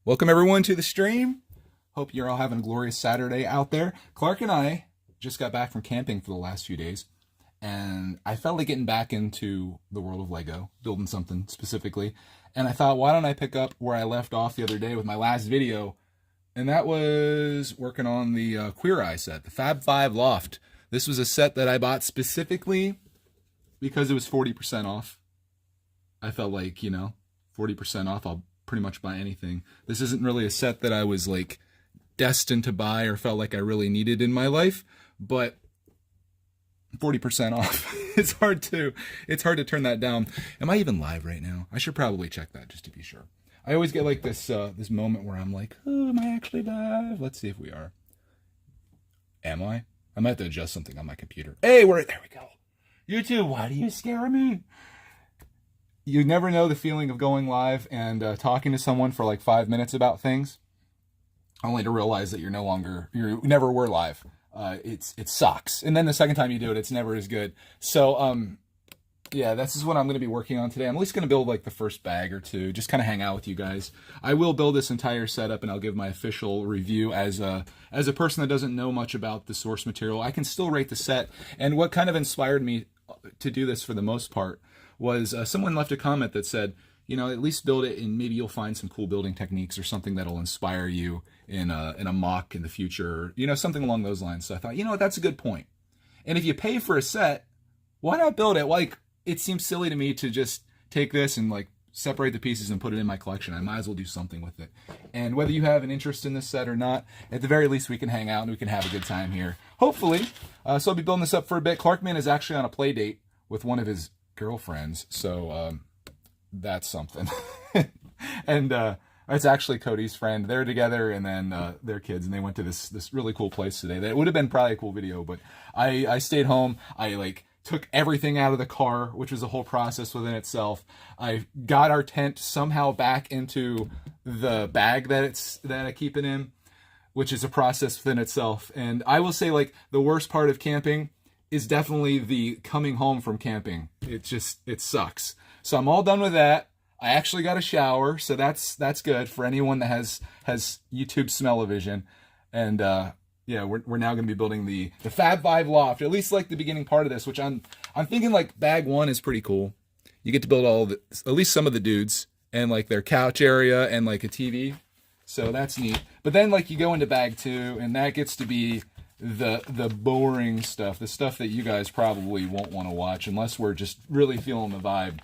Welcome everyone to the stream. Hope you're all having a glorious Saturday out there. Clark and I just got back from camping for the last few days, and I felt like getting back into the world of Lego, building something specifically. And I thought, why don't I pick up where I left off the other day with my last video? And that was working on the Queer Eye set, the Fab 5 Loft. This was a set that I bought specifically because it was 40% off. I felt like, 40% off, I'll pretty much buy anything. This isn't really a set that I was like destined to buy or felt like I really needed in my life, but 40% off. It's hard to turn that down. Am I even live right now? I should probably check that just to be sure. I always get like this moment where I'm like, oh, am I actually live? Let's see if we are. Am I? I might have to adjust something on my computer. Hey, there we go. YouTube, why do you scare me? You never know the feeling of going live and talking to someone for like 5 minutes about things, only to realize that you never were live. It sucks. And then the second time you do it, it's never as good. So, yeah, this is what I'm going to be working on today. I'm at least going to build like the first bag or two, just kind of hang out with you guys. I will build this entire setup and I'll give my official review as a person that doesn't know much about the source material. I can still rate the set. And what kind of inspired me to do this for the most part was someone left a comment that said, at least build it and maybe you'll find some cool building techniques or something that'll inspire you in a mock in the future, something along those lines. So I thought, that's a good point. And if you pay for a set, why not build it? Like, it seems silly to me to just take this and like separate the pieces and put it in my collection. I might as well do something with it. And whether you have an interest in this set or not, at the very least we can hang out and we can have a good time here. Hopefully. So I'll be building this up for a bit. Clarkman is actually on a play date with one of his girlfriends, so that's something. And it's actually Cody's friend. They're together, and then their kids, and they went to this really cool place today. That would have been probably a cool video, but I stayed home. I took everything out of the car, which was a whole process within itself. I got our tent somehow back into the bag that I keep it in, which is a process within itself. And I will say, like, the worst part of camping is definitely the coming home from camping. It sucks. So I'm all done with that. I actually got a shower, so that's good for anyone that has YouTube smell-o-vision. And yeah, we're now going to be building the Fab 5 Loft, at least like the beginning part of this, which I'm thinking like bag 1 is pretty cool. You get to build at least some of the dudes and like their couch area and like a TV. So that's neat. But then like you go into bag 2 and that gets to be the boring stuff, the stuff that you guys probably won't want to watch unless we're just really feeling the vibe.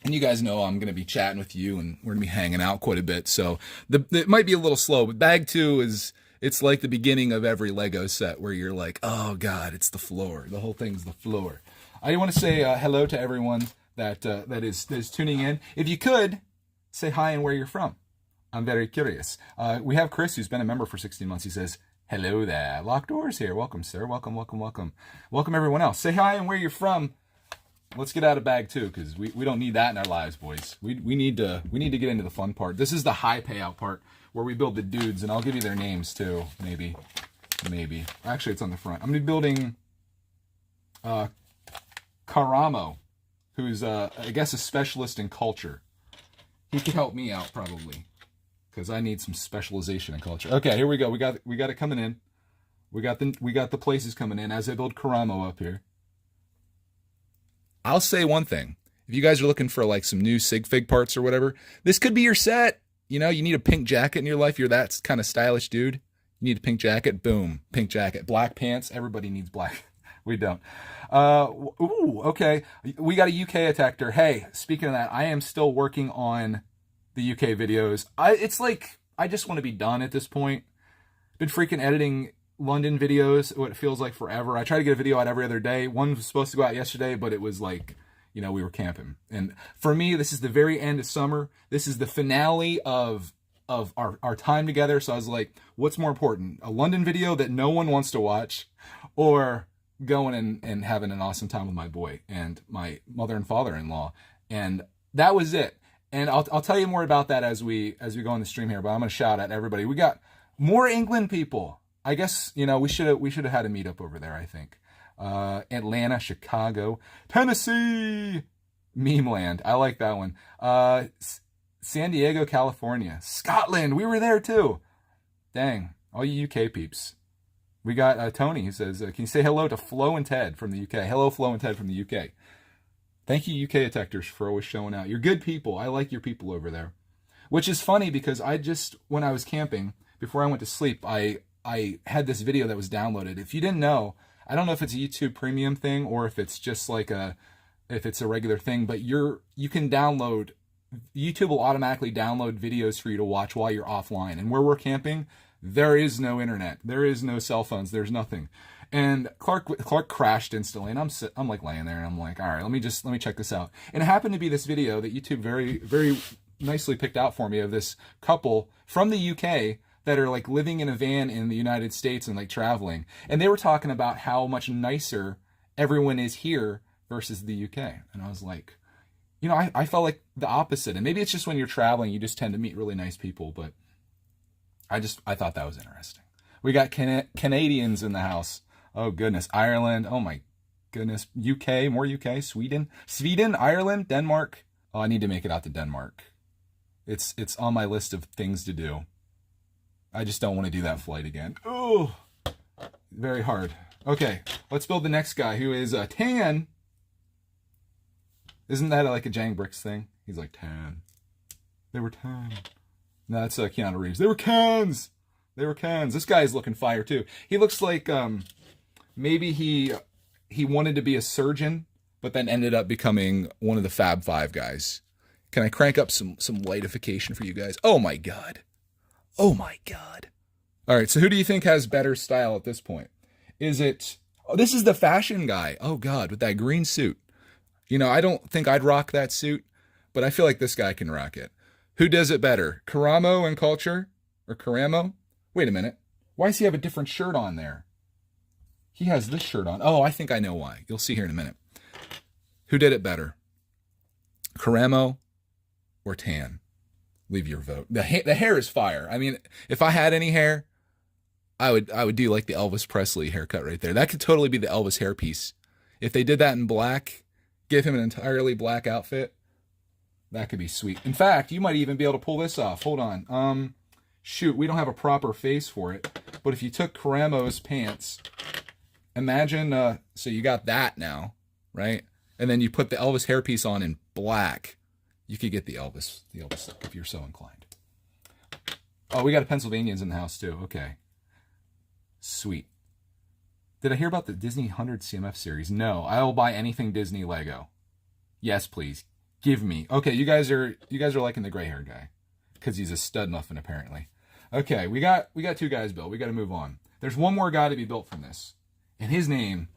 And you guys know I'm going to be chatting with you and we're going to be hanging out quite a bit. So it might be a little slow, but bag 2 it's like the beginning of every Lego set where you're like, oh God, it's the floor. The whole thing's the floor. I want to say hello to everyone that is tuning in. If you could, say hi and where you're from. I'm very curious. We have Chris, who's been a member for 16 months. He says, hello there. Locked Doors here. Welcome, sir. Welcome, welcome, welcome. Welcome, everyone else. Say hi and where you're from. Let's get out of bag 2 because we don't need that in our lives, boys. We need to get into the fun part. This is the high payout part where we build the dudes, and I'll give you their names too. Maybe. Actually, it's on the front. I'm gonna be building Karamo, who's I guess a specialist in culture. He could help me out probably, because I need some specialization in culture. Okay, here we go. We got it coming in. We got the places coming in as I build Karamo up here. I'll say one thing. If you guys are looking for like some new sig fig parts or whatever, this could be your set. You need a pink jacket in your life. You're that kind of stylish dude. You need a pink jacket. Boom, pink jacket. Black pants. Everybody needs black. We don't. Ooh, okay. We got a UK detector. Hey, speaking of that, I am still working on the UK videos. It's like I just want to be done at this point. Been freaking editing London videos, what it feels like forever. I try to get a video out every other day. One was supposed to go out yesterday, but it was like, we were camping. And for me, this is the very end of summer. This is the finale of our time together. So I was like, what's more important? A London video that no one wants to watch, or going and having an awesome time with my boy and my mother and father-in-law? And that was it. And I'll tell you more about that as we go on the stream here, but I'm going to shout at everybody. We got more England people. I guess, we should have had a meetup over there, I think. Atlanta, Chicago, Tennessee, Meme Land. I like that one. San Diego, California. Scotland, we were there too. Dang, all you UK peeps. We got Tony who says, can you say hello to Flo and Ted from the UK? Hello, Flo and Ted from the UK. Thank you, UK detectors, for always showing out. You're good people. I like your people over there. Which is funny because when I was camping, before I went to sleep, I had this video that was downloaded. If you didn't know, I don't know if it's a YouTube premium thing or if it's just like if it's a regular thing, but you can download, YouTube will automatically download videos for you to watch while you're offline. And where we're camping, there is no internet. There is no cell phones. There's nothing. And Clark crashed instantly, and I'm like laying there, and I'm like, all right, let me check this out. And it happened to be this video that YouTube very, very nicely picked out for me of this couple from the UK that are like living in a van in the United States and like traveling. And they were talking about how much nicer everyone is here versus the UK. And I was like, you know, I felt like the opposite. And maybe it's just when you're traveling, you just tend to meet really nice people, but I thought that was interesting. We got Canadians in the house. Oh goodness. Ireland. Oh my goodness. UK, more UK, Sweden, Ireland, Denmark. Oh, I need to make it out to Denmark. It's on my list of things to do. I just don't want to do that flight again. Oh, very hard. Okay, let's build the next guy who is Tan. Isn't that like a Jang Bricks thing? He's like, Tan. They were Tan. No, that's Keanu Reeves. They were cans. They were cans. This guy is looking fire too. He looks like maybe he wanted to be a surgeon, but then ended up becoming one of the Fab Five guys. Can I crank up some lightification for you guys? Oh my God. Oh my God. All right, so who do you think has better style at this point? Is it... Oh, this is the fashion guy. Oh God, with that green suit. You know, I don't think I'd rock that suit, but I feel like this guy can rock it. Who does it better? Karamo and Culture? Or Karamo? Wait a minute. Why does he have a different shirt on there? He has this shirt on. Oh, I think I know why. You'll see here in a minute. Who did it better? Karamo or Tan? Leave your vote. The hair is fire. I mean, if I had any hair, I would do like the Elvis Presley haircut right there. That could totally be the Elvis hairpiece. If they did that in black, give him an entirely black outfit, that could be sweet. In fact, you might even be able to pull this off. Hold on. Shoot, we don't have a proper face for it. But if you took Karamo's pants, imagine, so you got that now, right? And then you put the Elvis hairpiece on in black. You could get the Elvis look if you're so inclined. Oh, we got a Pennsylvanians in the house too. Okay. Sweet. Did I hear about the Disney 100 CMF series? No. I will buy anything Disney Lego. Yes, please. Give me. Okay, you guys are liking the gray hair guy. Because he's a stud muffin, apparently. Okay, we got two guys built. We got to move on. There's one more guy to be built from this. And his name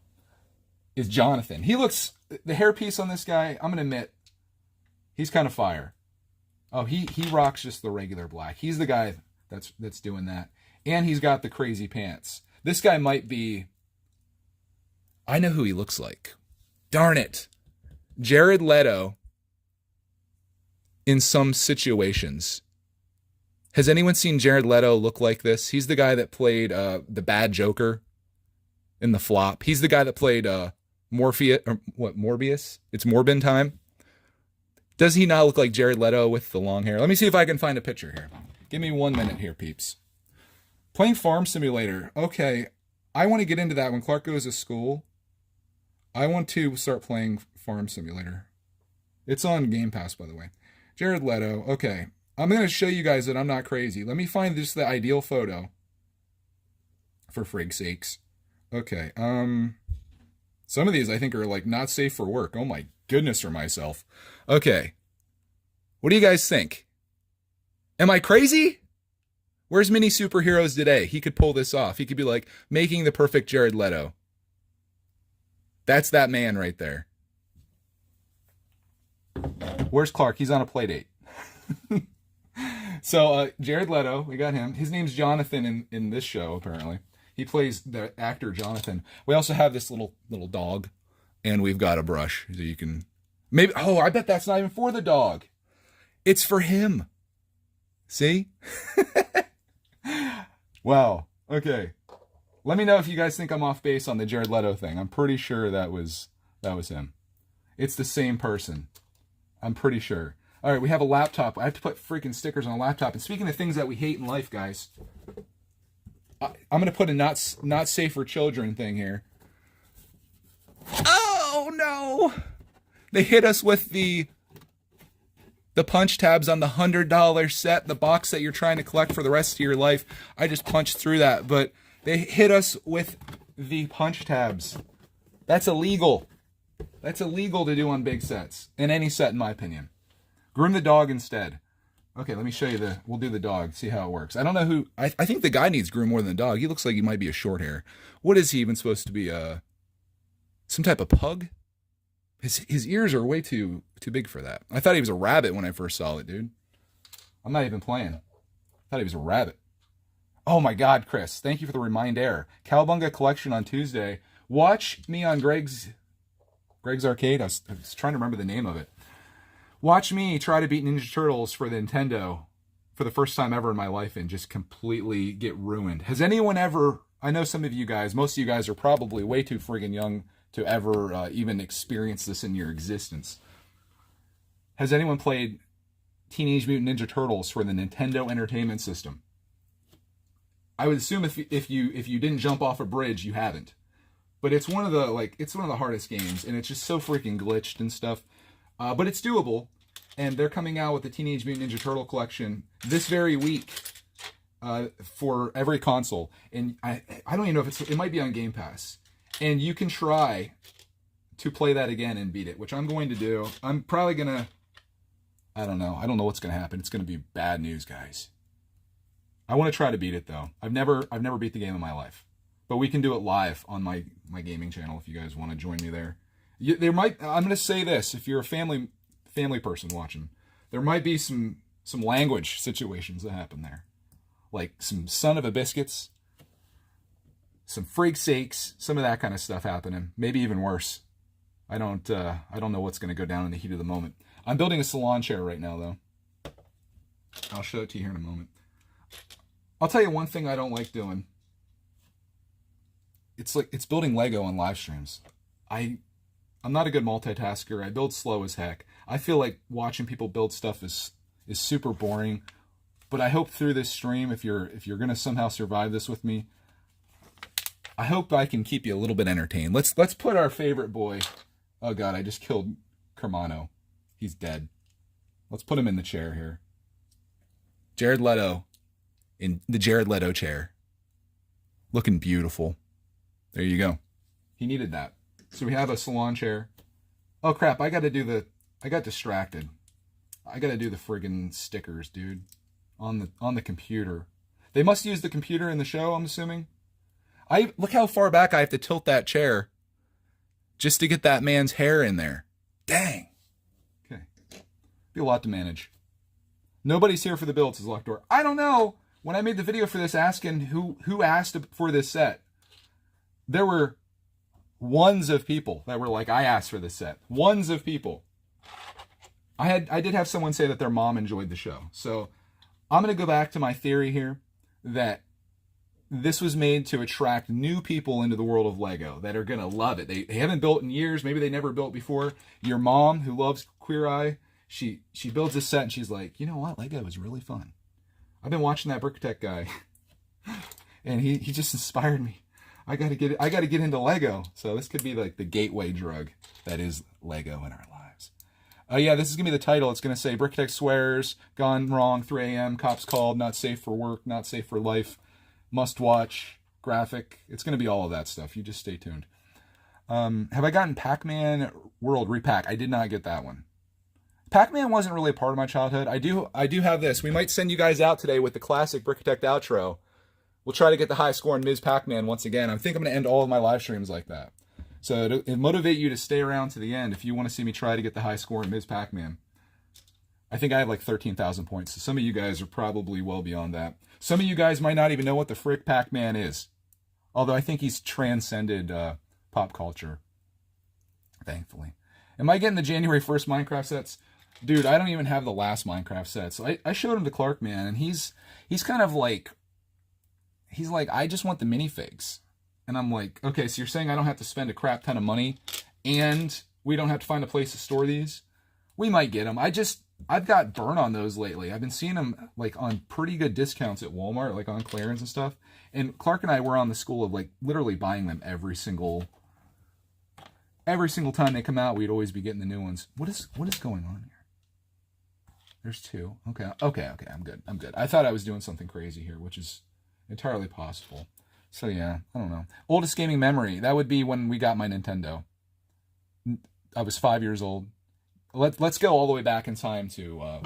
is Jonathan. He looks... The hairpiece on this guy, I'm going to admit, he's kind of fire. Oh, he rocks just the regular black. He's the guy that's doing that. And he's got the crazy pants. This guy might be... I know who he looks like. Darn it. Jared Leto in some situations. Has anyone seen Jared Leto look like this? He's the guy that played the bad Joker in The Flop. He's the guy that played Morbius? It's Morbin time. Does he not look like Jared Leto with the long hair? Let me see if I can find a picture here. Give me 1 minute here, peeps. Playing Farm Simulator. Okay, I want to get into that when Clark goes to school. I want to start playing Farm Simulator. It's on Game Pass, by the way. Jared Leto. Okay, I'm going to show you guys that I'm not crazy. Let me find just the ideal photo. For frig's sakes. Okay, some of these I think are like not safe for work. Oh my goodness for myself. Okay. What do you guys think? Am I crazy? Where's Mini Superheroes today? He could pull this off. He could be like making the perfect Jared Leto. That's that man right there. Where's Clark? He's on a play date. So Jared Leto, we got him. His name's Jonathan in this show, apparently. He plays the actor Jonathan. We also have this little dog. And we've got a brush. So you can... Maybe... Oh, I bet that's not even for the dog. It's for him. See? Wow. Okay. Let me know if you guys think I'm off base on the Jared Leto thing. I'm pretty sure that was him. It's the same person. I'm pretty sure. All right, we have a laptop. I have to put freaking stickers on a laptop. And speaking of things that we hate in life, guys, I'm going to put a not safe for children thing here. Oh, no. They hit us with the punch tabs on the $100 set, the box that you're trying to collect for the rest of your life. I just punched through that, but they hit us with the punch tabs. That's illegal. That's illegal to do on big sets. In any set, in my opinion. Groom the dog instead. Okay, let me show you we'll do the dog, see how it works. I don't know who, I think the guy needs groom more than the dog. He looks like he might be a short hair. What is he even supposed to be? Some type of pug? His ears are way too big for that. I thought he was a rabbit when I first saw it, dude. I'm not even playing. I thought he was a rabbit. Oh my God, Chris, thank you for the reminder. Cowabunga collection on Tuesday. Watch me on Greg's Arcade. I was trying to remember the name of it. Watch me try to beat Ninja Turtles for the Nintendo for the first time ever in my life and just completely get ruined. Has anyone ever, I know some of you guys, most of you guys are probably way too friggin' young to ever even experience this in your existence. Has anyone played Teenage Mutant Ninja Turtles for the Nintendo Entertainment System? I would assume if you didn't jump off a bridge, you haven't. But it's one of the hardest games, and it's just so freaking glitched and stuff. But it's doable, and they're coming out with the Teenage Mutant Ninja Turtle collection this very week for every console. And I don't even know if it might be on Game Pass. And you can try to play that again and beat it, which I'm going to do. I'm probably going to, I don't know what's going to happen. It's going to be bad news, guys. I want to try to beat it, though. I've never beat the game in my life. But we can do it live on my gaming channel if you guys want to join me there. I'm going to say this, if you're a family person watching, there might be some language situations that happen there. Like some son of a biscuits, some freak sakes, some of that kind of stuff happening. Maybe even worse. I don't know what's going to go down in the heat of the moment. I'm building a salon chair right now, though. I'll show it to you here in a moment. I'll tell you one thing I don't like doing. It's building Lego on live streams. I'm not a good multitasker. I build slow as heck. I feel like watching people build stuff is super boring. But I hope through this stream, if you're gonna somehow survive this with me, I hope I can keep you a little bit entertained. Let's put our favorite boy. Oh God, I just killed Kermano. He's dead. Let's put him in the chair here. Jared Leto in the Jared Leto chair. Looking beautiful. There you go. He needed that. So we have a salon chair. Oh crap, I got distracted. I got to do the friggin' stickers, dude. On the computer. They must use the computer in the show, I'm assuming. Look how far back I have to tilt that chair just to get that man's hair in there. Dang. Okay. Be a lot to manage. Nobody's here for the build, says Lockdoor. I don't know. When I made the video for this asking who asked for this set, there were ones of people that were like, I asked for this set. Ones of people. I did have someone say that their mom enjoyed the show. So I'm going to go back to my theory here that this was made to attract new people into the world of Lego that are going to love it. They haven't built in years. Maybe they never built before. Your mom, who loves Queer Eye, she builds this set and she's like, you know what? Lego is really fun. I've been watching that brickitect guy and he just inspired me. I got to get into Lego. So this could be like the gateway drug that is Lego in our lives. Yeah, this is going to be the title. It's going to say Brickitect swears, gone wrong, 3 a.m., cops called, not safe for work, not safe for life, must watch, graphic. It's going to be all of that stuff. You just stay tuned. Have I gotten Pac-Man World Repack? I did not get that one. Pac-Man wasn't really a part of my childhood. I do have this. We might send you guys out today with the classic Brickitect outro. We'll try to get the high score in Ms. Pac-Man once again. I think I'm going to end all of my live streams like that. So it'll motivate you to stay around to the end if you want to see me try to get the high score in Ms. Pac-Man. I think I have like 13,000 points, so some of you guys are probably well beyond that. Some of you guys might not even know what the frick Pac-Man is. Although I think he's transcended pop culture, thankfully. Am I getting the January 1st Minecraft sets? Dude, I don't even have the last Minecraft sets. I showed him to Clark, man, and he's kind of like, he's like, I just want the minifigs. And I'm like, okay, so you're saying I don't have to spend a crap ton of money and we don't have to find a place to store these? We might get them. I just I've got burn on those lately. I've been seeing them like on pretty good discounts at Walmart, like on clearance and stuff. And Clark and I were on the school of like literally buying them every single time they come out. We'd always be getting the new ones. What is going on here? There's two. Okay. I'm good. I thought I was doing something crazy here, which is entirely possible. So yeah, I don't know. Oldest gaming memory. That would be when we got my Nintendo. I was 5 years old. Let's go all the way back in time to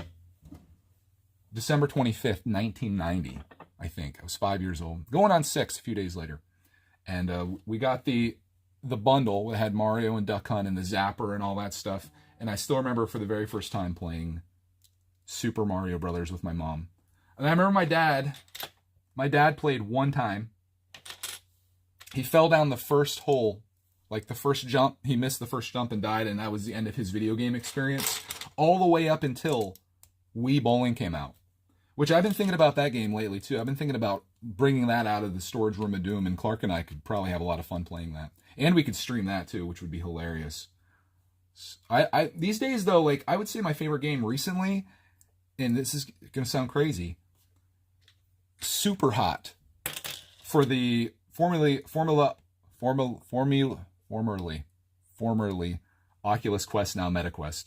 December 25th, 1990, I think. I was 5 years old. Going on 6 a few days later. And we got the bundle that had Mario and Duck Hunt and the Zapper and all that stuff. And I still remember for the very first time playing Super Mario Brothers with my mom. And I remember my dad played one time. He fell down the first hole, like the first jump. He missed the first jump and died, and that was the end of his video game experience. All the way up until Wii Bowling came out, which I've been thinking about that game lately too. I've been thinking about bringing that out of the storage room of doom, and Clark and I could probably have a lot of fun playing that. And we could stream that too, which would be hilarious. I these days though, like I would say my favorite game recently, and this is gonna sound crazy, super hot for the formerly Oculus Quest, now MetaQuest.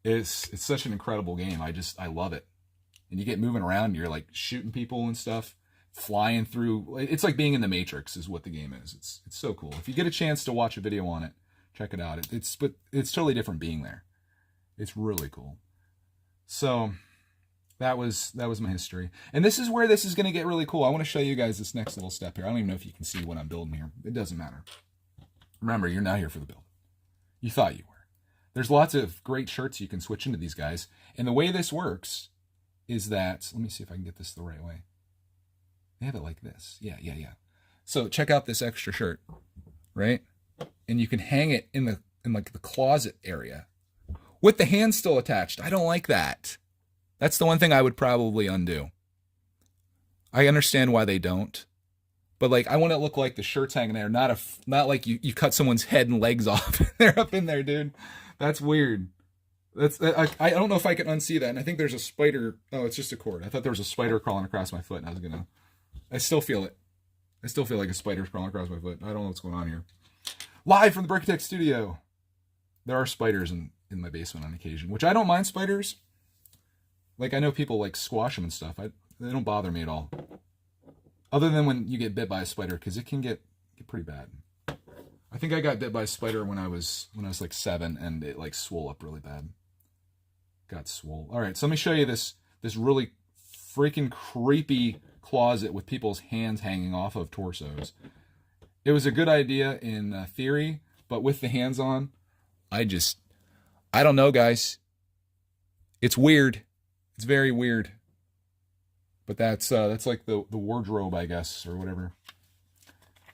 It's such an incredible game. I love it. And you get moving around, you're like shooting people and stuff, flying through. It's like being in the Matrix is what the game is. It's so cool. If you get a chance to watch a video on it, check it out. It's totally different being there. It's really cool. So that was my history. And this is where this is going to get really cool. I want to show you guys this next little step here. I don't even know if you can see what I'm building here. It doesn't matter. Remember, you're not here for the build. You thought you were. There's lots of great shirts you can switch into these guys. And the way this works is that, let me see if I can get this the right way. They have it like this. Yeah. So check out this extra shirt, right? And you can hang it in like the closet area with the hands still attached. I don't like that. That's the one thing I would probably undo. I understand why they don't. But like, I want it to look like the shirt's hanging there, not like you cut someone's head and legs off. They're up in there, dude. That's weird. I don't know if I can unsee that. And I think there's a spider. Oh, it's just a cord. I thought there was a spider crawling across my foot, and I still feel it. I still feel like a spider's crawling across my foot. I don't know what's going on here. Live from the brickitect studio. There are spiders in my basement on occasion, which I don't mind spiders. Like, I know people like squash them and stuff. They don't bother me at all. Other than when you get bit by a spider, because it can get pretty bad. I think I got bit by a spider when I was like 7, and it like swole up really bad. Got swole. All right, so let me show you this really freaking creepy closet with people's hands hanging off of torsos. It was a good idea in theory, but with the hands on, I don't know, guys. It's weird. It's very weird. But that's like the wardrobe, I guess, or whatever.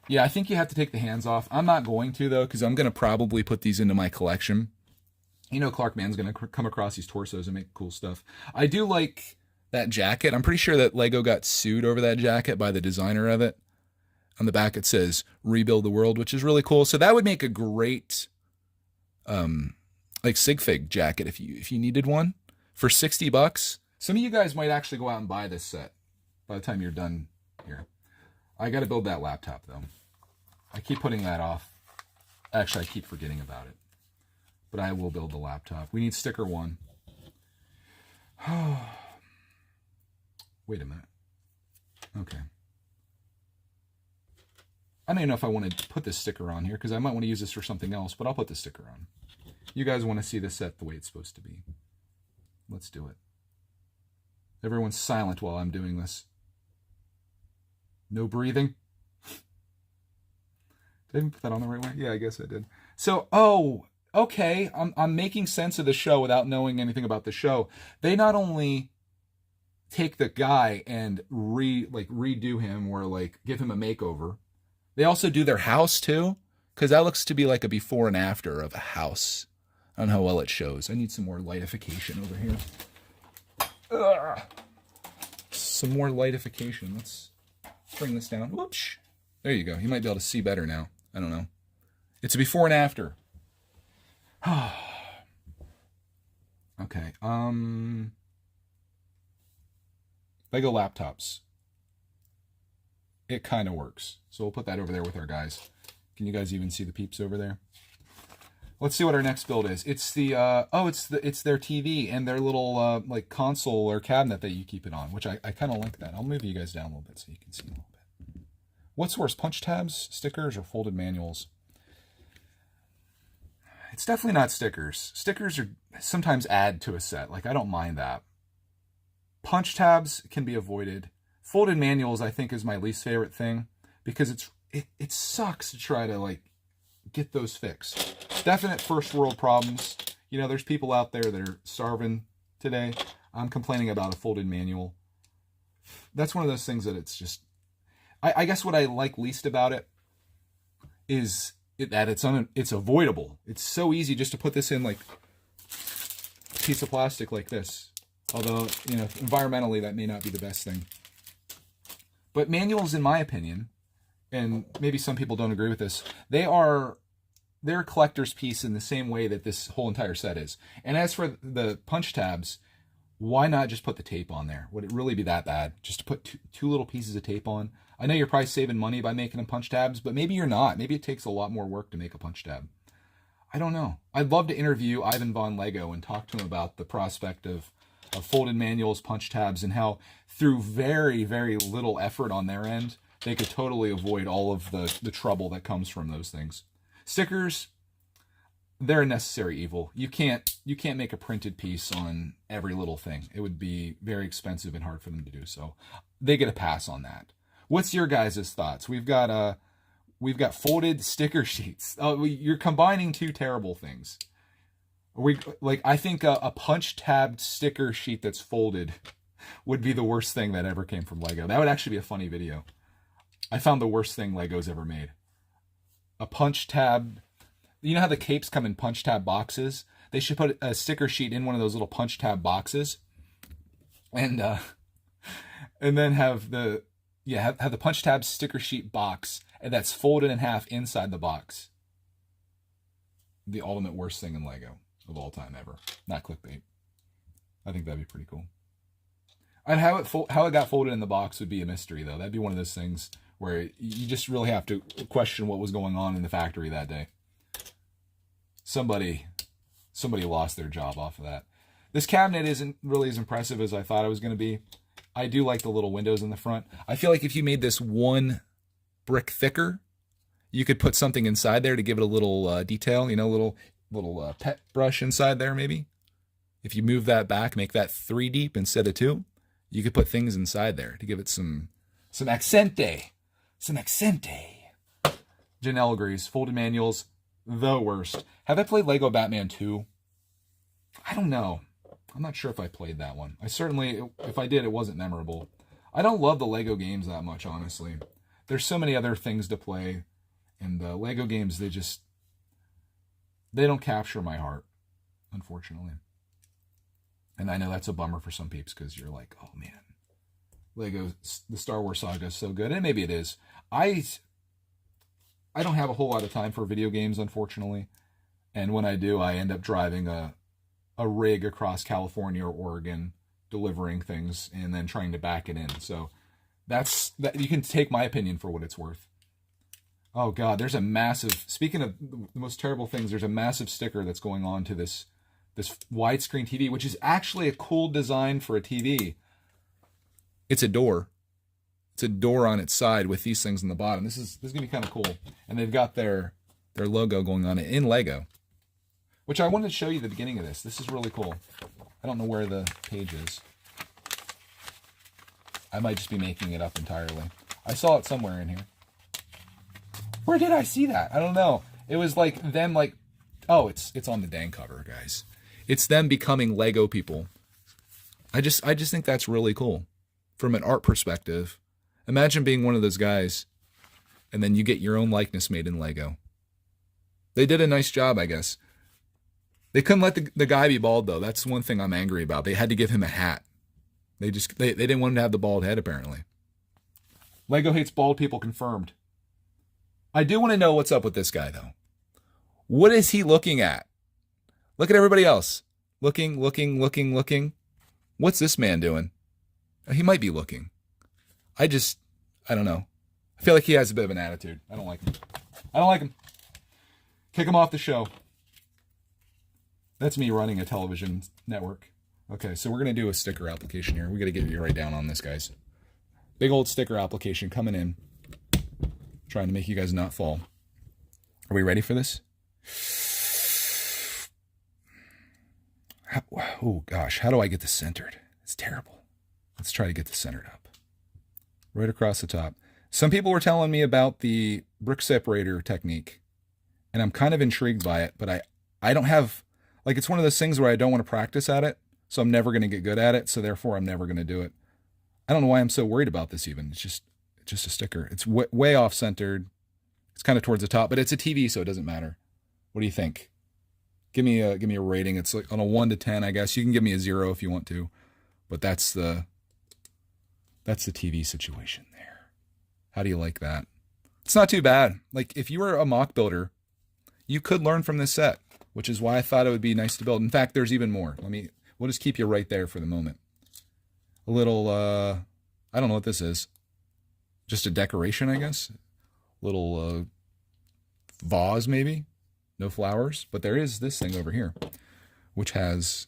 Yeah, I think you have to take the hands off. I'm not going to, though, because I'm going to probably put these into my collection. You know, Clark Man's going to come across these torsos and make cool stuff. I do like that jacket. I'm pretty sure that Lego got sued over that jacket by the designer of it. On the back it says, "Rebuild the World," which is really cool. So that would make a great like sig fig jacket if you needed one for $60. Some of you guys might actually go out and buy this set by the time you're done here. I got to build that laptop, though. I keep putting that off. Actually, I keep forgetting about it. But I will build the laptop. We need sticker 1. Wait a minute. Okay. I don't even know if I want to put this sticker on here, because I might want to use this for something else, but I'll put the sticker on. You guys want to see the set the way it's supposed to be. Let's do it. Everyone's silent while I'm doing this. No breathing. Did I even put that on the right way? Yeah, I guess I did. So, okay. I'm making sense of the show without knowing anything about the show. They not only take the guy and redo him or like give him a makeover, they also do their house too, because that looks to be like a before and after of a house. I don't know how well it shows. I need some more lightification over here. Ugh. Some more lightification. Let's bring this down. Whoops. There you go. You might be able to see better now. I don't know. It's a before and after. I Okay. Lego laptops. It kind of works. So we'll put that over there with our guys. Can you guys even see the peeps over there? Let's see what our next build is. It's the it's their TV and their little like console or cabinet that you keep it on, which I kind of like that. I'll move you guys down a little bit so you can see a little bit. What's worse, punch tabs, stickers, or folded manuals? It's definitely not stickers. Stickers are sometimes add to a set. Like, I don't mind that. Punch tabs can be avoided. Folded manuals, I think, is my least favorite thing because it sucks to try to like get those fixed. Definite first world problems. You know, there's people out there that are starving today. I'm complaining about a folded manual. That's one of those things that it's just... I guess what I like least about it is that it's avoidable. It's so easy just to put this in like a piece of plastic like this. Although, you know, environmentally that may not be the best thing. But manuals, in my opinion, and maybe some people don't agree with this, they're a collector's piece in the same way that this whole entire set is. And as for the punch tabs, why not just put the tape on there? Would it really be that bad just to put two little pieces of tape on? I know you're probably saving money by making them punch tabs, but maybe you're not. Maybe it takes a lot more work to make a punch tab. I don't know. I'd love to interview Ivan Von Lego and talk to him about the prospect of folded manuals, punch tabs, and how through very, very little effort on their end, they could totally avoid all of the trouble that comes from those things. Stickers, they're a necessary evil. You can't make a printed piece on every little thing. It would be very expensive and hard for them to do so. They get a pass on that. What's your guys' thoughts? We've got folded sticker sheets. You're combining two terrible things. I think a punch tabbed sticker sheet that's folded would be the worst thing that ever came from Lego. That would actually be a funny video. I found the worst thing Lego's ever made. A punch tab. You know how the capes come in punch tab boxes? They should put a sticker sheet in one of those little punch tab boxes, and then have the punch tab sticker sheet box, and that's folded in half inside the box. The ultimate worst thing in Lego of all time ever. Not clickbait. I think that'd be pretty cool. And how it got folded in the box would be a mystery, though. That'd be one of those things where you just really have to question what was going on in the factory that day. Somebody lost their job off of that. This cabinet isn't really as impressive as I thought it was going to be. I do like the little windows in the front. I feel like if you made this one brick thicker, you could put something inside there to give it a little detail, you know, little pet brush inside there maybe. If you move that back, make that 3 deep instead of 2, you could put things inside there to give it some accente. Some accente. Janelle agrees. Folded manuals, the worst. Have I played Lego Batman 2? I don't know. I'm not sure if I played that one. If I did, it wasn't memorable. I don't love the Lego games that much, honestly. There's so many other things to play, and the Lego games, they don't capture my heart, unfortunately. And I know that's a bummer for some peeps because you're like, oh man, Lego, the Star Wars saga is so good, and maybe it is. I don't have a whole lot of time for video games, unfortunately, and when I do, I end up driving a rig across California or Oregon, delivering things, and then trying to back it in. So that you can take my opinion for what it's worth. Oh God, there's a massive, speaking of the most terrible things, there's a massive sticker that's going on to this widescreen TV, which is actually a cool design for a TV. It's a door. It's a door on its side with these things on the bottom. This is gonna be kind of cool. And they've got their logo going on it in Lego, which I wanted to show you the beginning of this. This is really cool. I don't know where the page is. I might just be making it up entirely. I saw it somewhere in here. Where did I see that? I don't know. It was like them oh, it's on the dang cover, guys. It's them becoming Lego people. I just think that's really cool. From an art perspective, imagine being one of those guys and then you get your own likeness made in Lego. They did a nice job, I guess. They couldn't let the guy be bald, though. That's one thing I'm angry about. They had to give him a hat. They didn't want him to have the bald head, apparently. Lego hates bald people, confirmed. I do want to know what's up with this guy, though. What is he looking at? Look at everybody else. Looking, looking, looking, looking. What's this man doing? He might be looking. I don't know. I feel like he has a bit of an attitude. I don't like him. I don't like him. Kick him off the show. That's me running a television network. Okay, so we're going to do a sticker application here. We got to get you right down on this, guys. Big old sticker application coming in. Trying to make you guys not fall. Are we ready for this? Oh, gosh. How do I get this centered? It's terrible. Let's try to get this centered up. Right across the top. Some people were telling me about the brick separator technique, and I'm kind of intrigued by it, but I don't have, like, it's one of those things where I don't want to practice at it, so I'm never going to get good at it, so therefore I'm never going to do it. I don't know why I'm so worried about this even. It's just a sticker. It's way off centered. It's kind of towards the top, but it's a TV, so it doesn't matter. What do you think? Give me a rating. It's like on a 1 to 10, I guess. You can give me a 0 if you want to, but that's the TV situation there. How do you like that? It's not too bad. Like, if you were a mock builder, you could learn from this set, which is why I thought it would be nice to build. In fact, there's even more. We'll just keep you right there for the moment. A little, I don't know what this is. Just a decoration, I guess. Little vase, maybe. No flowers, but there is this thing over here, which has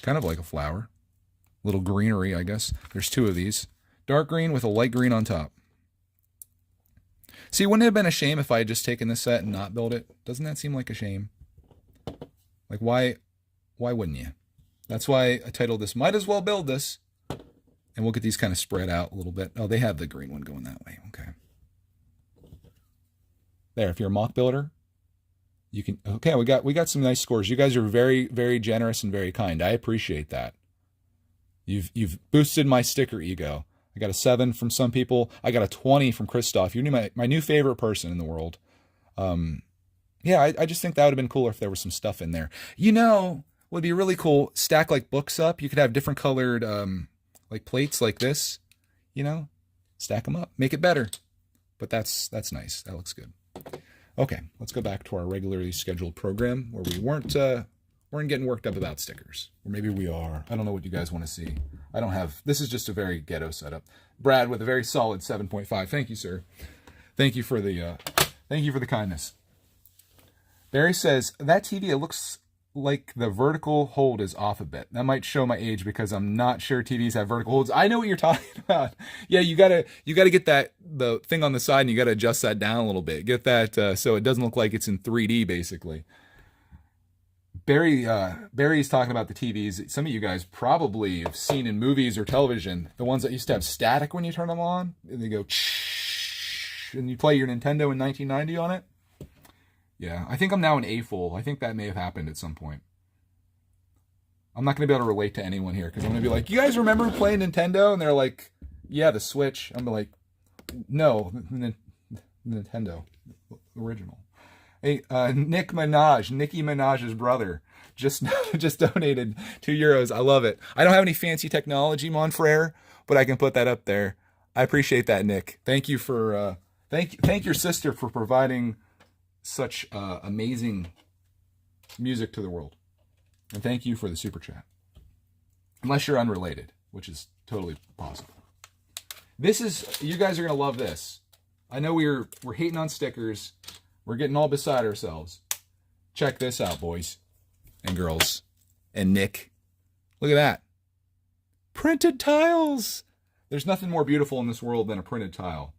kind of like a flower. Little greenery, I guess. There's 2 of these. Dark green with a light green on top. See, wouldn't it have been a shame if I had just taken this set and not built it? Doesn't that seem like a shame? Like, why wouldn't you? That's why I titled this, Might As Well Build This. And we'll get these kind of spread out a little bit. Oh, they have the green one going that way. Okay. There, if you're a mock builder, you can, okay, we got some nice scores. You guys are very, very generous and very kind. I appreciate that. You've boosted my sticker ego. I got a 7 from some people. I got a 20 from Christoph. You're my new favorite person in the world. Yeah, I just think that would have been cooler if there was some stuff in there. You know, would be really cool. Stack like books up. You could have different colored like plates like this. You know, stack them up, make it better. But that's nice. That looks good. Okay, let's go back to our regularly scheduled program where we weren't getting worked up about stickers. Or maybe we are. I don't know what you guys want to see. I don't have, this is just a very ghetto setup. Brad with a very solid 7.5. Thank you, sir. Thank you for the kindness. Barry says, that TV, it looks like the vertical hold is off a bit. That might show my age because I'm not sure TVs have vertical holds. I know what you're talking about. Yeah, you gotta get the thing on the side and you gotta adjust that down a little bit. Get that so it doesn't look like it's in 3D basically. Barry's talking about the TVs. Some of you guys probably have seen in movies or television, the ones that used to have static when you turn them on. And they go, and you play your Nintendo in 1990 on it. Yeah, I think I'm now an A-full. I think that may have happened at some point. I'm not going to be able to relate to anyone here because I'm going to be like, you guys remember playing Nintendo? And they're like, yeah, the Switch. I'm like, no, Nintendo, original. Hey, Nicki Minaj's brother, just donated €2. I love it. I don't have any fancy technology, mon frere, but I can put that up there. I appreciate that, Nick. Thank you for thank your sister for providing such amazing music to the world, and thank you for the super chat. Unless you're unrelated, which is totally possible. You guys are gonna love this. I know we're hating on stickers. We're getting all beside ourselves. Check this out, boys and girls. And Nick. Look at that. Printed tiles. There's nothing more beautiful in this world than a printed tile.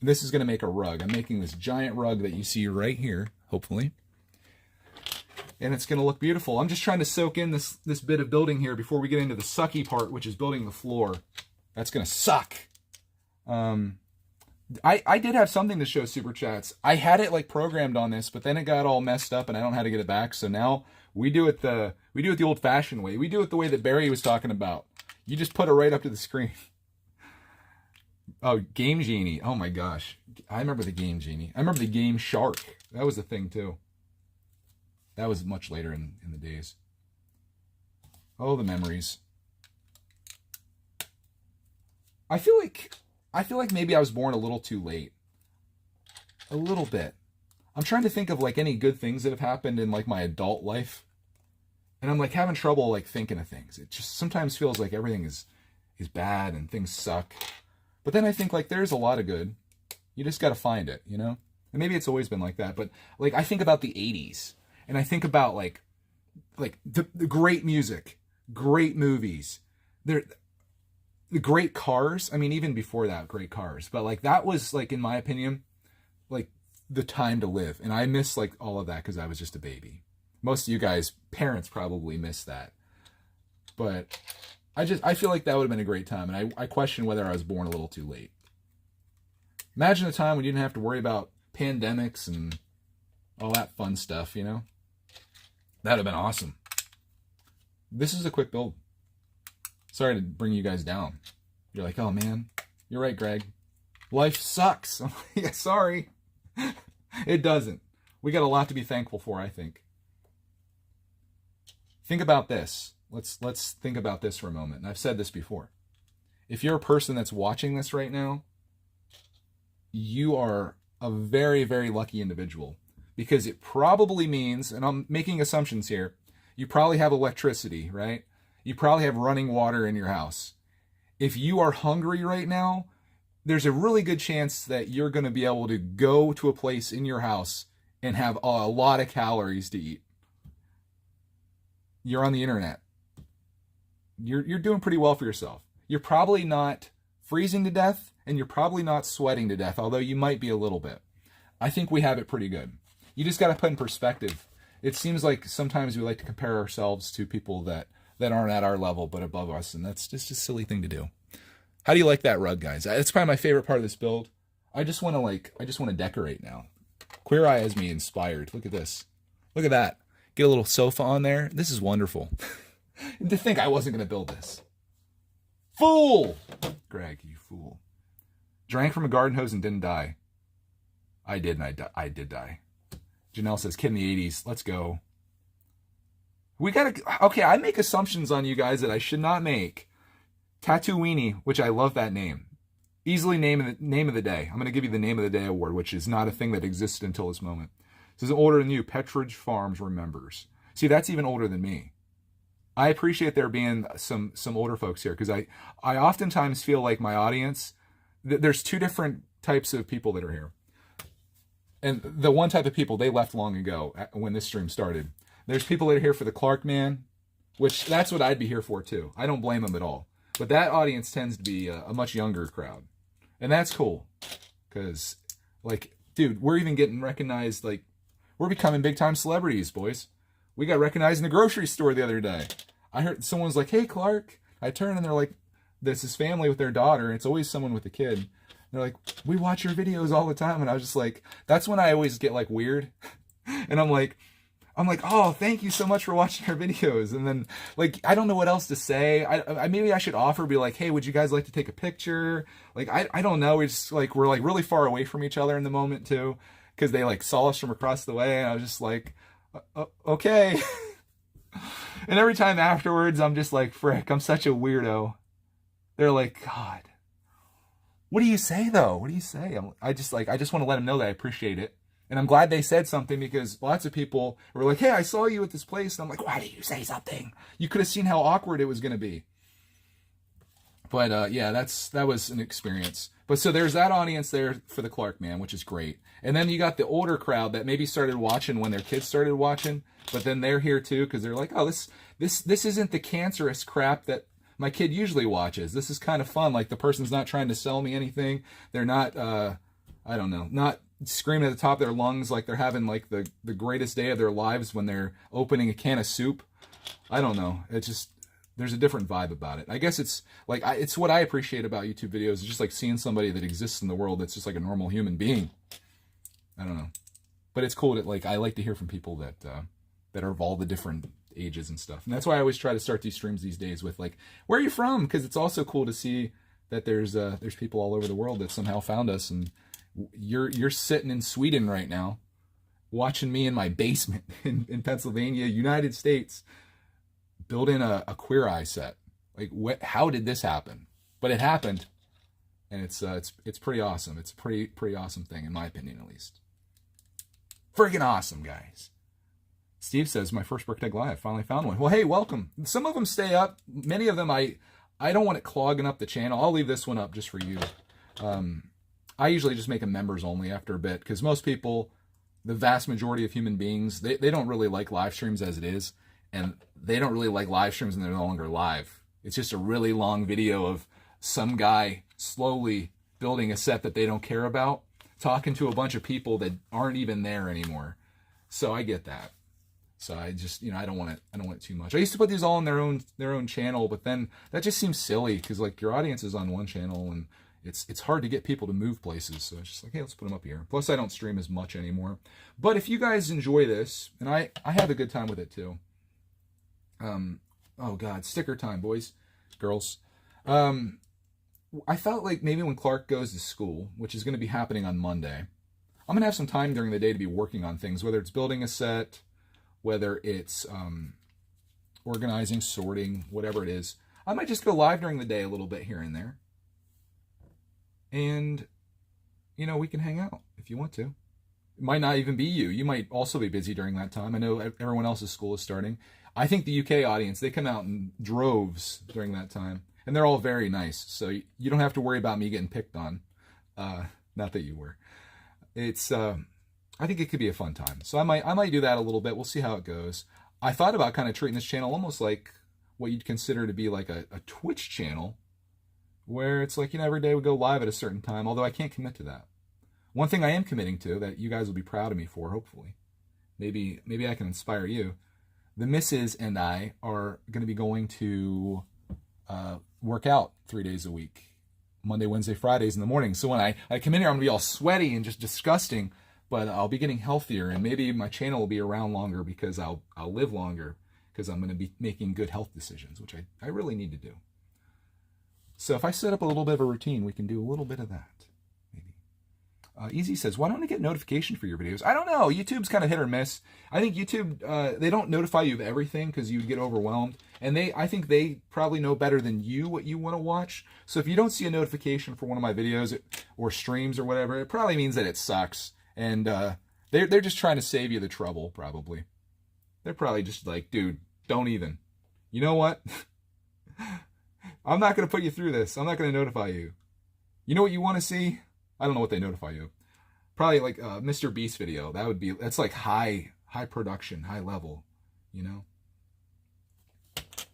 This is going to make a rug. I'm making this giant rug that you see right here, hopefully. And it's going to look beautiful. I'm just trying to soak in this bit of building here before we get into the sucky part, which is building the floor. That's going to suck. I did have something to show super chats. I had it like programmed on this, but then it got all messed up and I don't know how to get it back. So now we do it the old fashioned way. We do it the way that Barry was talking about. You just put it right up to the screen. Oh, Game Genie. Oh my gosh. I remember the Game Genie. I remember the Game Shark. That was a thing too. That was much later in the days. Oh, the memories. I feel like maybe I was born a little too late. A little bit. I'm trying to think of like any good things that have happened in like my adult life. And I'm like having trouble like thinking of things. It just sometimes feels like everything is bad and things suck. But then I think like there's a lot of good. You just got to find it, you know? And maybe it's always been like that, but like I think about the 80s and I think about like the great music, great movies. The great cars. I mean, even before that, great cars. But like that was like in my opinion, like the time to live. And I miss like all of that cuz I was just a baby. Most of you guys, parents probably miss that. But I feel like that would have been a great time. And I question whether I was born a little too late. Imagine a time when you didn't have to worry about pandemics and all that fun stuff, you know? That'd have been awesome. This is a quick build. Sorry to bring you guys down. You're like, oh man, you're right, Greg. Life sucks. Yeah, sorry. It doesn't. We got a lot to be thankful for, I think. Think about this. Let's think about this for a moment. And I've said this before. If you're a person that's watching this right now, you are a very, very lucky individual because it probably means, and I'm making assumptions here, you probably have electricity, right? You probably have running water in your house. If you are hungry right now, there's a really good chance that you're going to be able to go to a place in your house and have a lot of calories to eat. You're on the internet. You're doing pretty well for yourself. You're probably not freezing to death, and you're probably not sweating to death, although you might be a little bit. I think we have it pretty good. You just got to put in perspective. It seems like sometimes we like to compare ourselves to people that aren't at our level but above us, and that's just a silly thing to do. How do you like that rug, guys? It's probably my favorite part of this build. I just want to decorate now. Queer Eye has me inspired. Look at this. Look at that. Get a little sofa on there. This is wonderful. To think I wasn't going to build this. Fool! Greg, you fool. Drank from a garden hose and didn't die. I did, and I did die. Janelle says, kid in the 80s. Let's go. Okay, I make assumptions on you guys that I should not make. Tattoo Weenie, which I love that name. Easily name of the day. I'm going to give you the name of the day award, which is not a thing that existed until this moment. This is older than you. Petridge Farms remembers. See, that's even older than me. I appreciate there being some older folks here because I oftentimes feel like my audience, there's two different types of people that are here. And the one type of people, they left long ago when this stream started. There's people that are here for the Clark Man, which that's what I'd be here for too. I don't blame them at all. But that audience tends to be a much younger crowd. And that's cool. Because, like, dude, we're even getting recognized, like, we're becoming big time celebrities, boys. We got recognized in the grocery store the other day. I heard someone's like, hey, Clark. I turn and they're like, this is family with their daughter. And it's always someone with a kid. They're like, we watch your videos all the time. And I was just like, that's when I always get like weird. And I'm like, oh, thank you so much for watching our videos. And then like, I don't know what else to say. I maybe I should offer, be like, hey, would you guys like to take a picture? Like, I don't know. We're like really far away from each other in the moment too. Cause they like saw us from across the way. And I was just like, okay. And every time afterwards, I'm just like, frick, I'm such a weirdo. They're like, God, what do you say though? What do you say? I just want to let them know that I appreciate it. And I'm glad they said something because lots of people were like, hey, I saw you at this place. And I'm like, why did you say something? You could have seen how awkward it was going to be. But yeah, that was an experience. But so there's that audience there for the Clark Man, which is great. And then you got the older crowd that maybe started watching when their kids started watching, but then they're here too because they're like, oh, this isn't the cancerous crap that my kid usually watches. This is kind of fun. Like the person's not trying to sell me anything. They're not, I don't know, not screaming at the top of their lungs like they're having like the greatest day of their lives when they're opening a can of soup. I don't know. It's just, there's a different vibe about it. I guess it's like, it's what I appreciate about YouTube videos. It's just like seeing somebody that exists in the world that's just like a normal human being. I don't know. But it's cool that like, I like to hear from people that are of all the different ages and stuff. And that's why I always try to start these streams these days with like, where are you from? Because it's also cool to see that there's people all over the world that somehow found us. And you're sitting in Sweden right now watching me in my basement in Pennsylvania, United States, building a Queer Eye set. Like, how did this happen? But it happened, and it's pretty awesome. It's a pretty awesome thing, in my opinion, at least. Freaking awesome, guys. Steve says, my first Brickitect Live. Finally found one. Well, hey, welcome. Some of them stay up. Many of them, I don't want it clogging up the channel. I'll leave this one up just for you. I usually just make them members only after a bit, because most people, the vast majority of human beings, they don't really like live streams as it is. And they don't really like live streams when they're no longer live. It's just a really long video of some guy slowly building a set that they don't care about, talking to a bunch of people that aren't even there anymore. So I get that. So I just, I don't want it too much. I used to put these all on their own channel, but then that just seems silly, because like your audience is on one channel and it's hard to get people to move places. So it's just like, hey, let's put them up here. Plus I don't stream as much anymore. But if you guys enjoy this, and I have a good time with it too. Oh God, sticker time, boys, girls. I felt like maybe when Clark goes to school, which is going to be happening on Monday, I'm going to have some time during the day to be working on things, whether it's building a set, whether it's organizing, sorting, whatever it is. I might just go live during the day a little bit here and there. And, we can hang out if you want to. It might not even be you. You might also be busy during that time. I know everyone else's school is starting. I think the UK audience, they come out in droves during that time. And they're all very nice. So you don't have to worry about me getting picked on. Not that you were. It's, I think it could be a fun time. So I might do that a little bit. We'll see how it goes. I thought about kind of treating this channel almost like what you'd consider to be like a Twitch channel, where it's like, every day we go live at a certain time, although I can't commit to that. One thing I am committing to that you guys will be proud of me for, hopefully. Maybe I can inspire you. The missus and I are going to be going to work out 3 days a week. Monday, Wednesday, Fridays in the morning. So when I come in here, I'm going to be all sweaty and just disgusting, but I'll be getting healthier, and maybe my channel will be around longer because I'll live longer, because I'm going to be making good health decisions, which I really need to do. So if I set up a little bit of a routine, we can do a little bit of that. Easy says, why don't I get notification for your videos? I don't know. YouTube's kind of hit or miss. I think YouTube, they don't notify you of everything because you get overwhelmed. And I think they probably know better than you what you want to watch. So if you don't see a notification for one of my videos or streams or whatever, it probably means that it sucks. And they're just trying to save you the trouble, probably. They're probably just like, dude, don't even. You know what? I'm not going to put you through this. I'm not going to notify you. You know what you want to see? I don't know what they notify you. Probably like a Mr. Beast video. That's like high production, high level,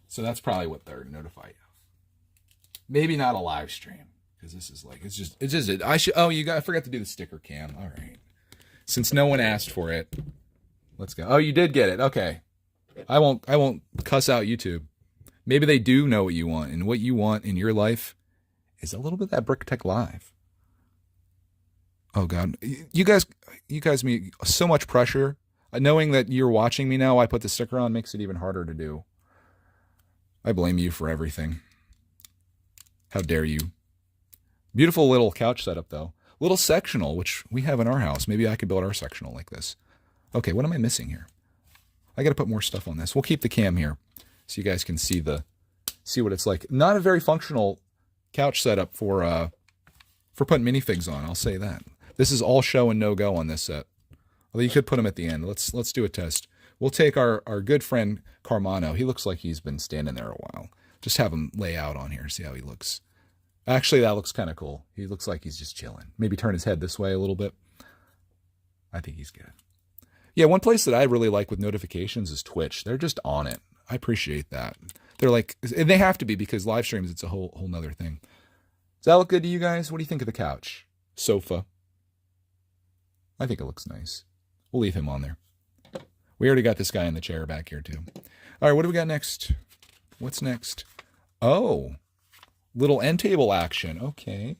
So that's probably what they're notify you of. Maybe not a live stream, because this is like, it's just it. I forgot to do the sticker cam. All right. Since no one asked for it, let's go. Oh, you did get it. Okay. I won't cuss out YouTube. Maybe they do know what you want, and what you want in your life is a little bit of that Brickitect Live. Oh God, you guys me so much pressure. Knowing that you're watching me now, I put the sticker on, makes it even harder to do. I blame you for everything. How dare you? Beautiful little couch setup though. Little sectional, which we have in our house. Maybe I could build our sectional like this. Okay, what am I missing here? I got to put more stuff on this. We'll keep the cam here so you guys can see what it's like. Not a very functional couch setup for putting minifigs on. I'll say that. This is all show and no go on this set. Although you could put him at the end. Let's do a test. We'll take our good friend Carmano. He looks like he's been standing there a while. Just have him lay out on here, see how he looks. Actually, that looks kind of cool. He looks like he's just chilling. Maybe turn his head this way a little bit. I think he's good. Yeah, one place that I really like with notifications is Twitch. They're just on it. I appreciate that. They're like, and they have to be, because live streams, it's a whole nother thing. Does that look good to you guys? What do you think of the couch? Sofa. I think it looks nice. We'll leave him on there. We already got this guy in the chair back here too. All right, what do we got next? What's next? Oh, little end table action. Okay.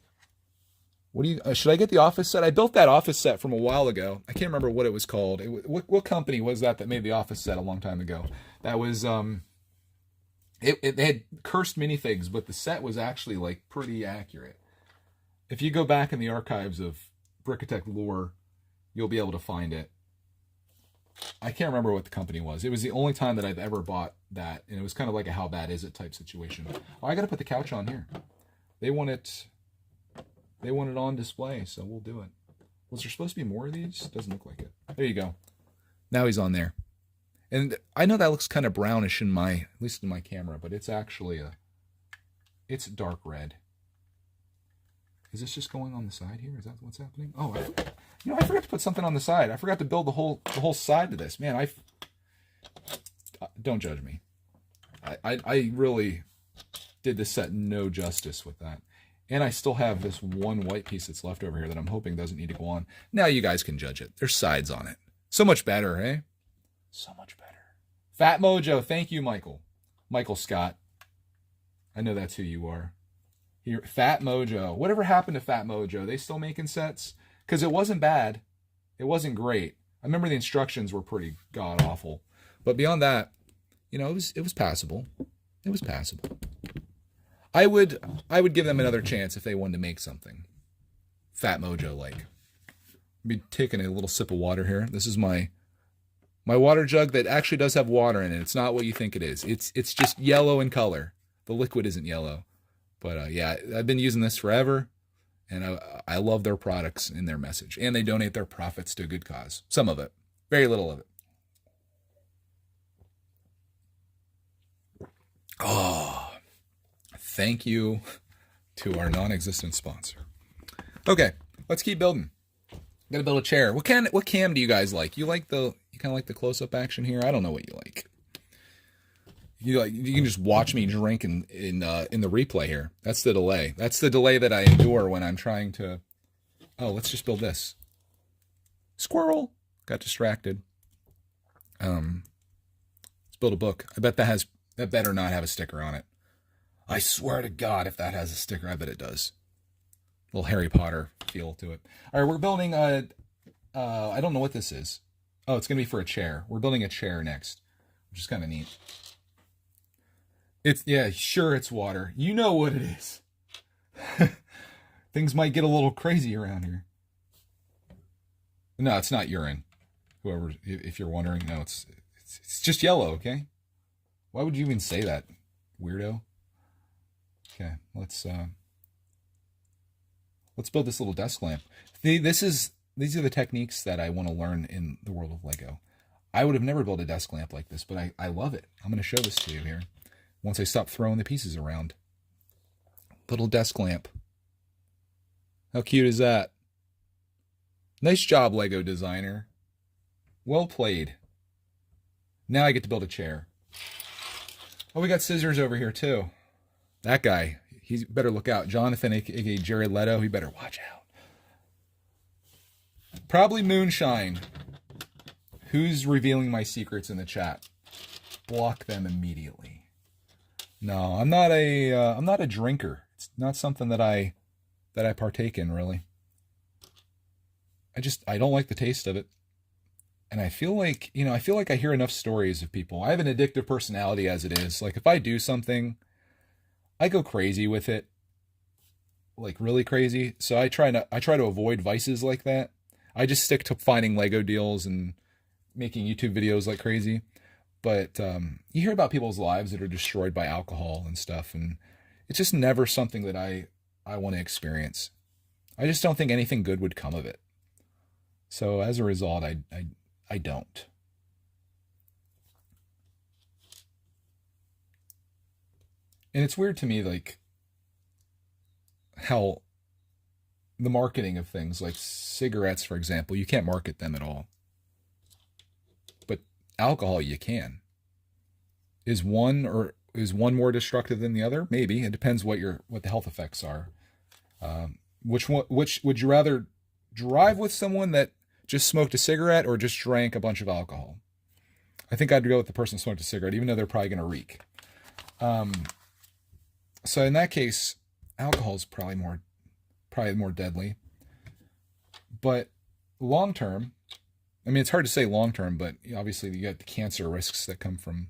What do you? Should I get the office set? I built that office set from a while ago. I can't remember what it was called. What company was that made the office set a long time ago? That was they had cursed minifigs, but the set was actually like pretty accurate. If you go back in the archives of Brickitect lore, you'll be able to find it. I can't remember what the company was. It was the only time that I've ever bought that, and it was kind of like a how bad is it type situation. Oh, I got to put the couch on here. They want it on display, so we'll do it. Was there supposed to be more of these? Doesn't look like it. There you go. Now he's on there. And I know that looks kind of brownish in at least in my camera, but it's actually it's dark red. Is this just going on the side here? Is that what's happening? Oh, I forgot to put something on the side. I forgot to build the whole side to this. Man, don't judge me. I really did this set no justice with that. And I still have this one white piece that's left over here that I'm hoping doesn't need to go on. Now you guys can judge it. There's sides on it. So much better, eh? So much better. Fat Mojo, thank you, Michael. Michael Scott. I know that's who you are. Here, Fat Mojo. Whatever happened to Fat Mojo? They still making sets? Because it wasn't bad. It wasn't great. I remember the instructions were pretty god-awful. But beyond that, you know, it was passable. It was passable. I would give them another chance if they wanted to make something. Fat Mojo like. I'll be taking a little sip of water here. This is my water jug that actually does have water in it. It's not what you think it is. It's just yellow in color. The liquid isn't yellow. But yeah, I've been using this forever, and I love their products and their message. And they donate their profits to a good cause. Some of it. Very little of it. Oh, thank you to our non-existent sponsor. Okay, let's keep building. Gotta build a chair. What cam do you guys like? You kind of like the close-up action here? I don't know what you like. You can just watch me drink in the replay here. That's the delay. That's the delay that I endure when I'm trying to. Oh, let's just build this. Squirrel. Got distracted. Let's build a book. I bet that better not have a sticker on it. I swear to God, if that has a sticker, I bet it does. Little Harry Potter feel to it. All right, we're building I don't know what this is. Oh, it's gonna be for a chair. We're building a chair next, which is kind of neat. It's water. You know what it is. Things might get a little crazy around here. No, it's not urine. If you're wondering, no, it's just yellow, okay? Why would you even say that, weirdo? Okay, let's build this little desk lamp. These are the techniques that I want to learn in the world of Lego. I would have never built a desk lamp like this, but I love it. I'm going to show this to you here. Once I stop throwing the pieces around. Little desk lamp. How cute is that? Nice job, Lego designer. Well played. Now I get to build a chair. Oh, we got scissors over here too. That guy, he better look out. Jonathan, aka Jared Leto, he better watch out. Probably moonshine. Who's revealing my secrets in the chat? Block them immediately. No, I'm not a drinker. It's not something that I partake in, really. I don't like the taste of it. And I feel like I hear enough stories of people. I have an addictive personality as it is. Like if I do something, I go crazy with it. Like really crazy. So I try to avoid vices like that. I just stick to finding Lego deals and making YouTube videos like crazy. But you hear about people's lives that are destroyed by alcohol and stuff, and it's just never something that I want to experience. I just don't think anything good would come of it. So as a result, I don't. And it's weird to me, like, how the marketing of things, like cigarettes, for example, you can't market them at all. Alcohol you can. Is one more destructive than the other? Maybe. It depends what the health effects are. Which would you rather drive with someone that just smoked a cigarette or just drank a bunch of alcohol? I think I'd go with the person who smoked a cigarette, even though they're probably going to reek. So in that case, alcohol is probably more deadly. But long term, I mean, it's hard to say long term, but obviously you got the cancer risks that come from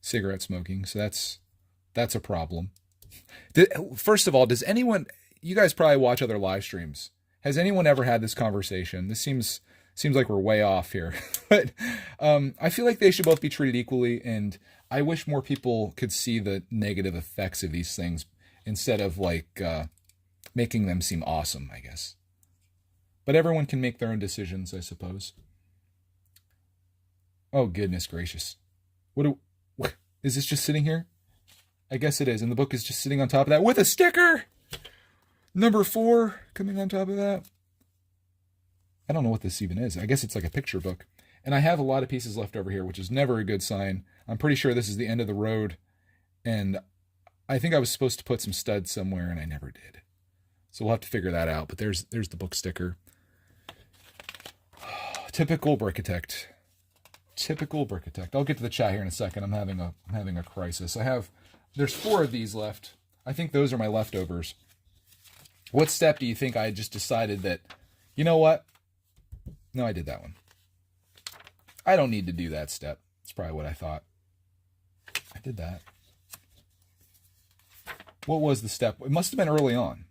cigarette smoking, so that's a problem. First of all, does anyone? You guys probably watch other live streams. Has anyone ever had this conversation? This seems like we're way off here, but I feel like they should both be treated equally, and I wish more people could see the negative effects of these things instead of like making them seem awesome, I guess. But everyone can make their own decisions, I suppose. Oh, goodness gracious. What is this just sitting here? I guess it is. And the book is just sitting on top of that with a sticker. Number 4 coming on top of that. I don't know what this even is. I guess it's like a picture book. And I have a lot of pieces left over here, which is never a good sign. I'm pretty sure this is the end of the road. And I think I was supposed to put some studs somewhere, and I never did. So we'll have to figure that out. But there's the book sticker. Typical brickitect. Typical brickitect. I'll get to the chat here in a second. I'm having a crisis. There's 4 of these left. I think those are my leftovers. What step do you think I just decided that, you know what? No, I did that one. I don't need to do that step. That's probably what I thought. I did that. What was the step? It must have been early on.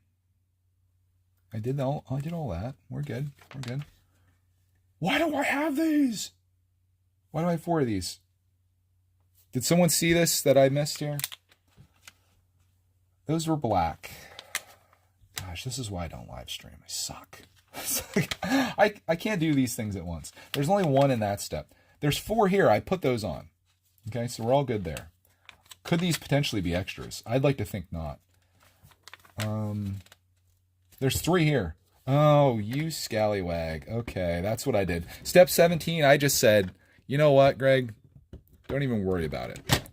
I did all that. We're good. We're good. Why do I have these? Why do I have 4 of these? Did someone see this that I missed here? Those were black. Gosh, this is why I don't live stream. I suck. I can't do these things at once. There's only 1 in that step. There's 4 here. I put those on. Okay, so we're all good there. Could these potentially be extras? I'd like to think not. There's 3 here. Oh, you scallywag. Okay, that's what I did. Step 17, I just said, you know what, Greg? Don't even worry about it.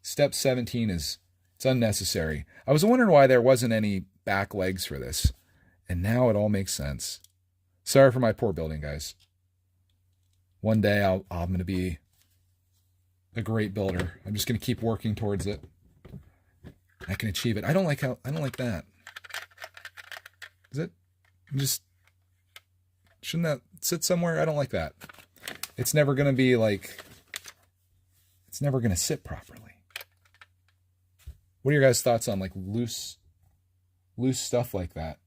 Step 17 it's unnecessary. I was wondering why there wasn't any back legs for this. And now it all makes sense. Sorry for my poor building, guys. One day I'm going to be a great builder. I'm just going to keep working towards it. I can achieve it. I don't like that. Is it? Shouldn't that sit somewhere? I don't like that. It's never going to be like, it's never going to sit properly. What are your guys' thoughts on like loose stuff like that?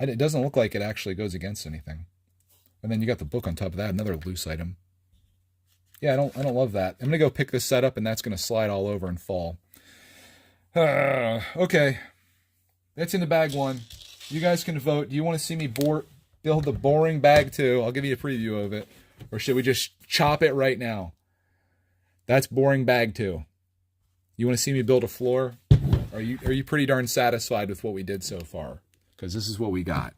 It doesn't look like it actually goes against anything. And then you got the book on top of that, another loose item. Yeah, I don't love that. I'm going to go pick this set up, and that's going to slide all over and fall. Okay. That's into bag 1. You guys can vote. Do you want to see me build the boring bag 2? I'll give you a preview of it. Or should we just chop it right now? That's boring bag 2. You want to see me build a floor? Are you pretty darn satisfied with what we did so far? Because this is what we got.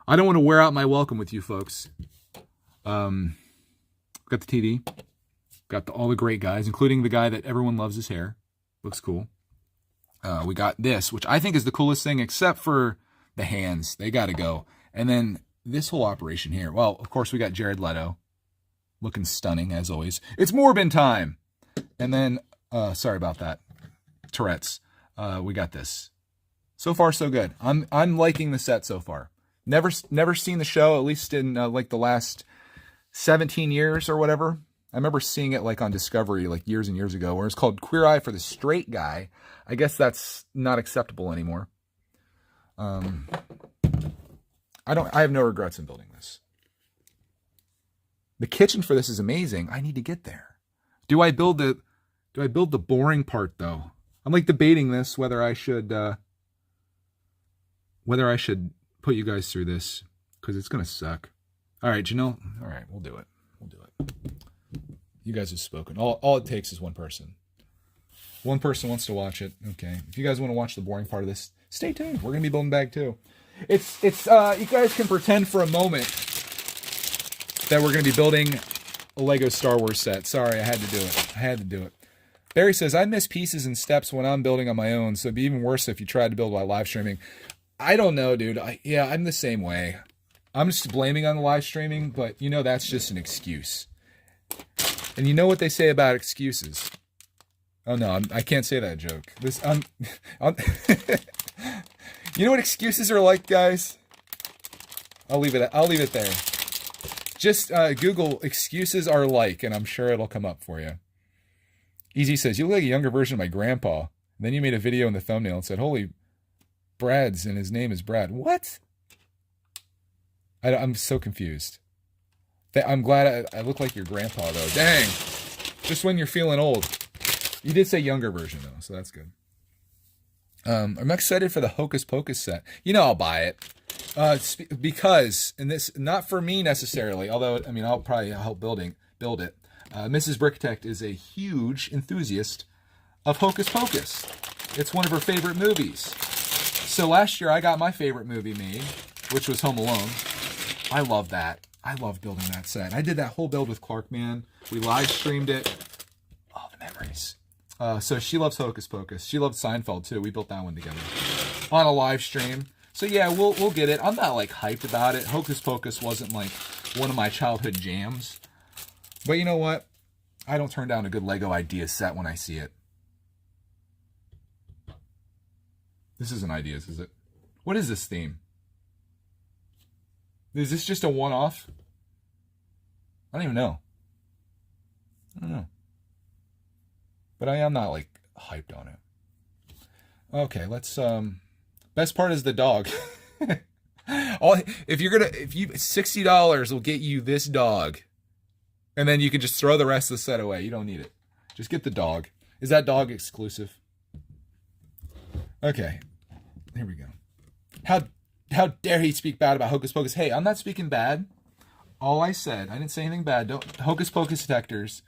I don't want to wear out my welcome with you folks. Got the TV. Got all the great guys, including the guy that everyone loves his hair. Looks cool. We got this, which I think is the coolest thing, except for the hands. They got to go. And then this whole operation here. Well, of course, we got Jared Leto. Looking stunning, as always. It's Morbin time! And then, sorry about that. Tourette's. We got this. So far, so good. I'm liking the set so far. Never seen the show, at least in like the last 17 years or whatever. I remember seeing it like on Discovery like years and years ago, where it's called Queer Eye for the Straight Guy. I guess that's not acceptable anymore. I have no regrets in building this. The kitchen for this is amazing. I need to get there. Do I build the boring part though? I'm like debating this whether I should put you guys through this, because it's gonna suck. All right, Janelle. All right, we'll do it. You guys have spoken. All it takes is one person. One person wants to watch it. Okay. If you guys want to watch the boring part of this, stay tuned. We're gonna be building bag 2. It's you guys can pretend for a moment that we're gonna be building a Lego Star Wars set. Sorry, I had to do it. Barry says, I miss pieces and steps when I'm building on my own, so it'd be even worse if you tried to build while live streaming. I don't know, dude. I'm the same way. I'm just blaming on the live streaming, but you know that's just an excuse. And you know what they say about excuses. Oh no, I can't say that joke. You know what excuses are like, guys? I'll leave it there. Just Google excuses are like, and I'm sure it'll come up for you. Easy says, you look like a younger version of my grandpa. And then you made a video in the thumbnail and said, holy Brad's, and his name is Brad. What? I'm so confused. I'm glad I look like your grandpa, though. Dang. Just when you're feeling old. You did say younger version, though, so that's good. I'm excited for the Hocus Pocus set. You know I'll buy it. Because, and this, not for me necessarily, although, I mean, I'll probably help build it. Mrs. Brickitect is a huge enthusiast of Hocus Pocus. It's one of her favorite movies. So last year I got my favorite movie made, which was Home Alone. I love that. I love building that set. I did that whole build with Clark, man. We live streamed it. Oh, the memories. So she loves Hocus Pocus. She loved Seinfeld too. We built that one together on a live stream. So yeah, we'll get it. I'm not like hyped about it. Hocus Pocus wasn't like one of my childhood jams. But you know what? I don't turn down a good Lego idea set when I see it. This isn't ideas, is it? What is this theme? Is this just a one-off? I don't even know. I don't know. But I am not like hyped on it. Okay, let's best part is the dog. If you $60 will get you this dog. And then you can just throw the rest of the set away. You don't need it. Just get the dog. Is that dog exclusive? Okay. Here we go. How dare he speak bad about Hocus Pocus? Hey, I'm not speaking bad. All I said, I didn't say anything bad. Hocus Pocus detectors,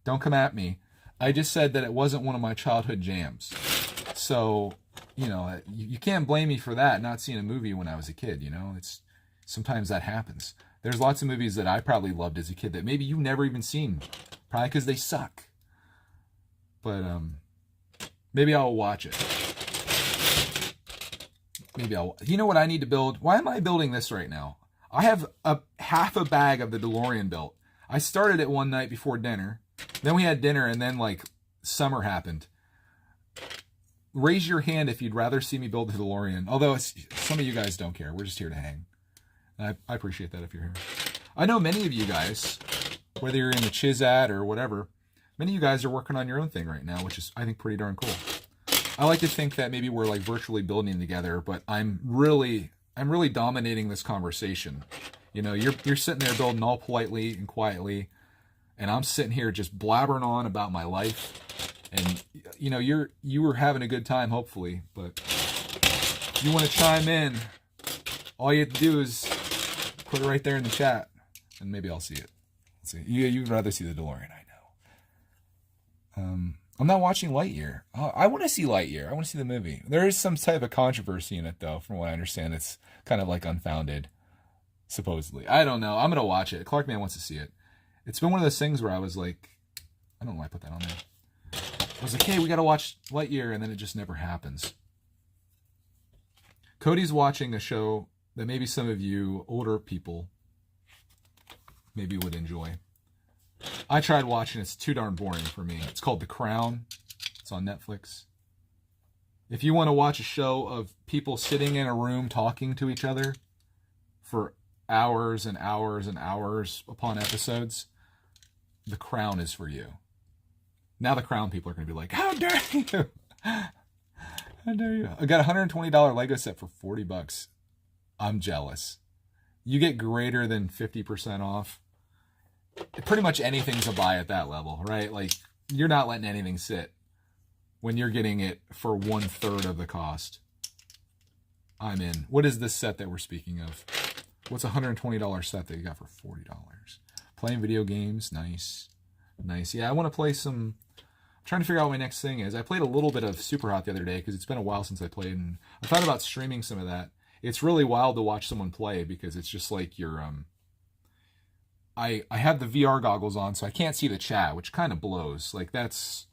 don't come at me. I just said that it wasn't one of my childhood jams. So, you know, you can't blame me for that, not seeing a movie when I was a kid, you know? Sometimes that happens. There's lots of movies that I probably loved as a kid that maybe you've never even seen, probably because they suck. But maybe I'll watch it. You know what I need to build? Why am I building this right now? I have half a bag of the DeLorean built. I started it one night before dinner. Then we had dinner, and then like summer happened. Raise your hand if you'd rather see me build the DeLorean. Although some of you guys don't care. We're just here to hang. I appreciate that if you're here. I know many of you guys, whether you're in the Chizat or whatever, many of you guys are working on your own thing right now, which is, I think, pretty darn cool. I like to think that maybe we're like virtually building together, but I'm really dominating this conversation. You know, you're sitting there building all politely and quietly, and I'm sitting here just blabbering on about my life. And you know, you were having a good time, hopefully, but if you want to chime in, all you have to do is put it right there in the chat, and maybe I'll see it. Let's see. You'd rather see the DeLorean, I know. I'm not watching Lightyear. I want to see Lightyear. I want to see the movie. There is some type of controversy in it, though, from what I understand. It's kind of like unfounded, supposedly. I don't know. I'm going to watch it. Clarkman wants to see it. It's been one of those things where I was like, I don't know why I put that on there. I was like, hey, we got to watch Lightyear, and then it just never happens. Cody's watching a show that maybe some of you older people maybe would enjoy. I tried watching it. It's too darn boring for me. It's called The Crown. It's on Netflix. If you want to watch a show of people sitting in a room talking to each other for hours and hours and hours upon episodes, The Crown is for you. Now the Crown people are going to be like, how dare you? How dare you? I got a $120 Lego set for $40. I'm jealous. You get greater than 50% off. Pretty much anything's a buy at that level, right? Like, you're not letting anything sit when you're getting it for 1/3 of the cost. I'm in. What is this set that we're speaking of? What's a $120 set that you got for $40? Playing video games. Nice. Nice. Yeah, I want to play some... I'm trying to figure out what my next thing is. I played a little bit of Super Hot the other day because it's been a while since I played, and I thought about streaming some of that. It's really wild to watch someone play because it's just like you're... I have the VR goggles on, so I can't see the chat, which kind of blows. Like, that's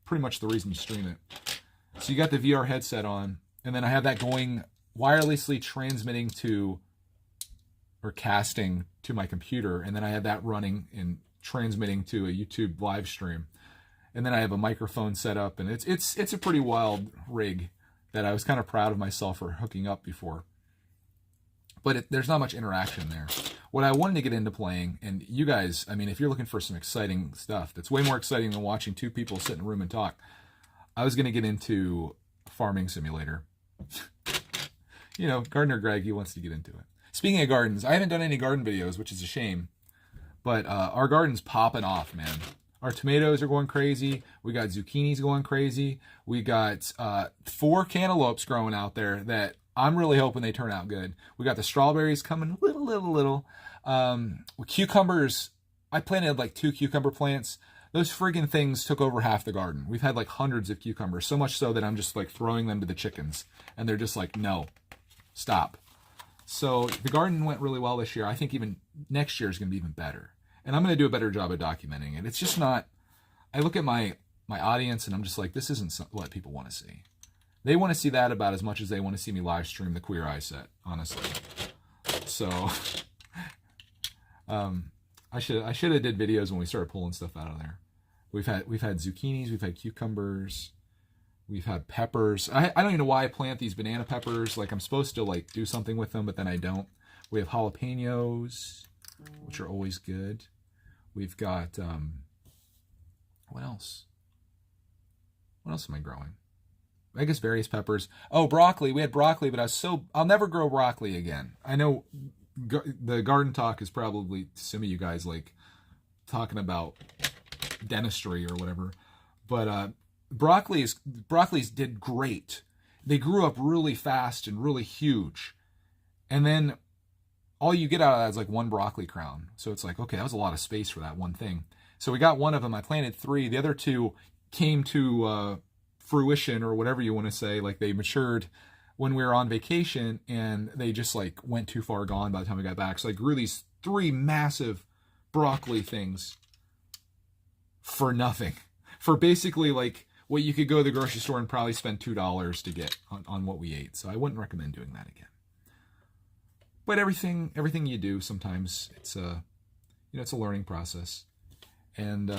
pretty much the reason you stream it. So you got the VR headset on, and then I have that going wirelessly transmitting to, or casting to my computer, and then I have that running and transmitting to a YouTube live stream. And then I have a microphone set up, and it's a pretty wild rig that I was kind of proud of myself for hooking up before. But there's not much interaction there. What I wanted to get into playing, and you guys, I mean, if you're looking for some exciting stuff, that's way more exciting than watching two people sit in a room and talk, I was going to get into Farming Simulator. You know, Gardener Greg, he wants to get into it. Speaking of gardens, I haven't done any garden videos, which is a shame. But our garden's popping off, man. Our tomatoes are going crazy. We got zucchinis going crazy. We got 4 cantaloupes growing out there that I'm really hoping they turn out good. We got the strawberries coming little. Cucumbers, I planted like 2 cucumber plants. Those friggin' things took over half the garden. We've had like hundreds of cucumbers, so much so that I'm just like throwing them to the chickens. And they're just like, no, stop. So the garden went really well this year. I think even next year is going to be even better. And I'm going to do a better job of documenting it. It's just not, I look at my audience and I'm just like, this isn't what people want to see. They want to see that about as much as they want to see me live stream the Queer Eye set, honestly. So, I should have did videos when we started pulling stuff out of there. We've had zucchinis, we've had cucumbers, we've had peppers. I don't even know why I plant these banana peppers. Like I'm supposed to like do something with them, but then I don't. We have jalapenos, which are always good. We've got what else? What else am I growing? I guess various peppers. Oh, broccoli. We had broccoli, but I'll never grow broccoli again. I know the garden talk is probably some of you guys like talking about dentistry or whatever, but broccolis did great. They grew up really fast and really huge, and then all you get out of that is like one broccoli crown. So it's like, okay, that was a lot of space for that one thing. So we got one of them. I planted 3. The other 2 came to fruition, or whatever you want to say. Like they matured when we were on vacation, and they just like went too far gone by the time we got back. So I grew these 3 massive broccoli things for nothing, for basically like what you could go to the grocery store and probably spend $2 to get on what we ate. So I wouldn't recommend doing that again. But everything you do, sometimes it's it's a learning process, and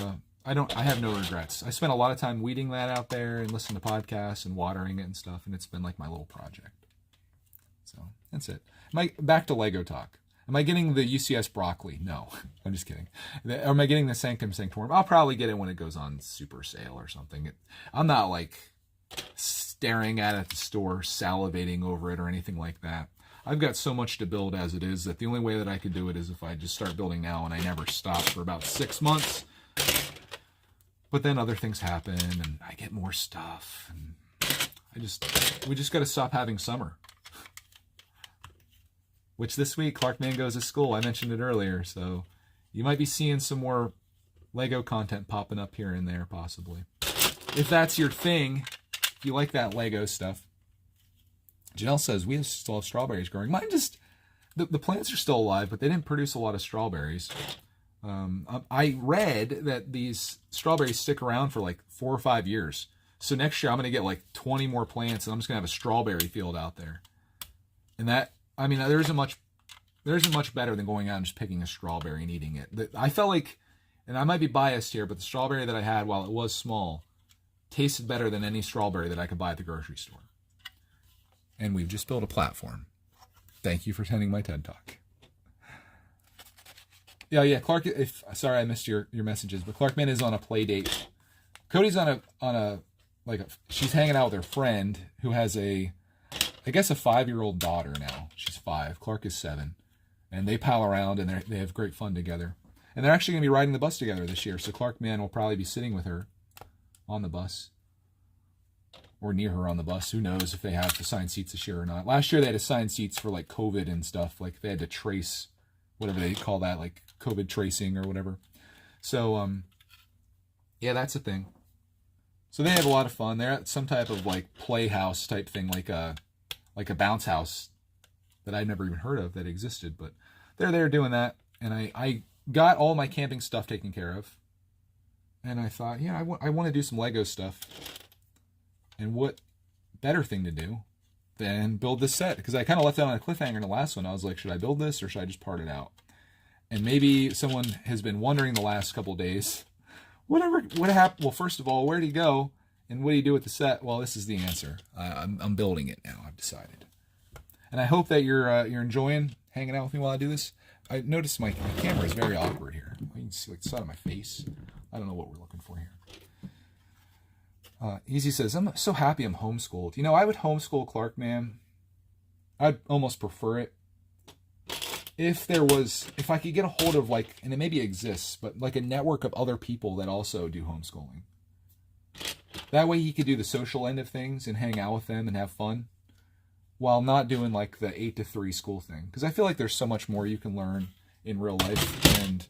I have no regrets. I spent a lot of time weeding that out there and listening to podcasts and watering it and stuff, and it's been like my little project. So that's it. Back to Lego talk. Am I getting the UCS broccoli? No, I'm just kidding. Am I getting the Sanctum Sanctorum? I'll probably get it when it goes on super sale or something. I'm not like staring at it at the store, salivating over it or anything like that. I've got so much to build as it is that the only way that I could do it is if I just start building now and I never stop for about 6 months. But then other things happen and I get more stuff. And we just got to stop having summer. Which this week, Clark Man goes to school. I mentioned it earlier. So you might be seeing some more Lego content popping up here and there, possibly. If that's your thing, if you like that Lego stuff. Janelle says, we still have strawberries growing. Mine just, the plants are still alive, but they didn't produce a lot of strawberries. I read that these strawberries stick around for like 4 or 5 years. So next year I'm going to get like 20 more plants and I'm just going to have a strawberry field out there. And that, I mean, there isn't much better than going out and just picking a strawberry and eating it. I felt like, and I might be biased here, but the strawberry that I had while it was small tasted better than any strawberry that I could buy at the grocery store. And we've just built a platform. Thank you for attending my TED Talk. Yeah, Clark. Sorry I missed your messages, but Clarkman is on a play date. Cody's on a she's hanging out with her friend who has I guess a 5-year-old daughter now. She's 5. Clark is 7, and they pal around and they have great fun together. And they're actually going to be riding the bus together this year. So Clarkman will probably be sitting with her on the bus. Or near her on the bus. Who knows if they have assigned seats this year or not. Last year they had assigned seats for like COVID and stuff. Like they had to trace, whatever they call that, like COVID tracing or whatever. So, yeah, that's a thing. So they have a lot of fun. They're at some type of like playhouse type thing, like a bounce house that I'd never even heard of that existed. But they're there doing that. And I got all my camping stuff taken care of. And I thought, yeah, I want to do some Lego stuff. And what better thing to do than build this set? Because I kind of left it on a cliffhanger in the last one. I was like, should I build this or should I just part it out? And maybe someone has been wondering the last couple days, what happened? Well, first of all, where did he go? And what do you do with the set? Well, this is the answer. I'm building it now. I've decided. And I hope that you're enjoying hanging out with me while I do this. I noticed my camera is very awkward here. You can see like the side of my face. I don't know what we're looking for here. Easy says, I'm so happy I'm homeschooled. You know, I would homeschool Clark, man. I'd almost prefer it. If I could get a hold of like, and it maybe exists, but like a network of other people that also do homeschooling. That way he could do the social end of things and hang out with them and have fun while not doing like the 8 to 3 school thing. Because I feel like there's so much more you can learn in real life. And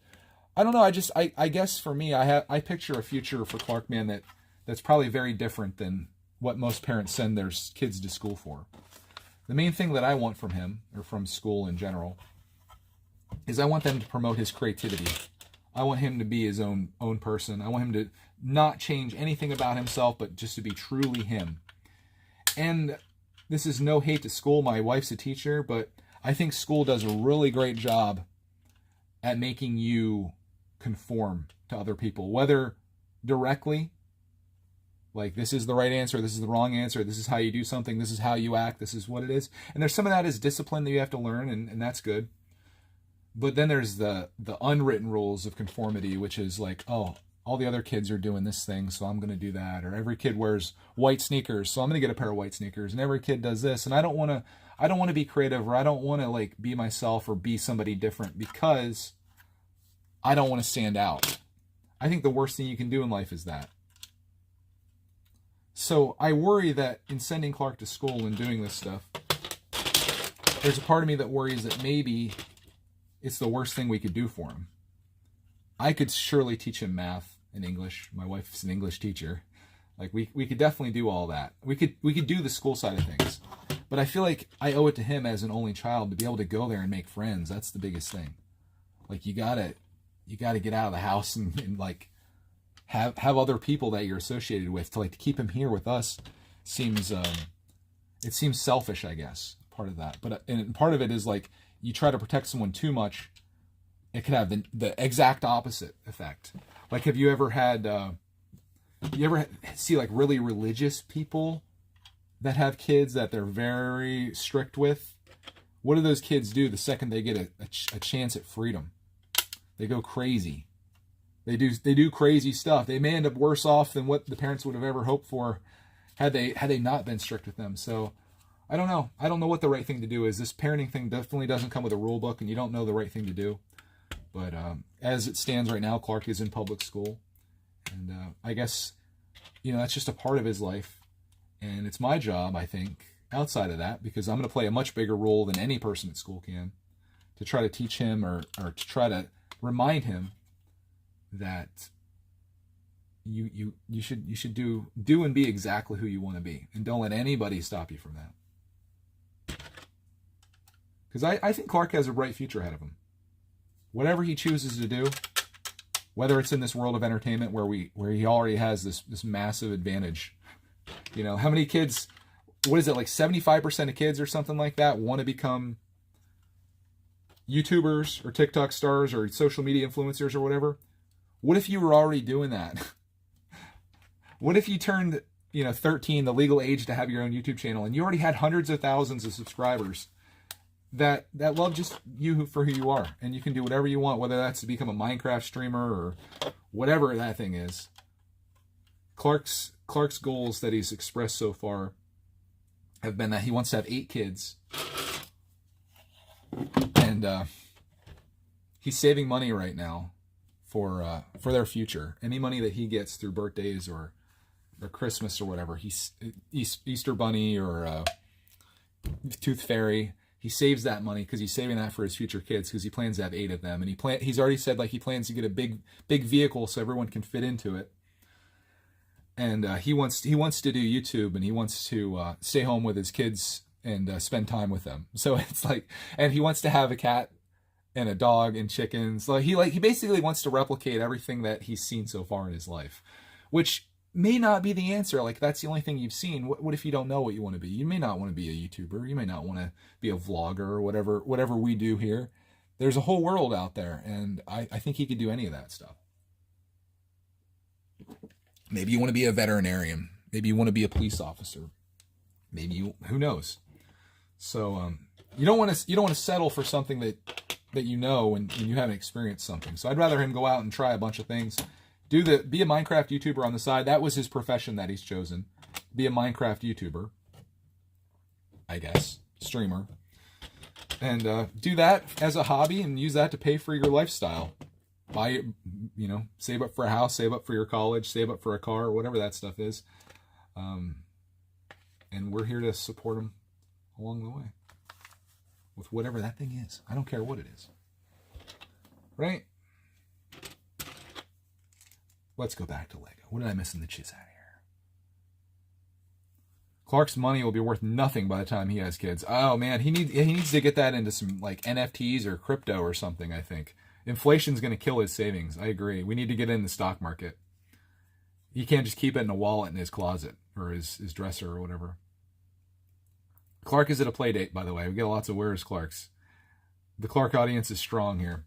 I don't know. I guess for me, I picture a future for Clark, man, that's probably very different than what most parents send their kids to school for. The main thing that I want from him, or from school in general, is I want them to promote his creativity. I want him to be his own person. I want him to not change anything about himself, but just to be truly him. And this is no hate to school. My wife's a teacher, but I think school does a really great job at making you conform to other people, whether directly, like this is the right answer, this is the wrong answer, this is how you do something, this is how you act, this is what it is. And there's some of that is discipline that you have to learn, and that's good. But then there's the unwritten rules of conformity, which is like, oh, all the other kids are doing this thing, so I'm going to do that. Or every kid wears white sneakers, so I'm going to get a pair of white sneakers. And every kid does this, and I don't want to be creative, or I don't want to like be myself or be somebody different because I don't want to stand out. I think the worst thing you can do in life is that. So I worry that in sending Clark to school and doing this stuff, there's a part of me that worries that maybe it's the worst thing we could do for him. I could surely teach him math and English. My wife's an English teacher. Like we could definitely do all that. We could do the school side of things. But I feel like I owe it to him as an only child to be able to go there and make friends. That's the biggest thing. Like you gotta get out of the house and like have other people that you're associated with to keep him here with us. It seems selfish, I guess, part of that. But and part of it is like you try to protect someone too much, it could have the exact opposite effect. Like, have you ever had, you ever see like really religious people that have kids that they're very strict with? What do those kids do the second they get a chance at freedom? They go crazy. They do crazy stuff. They may end up worse off than what the parents would have ever hoped for had they not been strict with them. So I don't know. I don't know what the right thing to do is. This parenting thing definitely doesn't come with a rule book, and you don't know the right thing to do. But as it stands right now, Clark is in public school. And I guess, that's just a part of his life. And it's my job, I think, outside of that, because I'm going to play a much bigger role than any person at school can, to try to teach him or to try to remind him that you should do and be exactly who you want to be. And don't let anybody stop you from that. Because I think Clark has a bright future ahead of him. Whatever he chooses to do, whether it's in this world of entertainment where he already has this massive advantage. How many kids, what is it, like 75% of kids or something like that want to become YouTubers or TikTok stars or social media influencers or whatever? What if you were already doing that? What if you turned, 13, the legal age to have your own YouTube channel, and you already had hundreds of thousands of subscribers that love just you for who you are, and you can do whatever you want, whether that's to become a Minecraft streamer or whatever that thing is. Clark's goals that he's expressed so far have been that he wants to have 8 kids, and he's saving money right now for their future. Any money that he gets through birthdays or Christmas or whatever, Easter Bunny or Tooth Fairy. He saves that money because he's saving that for his future kids, because he plans to have 8 of them. And he's already said he plans to get a big vehicle so everyone can fit into it. And he wants to do YouTube, and he wants to stay home with his kids and spend time with them. So it's and he wants to have a cat and a dog and chickens. He basically wants to replicate everything that he's seen so far in his life, which may not be the answer. That's the only thing you've seen. What if you don't know what you want to be? You may not want to be a YouTuber. You may not want to be a vlogger or whatever we do here. There's a whole world out there, and I think he could do any of that stuff. Maybe you want to be a veterinarian. Maybe you want to be a police officer. Maybe who knows? So you don't want to settle for something that you know and you haven't experienced something. So I'd rather him go out and try a bunch of things. Be a Minecraft YouTuber on the side. That was his profession that he's chosen. Be a Minecraft YouTuber, I guess, streamer, and do that as a hobby and use that to pay for your lifestyle. Buy, save up for a house, save up for your college, save up for a car, whatever that stuff is. And we're here to support him along the way with whatever that thing is. I don't care what it is. Right? Let's go back to Lego. What did I miss in the chiz out here? Clark's money will be worth nothing by the time he has kids. Oh man, he needs to get that into some like NFTs or crypto or something, I think. Inflation's going to kill his savings. I agree. We need to get in the stock market. He can't just keep it in a wallet in his closet or his dresser or whatever. Clark is at a play date, by the way. We get lots of Where's Clarks. The Clark audience is strong here.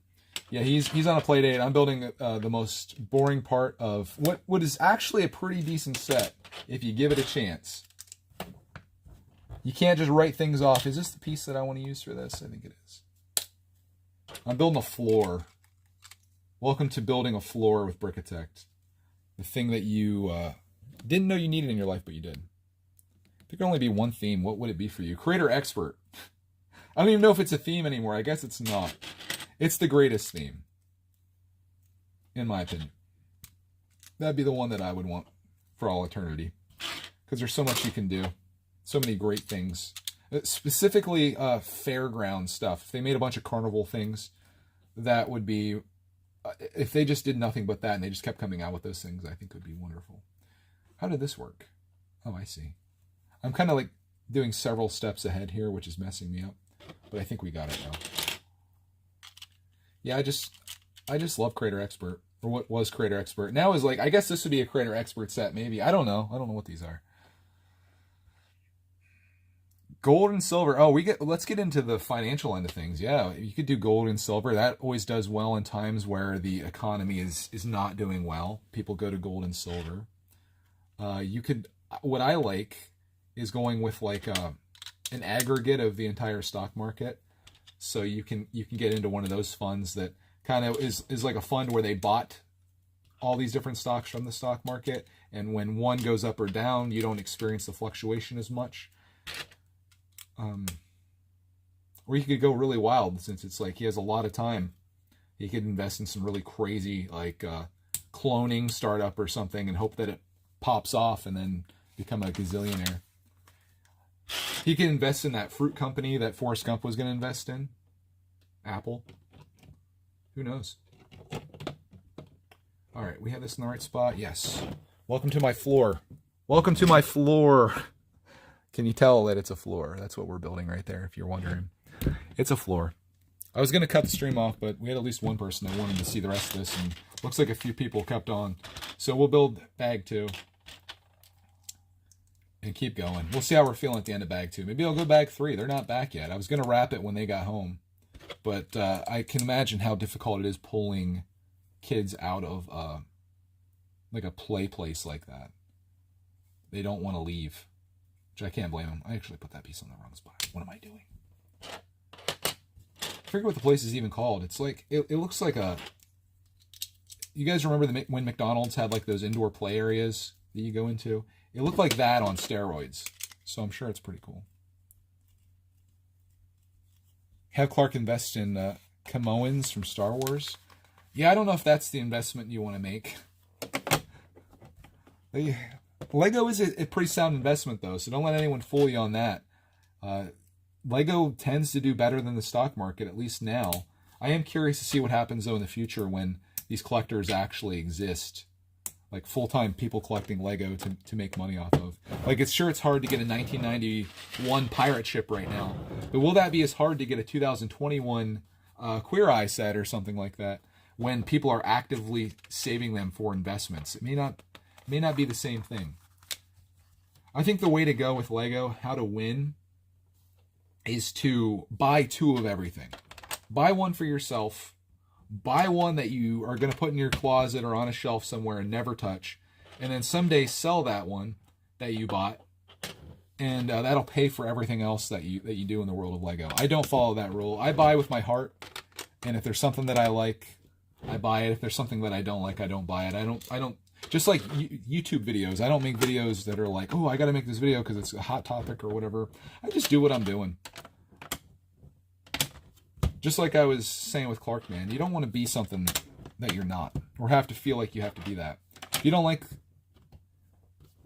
Yeah, he's on a play date. I'm building the most boring part of what is actually a pretty decent set if you give it a chance. You can't just write things off. Is this the piece that I want to use for this? I think it is. I'm building a floor. Welcome to building a floor with brickitect. The thing that you didn't know you needed in your life, but you did. If there could only be one theme, what would it be for you? Creator expert. I don't even know if it's a theme anymore. I guess it's not. It's the greatest theme, in my opinion. That'd be the one that I would want for all eternity. Because there's so much you can do. So many great things. Specifically, fairground stuff. If they made a bunch of carnival things, that would be... if they just did nothing but that and they just kept coming out with those things, I think it would be wonderful. How did this work? Oh, I see. I'm kind of like doing several steps ahead here, which is messing me up. But I think we got it now. Yeah, I just love Creator Expert. Or what was Creator Expert. Now is like, I guess this would be a Creator Expert set, maybe. I don't know. I don't know what these are. Gold and silver. Oh, let's get into the financial end of things. Yeah, you could do gold and silver. That always does well in times where the economy is not doing well. People go to gold and silver. You could, what I like is going with like an aggregate of the entire stock market. So you can get into one of those funds that kind of is like a fund where they bought all these different stocks from the stock market. And when one goes up or down, you don't experience the fluctuation as much. Or he could go really wild since it's like he has a lot of time. He could invest in some really crazy like cloning startup or something and hope that it pops off and then become a gazillionaire. He could invest in that fruit company that Forrest Gump was going to invest in. Apple. Who knows? All right, we have this in the right spot. Yes. Welcome to my floor. Welcome to my floor. Can you tell that it's a floor? That's what we're building right there, if you're wondering. It's a floor. I was going to cut the stream off, but we had at least one person that wanted to see the rest of this, and looks like a few people kept on. So we'll build bag 2 and keep going. We'll see how we're feeling at the end of bag 2. Maybe I'll go bag 3. They're not back yet. I was going to wrap it when they got home, but I can imagine how difficult it is pulling kids out of like a play place like that. They don't want to leave. Which I can't blame him. I actually put that piece on the wrong spot. What am I doing? I forget what the place is even called. It's like, it looks like a... You guys remember when McDonald's had like those indoor play areas that you go into? It looked like that on steroids. So I'm sure it's pretty cool. Have Clark invest in Camoans from Star Wars. Yeah, I don't know if that's the investment you want to make. Lego is a pretty sound investment, though, so don't let anyone fool you on that. Lego tends to do better than the stock market, at least now. I am curious to see what happens, though, in the future when these collectors actually exist. Like, full-time people collecting Lego to make money off of. Like, it's hard to get a 1991 pirate ship right now. But will that be as hard to get a 2021 Queer Eye set or something like that when people are actively saving them for investments? It may not be the same thing. I think the way to go with Lego, how to win, is to buy 2 of everything. Buy one for yourself. Buy one that you are going to put in your closet or on a shelf somewhere and never touch. And then someday sell that one that you bought. And that'll pay for everything else that you do in the world of Lego. I don't follow that rule. I buy with my heart. And if there's something that I like, I buy it. If there's something that I don't like, I don't buy it. I don't. Just like YouTube videos, I don't make videos that are like, oh, I got to make this video because it's a hot topic or whatever. I just do what I'm doing. Just like I was saying with Clark, man, you don't want to be something that you're not, or have to feel like you have to be that. If you don't like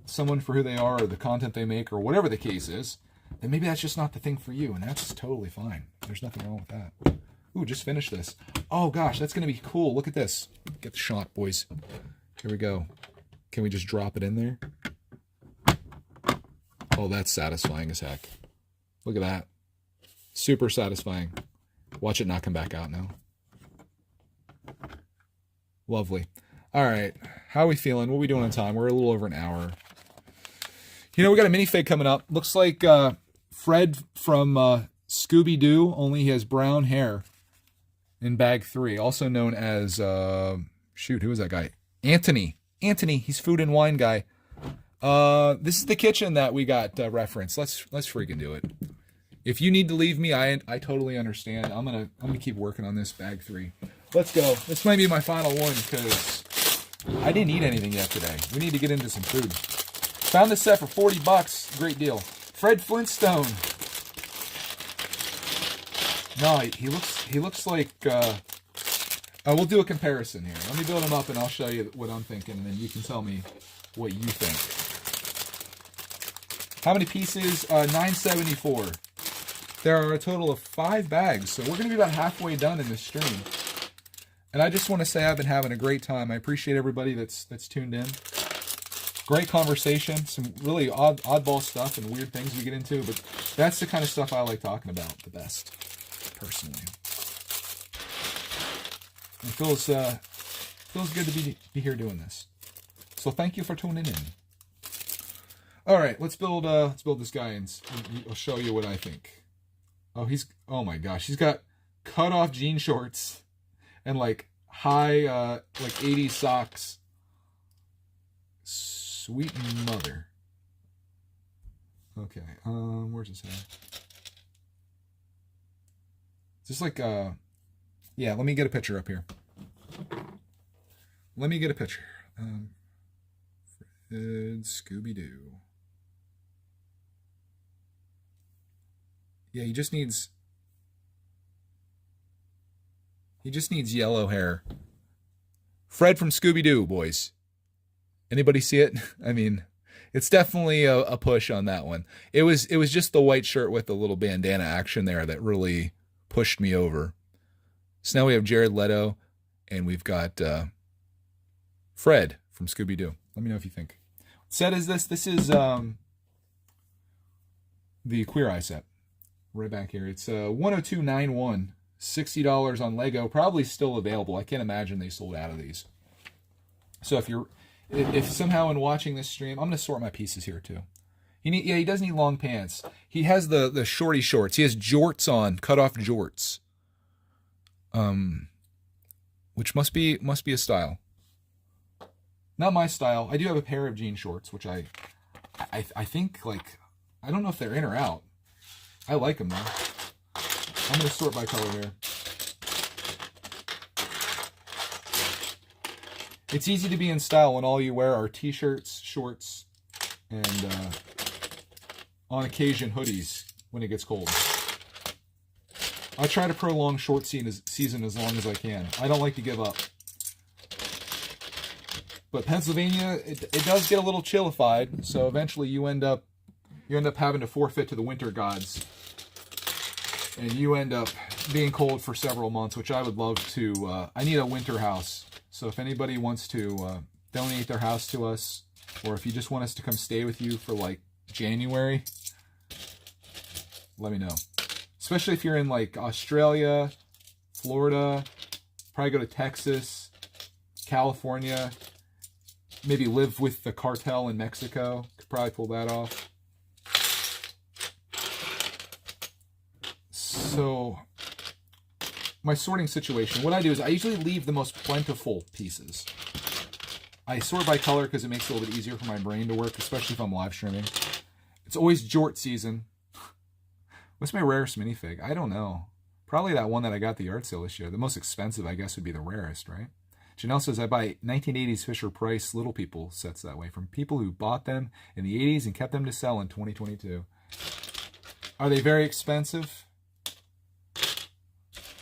someone for who they are or the content they make or whatever the case is, then maybe that's just not the thing for you, and that's totally fine. There's nothing wrong with that. Ooh, just finished this. Oh gosh, that's going to be cool. Look at this. Get the shot, boys. Here we go. Can we just drop it in there? Oh, that's satisfying as heck. Look at that. Super satisfying. Watch it not come back out now. Lovely. All right. How are we feeling? What are we doing on time? We're a little over an hour. You know, we got a minifig coming up. Looks like Fred from Scooby-Doo, only he has brown hair in bag 3. Also known as, shoot, who is that guy? Anthony. Anthony, he's food and wine guy. This is the kitchen that we got referenced. Let's freaking do it. If you need to leave me, I totally understand. I'm gonna keep working on this bag 3. Let's go. This might be my final one because I didn't eat anything yet today. We need to get into some food. Found this set for $40. Great deal. Fred Flintstone. No, he looks like. We'll do a comparison here. Let me build him up and I'll show you what I'm thinking, and then you can tell me what you think. How many pieces? 974. There are a total of 5 bags, so we're going to be about halfway done in this stream. And I just want to say I've been having a great time. I appreciate everybody that's tuned in. Great conversation, some really oddball stuff and weird things we get into, but that's the kind of stuff I like talking about the best, personally. It feels good to be here doing this. So thank you for tuning in. All right, let's build this guy and I'll show you what I think. Oh my gosh, he's got cut off jean shorts and like high like 80s socks. Sweet mother. Okay, where's his hair? Just like yeah, let me get a picture up here. Let me get a picture. Fred Scooby-Doo. Yeah, he just needs yellow hair. Fred from Scooby-Doo, boys. Anybody see it? I mean, it's definitely a push on that one. It was just the white shirt with the little bandana action there that really pushed me over. So now we have Jared Leto, and we've got Fred from Scooby-Doo. Let me know if you think. What set is this? This is the Queer Eye set. Right back here. It's 102.91. $60 on Lego. Probably still available. I can't imagine they sold out of these. So if somehow in watching this stream, I'm going to sort my pieces here too. He does need long pants. He has the shorty shorts. He has jorts on, cut off jorts. Which must be a style. Not my style. I do have a pair of jean shorts, which I think, like, I don't know if they're in or out. I like them though. I'm going to sort by color here. It's easy to be in style when all you wear are t-shirts, shorts, and on occasion hoodies when it gets cold. I try to prolong short season as long as I can. I don't like to give up. But Pennsylvania, it does get a little chillified, so eventually you end up having to forfeit to the winter gods. And you end up being cold for several months, which I would love to. I need a winter house. So if anybody wants to donate their house to us, or if you just want us to come stay with you for like January, let me know. Especially if you're in like Australia, Florida, probably go to Texas, California, maybe live with the cartel in Mexico. Could probably pull that off. So my sorting situation, what I do is I usually leave the most plentiful pieces. I sort by color because it makes it a little bit easier for my brain to work, especially if I'm live streaming. It's always jort season. What's my rarest minifig? I don't know. Probably that one that I got at the art sale this year. The most expensive, I guess, would be the rarest, right? Janelle says, I buy 1980s Fisher-Price Little People sets that way from people who bought them in the 80s and kept them to sell in 2022. Are they very expensive?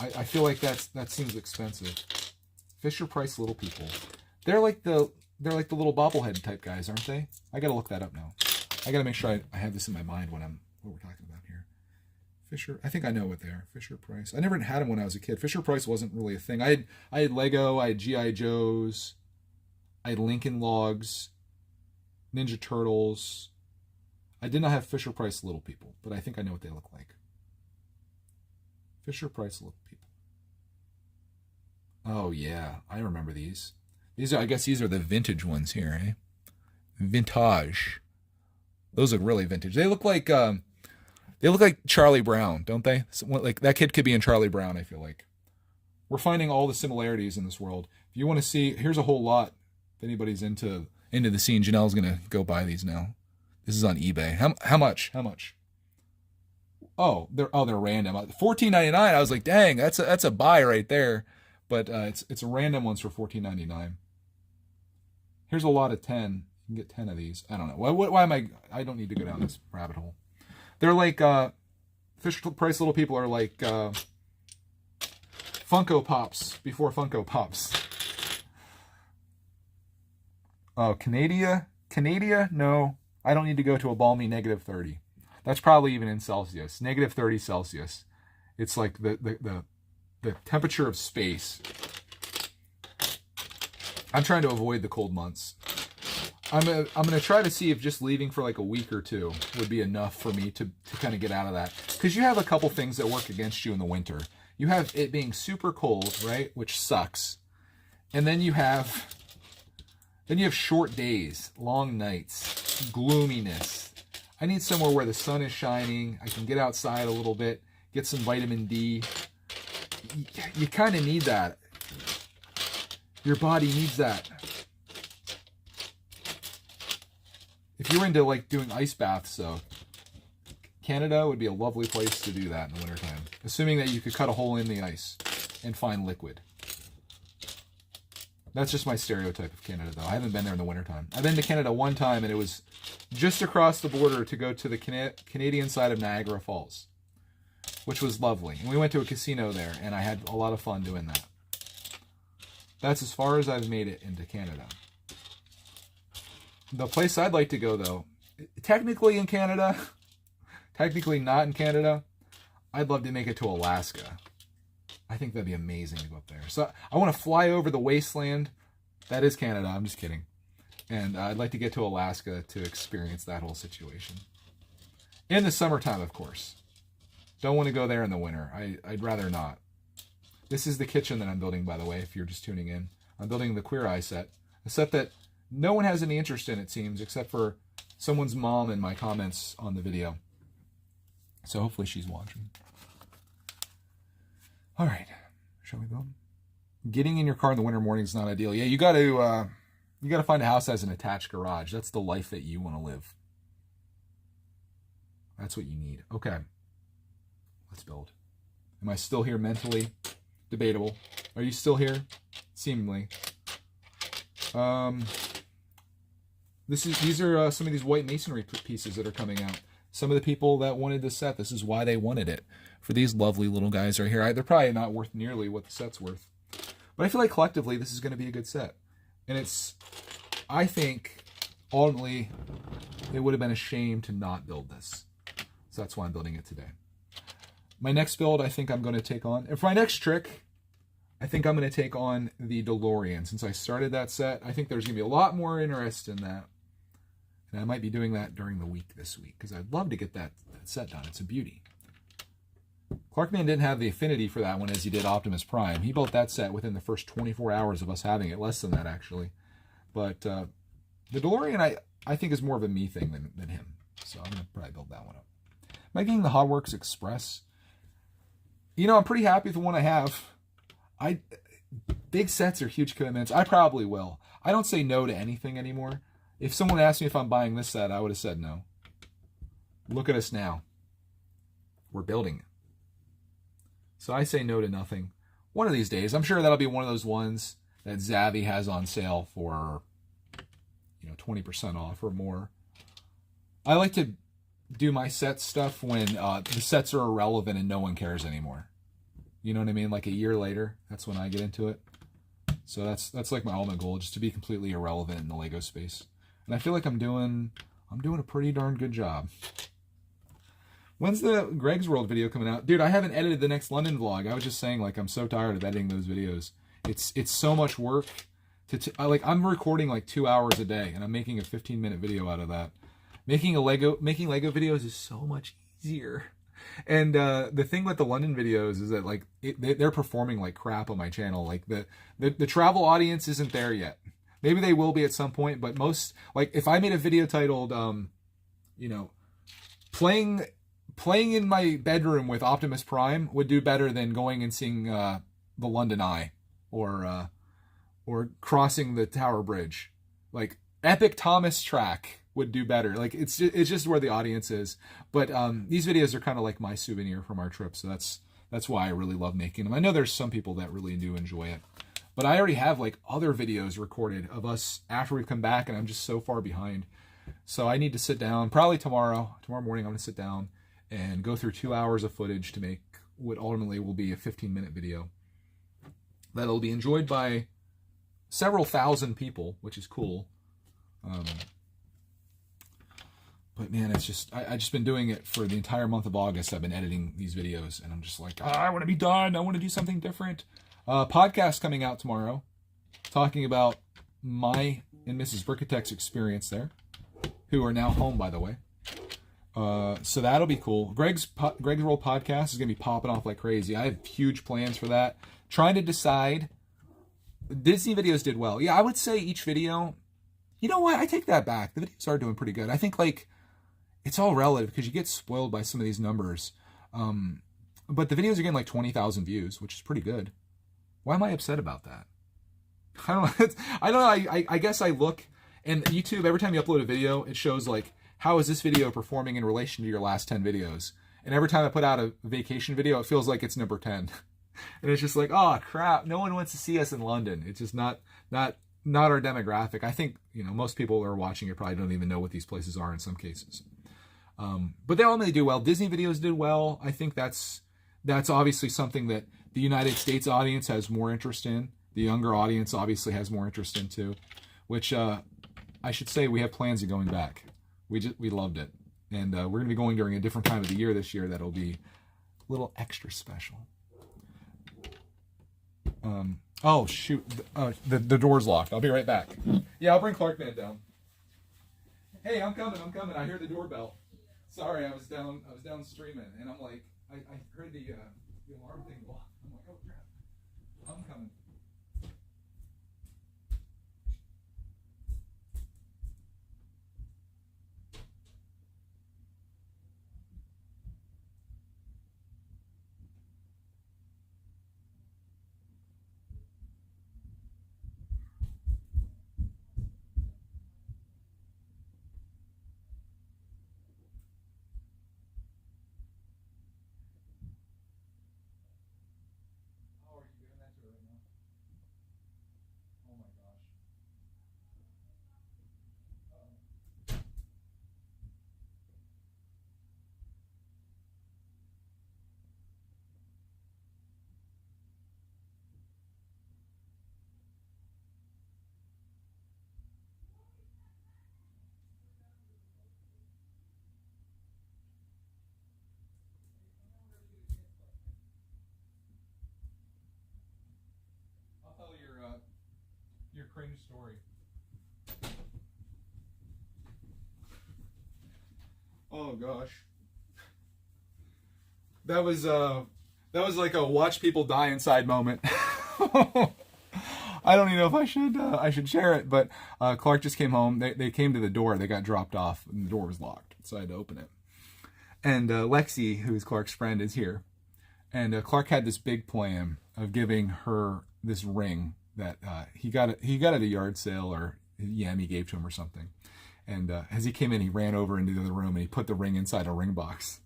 I feel like that seems expensive. Fisher-Price Little People. They're like the little bobblehead type guys, aren't they? I gotta look that up now. I gotta make sure I have this in my mind what we're talking about here. Fisher, I think I know what they are. Fisher-Price. I never had them when I was a kid. Fisher-Price wasn't really a thing. I had Lego, I had G.I. Joes, I I had Lincoln Logs, Ninja Turtles. I did not have Fisher-Price Little People, but I think I know what they look like. Fisher-Price Little People. Oh, yeah. I remember these. I guess these are the vintage ones here, eh? Vintage. Those look really vintage. They look like Charlie Brown, don't they? Like that kid could be in Charlie Brown, I feel like. We're finding all the similarities in this world. If you want to see, here's a whole lot. If anybody's into the scene, Janelle's gonna go buy these now. This is on eBay. How much? How much? Oh, they're random. $14.99. I was like, dang, that's a buy right there. But it's a random ones for $14.99. Here's a lot of 10. You can get 10 of these. I don't know. Why am I don't need to go down this rabbit hole. They're like Fisher-Price Little People are like Funko Pops before Funko Pops. Oh, Canada? No. I don't need to go to a balmy -30. That's probably even in Celsius. -30 Celsius. It's like the temperature of space. I'm trying to avoid the cold months. I'm gonna try to see if just leaving for like a week or two would be enough for me to kind of get out of that. Because you have a couple things that work against you in the winter. You have it being super cold, right? Which sucks. And then you have short days, long nights, gloominess. I need somewhere where the sun is shining. I can get outside a little bit, get some vitamin D. You kind of need that. Your body needs that. If you're into like doing ice baths, though, Canada would be a lovely place to do that in the wintertime. Assuming that you could cut a hole in the ice and find liquid. That's just my stereotype of Canada, though. I haven't been there in the wintertime. I've been to Canada one time, and it was just across the border to go to the Canadian side of Niagara Falls, which was lovely. And we went to a casino there, and I had a lot of fun doing that. That's as far as I've made it into Canada. The place I'd like to go, though, technically in Canada, technically not in Canada, I'd love to make it to Alaska. I think that'd be amazing to go up there. So I want to fly over the wasteland. That is Canada. I'm just kidding. And I'd like to get to Alaska to experience that whole situation. In the summertime, of course. Don't want to go there in the winter. I'd rather not. This is the kitchen that I'm building, by the way, if you're just tuning in. I'm building the Queer Eye set. A set that no one has any interest in, it seems, except for someone's mom in my comments on the video. So hopefully she's watching. All right, shall we go? Getting in your car in the winter morning is not ideal. Yeah, you got to find a house that has an attached garage. That's the life that you want to live. That's what you need. Okay, let's build. Am I still here mentally? Debatable. Are you still here? Seemingly. These are some of these white masonry pieces that are coming out. Some of the people that wanted this set, this is why they wanted it. For these lovely little guys right here. They're probably not worth nearly what the set's worth. But I feel like collectively this is going to be a good set. And I think, ultimately, it would have been a shame to not build this. So that's why I'm building it today. My next build, I think I'm going to take on, and for my next trick, I think I'm going to take on the DeLorean. Since I started that set, I think there's going to be a lot more interest in that. And I might be doing that during the week this week, because I'd love to get that set done. It's a beauty. Clarkman didn't have the affinity for that one as he did Optimus Prime. He built that set within the first 24 hours of us having it. Less than that, actually. But the DeLorean, I think, is more of a me thing than him. So I'm going to probably build that one up. Am I getting the Hotworks Express? You know, I'm pretty happy with the one I have. Big sets are huge commitments. I probably will. I don't say no to anything anymore. If someone asked me if I'm buying this set, I would have said no. Look at us now. We're building it. So I say no to nothing. One of these days, I'm sure that'll be one of those ones that Zavvi has on sale for, 20% off or more. I like to do my set stuff when the sets are irrelevant and no one cares anymore. You know what I mean? Like a year later, that's when I get into it. So that's like my ultimate goal, just to be completely irrelevant in the Lego space. And I feel like I'm doing a pretty darn good job. When's the Greg's World video coming out? Dude, I haven't edited the next London vlog. I was just saying, like, I'm so tired of editing those videos. It's so much work like I'm recording like 2 hours a day, and I'm making a 15-minute video out of that. Making Lego videos is so much easier. And the thing with the London videos is that like they're performing like crap on my channel. Like the travel audience isn't there yet. Maybe they will be at some point, but most, like if I made a video titled you know, playing in my bedroom with Optimus Prime would do better than going and seeing the London Eye or crossing the Tower Bridge. Like Epic Thomas track would do better. Like it's just where the audience is. But these videos are kind of like my souvenir from our trip, so that's why I really love making them. I know there's some people that really do enjoy it, but I already have like other videos recorded of us after we've come back, and I'm just so far behind. So I need to sit down probably tomorrow morning. I'm gonna sit down and go through 2 hours of footage to make what ultimately will be a 15-minute video that'll be enjoyed by several thousand people, which is cool. But man, it's just, I just been doing it for the entire month of August. I've been editing these videos, and I'm just like, I want to be done. I want to do something different. Podcast coming out tomorrow, talking about my and Mrs. Brickitect's experience there, who are now home, by the way. So that'll be cool. Greg's Roll podcast is going to be popping off like crazy. I have huge plans for that. Trying to decide. Disney videos did well. Yeah, I would say each video, you know what? I take that back. The videos are doing pretty good. I think like it's all relative because you get spoiled by some of these numbers. But the videos are getting like 20,000 views, which is pretty good. Why am I upset about that? I don't know. I don't know. I guess I look, and YouTube, every time you upload a video, it shows like, how is this video performing in relation to your last 10 videos? And every time I put out a vacation video, it feels like it's number 10. And it's just like, oh crap, no one wants to see us in London. It's just not our demographic. I think, you know, most people who are watching it probably don't even know what these places are in some cases. But they only do well. Disney videos did well. I think that's obviously something that the United States audience has more interest in. The younger audience obviously has more interest in too, which I should say we have plans of going back. We loved it. And we're going to be going during a different time of the year this year that'll be a little extra special. Oh shoot, the door's locked. I'll be right back. Yeah, I'll bring Clarkman down. Hey, I'm coming. I heard the doorbell. Sorry, I was down streaming, and I'm like, I heard the alarm thing go off. I'm like, oh crap, I'm coming. Your cringe story. Oh gosh, that was like a watch people die inside moment. I don't even know if I should share it, but Clark just came home. They came to the door. They got dropped off, and the door was locked, so I had to open it. And Lexi, who's Clark's friend, is here. And Clark had this big plan of giving her this ring that he got at a yard sale, or Yami gave to him or something. And as he came in, he ran over into the other room and he put the ring inside a ring box.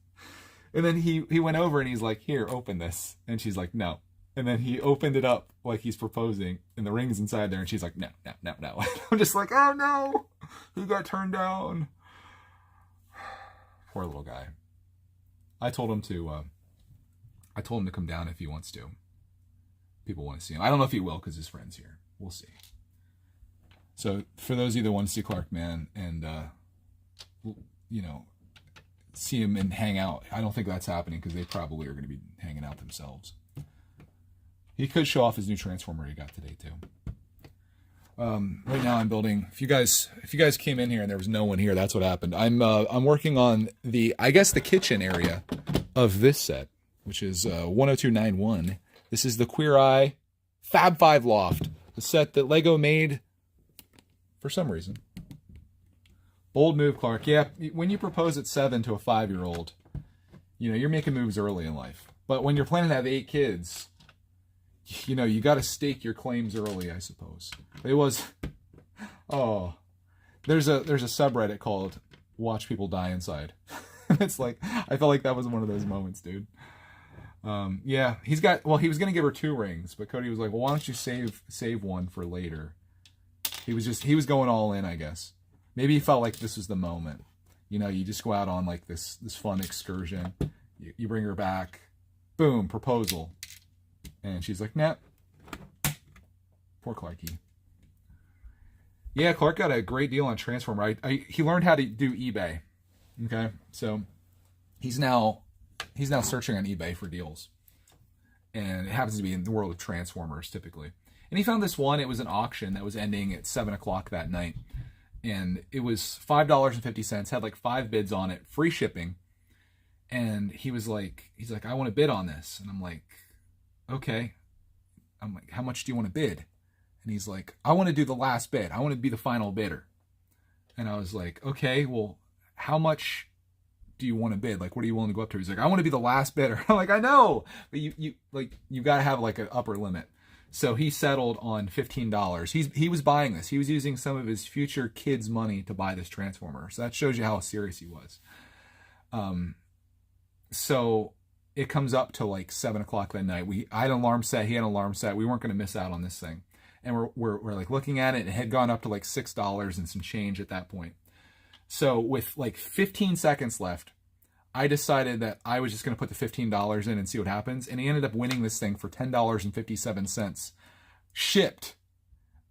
And then he went over and he's like, here, open this. And she's like, no. And then he opened it up like he's proposing, and the ring's inside there, and she's like, no. I'm just like, oh no, he got turned down. Poor little guy. I told him to come down if he wants to. People want to see him. I don't know if he will because his friend's here. We'll see. So for those of you that want to see Clark, man, and see him and hang out, I don't think that's happening because they probably are going to be hanging out themselves. He could show off his new Transformer he got today too. Right now I'm building. If you guys came in here and there was no one here, that's what happened. I'm working on I guess the kitchen area of this set, which is 10291. This is the Queer Eye Fab 5 Loft, the set that Lego made for some reason. Bold move, Clark. Yeah, when you propose at 7 to a 5-year-old, you're making moves early in life. But when you're planning to have 8 kids, you got to stake your claims early, I suppose. It was, oh, there's a subreddit called "Watch People Die Inside." It's like, I felt like that was one of those moments, dude. Yeah, he was gonna give her 2 rings, but Cody was like, well, why don't you save one for later? He was going all in, I guess. Maybe he felt like this was the moment. You just go out on like this fun excursion. You bring her back, boom, proposal. And she's like, nah. Poor Clarky. Yeah, Clark got a great deal on Transformer. He learned how to do eBay. Okay, so he's now searching on eBay for deals. And it happens to be in the world of Transformers, typically. And he found this one. It was an auction that was ending at 7 o'clock that night. And it was $5.50, had like 5 bids on it, free shipping. And he's like, I want to bid on this. And I'm like, okay. I'm like, how much do you want to bid? And he's like, I want to do the last bid. I want to be the final bidder. And I was like, okay, well, how much do you want to bid? Like, what are you willing to go up to? He's like, I want to be the last bidder. I'm like, I know, but you got to have like an upper limit. So he settled on $15. He was buying this. He was using some of his future kids' money to buy this Transformer. So that shows you how serious he was. So it comes up to like 7 o'clock that night. I had an alarm set. He had an alarm set. We weren't going to miss out on this thing. And we're like looking at it. And it had gone up to like $6 and some change at that point. So with like 15 seconds left, I decided that I was just going to put the $15 in and see what happens. And he ended up winning this thing for $10.57 shipped.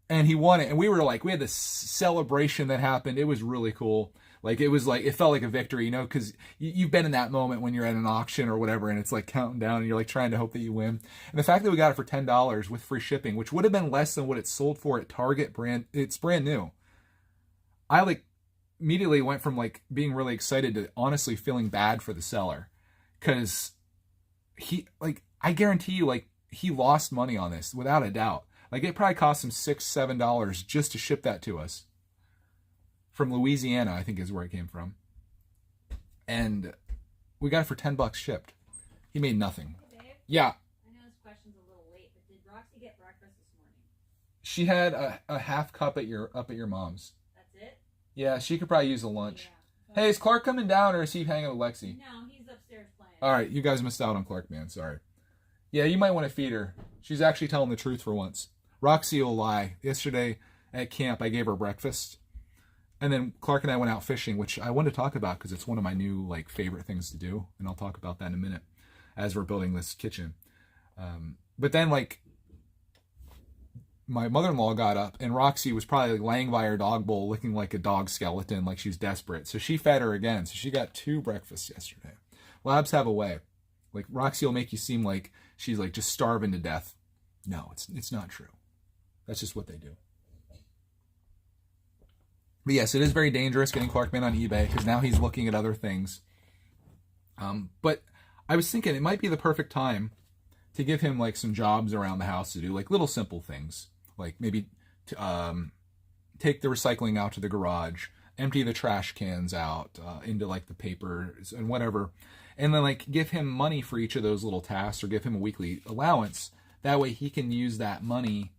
And he won it. And we had this celebration that happened. It was really cool. Like, it felt like a victory, because you've been in that moment when you're at an auction or whatever, and it's like counting down and you're like trying to hope that you win. And the fact that we got it for $10 with free shipping, which would have been less than what it sold for at Target it's brand new. I like immediately went from like being really excited to honestly feeling bad for the seller, because I guarantee you, like, he lost money on this without a doubt. Like, it probably cost him $6-7 just to ship that to us from Louisiana, I think is where it came from, and we got it for $10 shipped. He made nothing. Hey, Dave? Yeah. I know this question's a little late, but did Roxy get breakfast this morning? She had a half cup up at your mom's. That's it? Yeah, she could probably use a lunch. Yeah. Hey, is Clark coming down, or is he hanging with Lexi? No, he's upstairs playing. All right, you guys missed out on Clark, man. Sorry. Yeah, you might want to feed her. She's actually telling the truth for once. Roxy will lie. Yesterday at camp, I gave her breakfast. And then Clark and I went out fishing, which I wanted to talk about because it's one of my new favorite things to do. And I'll talk about that in a minute as we're building this kitchen. But then my mother-in-law got up, and Roxy was probably laying by her dog bowl looking like a dog skeleton, like she was desperate. So she fed her again. So she got 2 breakfasts yesterday. Labs have a way. Like, Roxy will make you seem like she's just starving to death. No, it's not true. That's just what they do. But yes, it is very dangerous getting Clarkman on eBay, because now he's looking at other things. But I was thinking it might be the perfect time to give him some jobs around the house to do, little simple things. Like maybe take the recycling out to the garage, empty the trash cans out into the papers and whatever. And then give him money for each of those little tasks, or give him a weekly allowance. That way he can use that money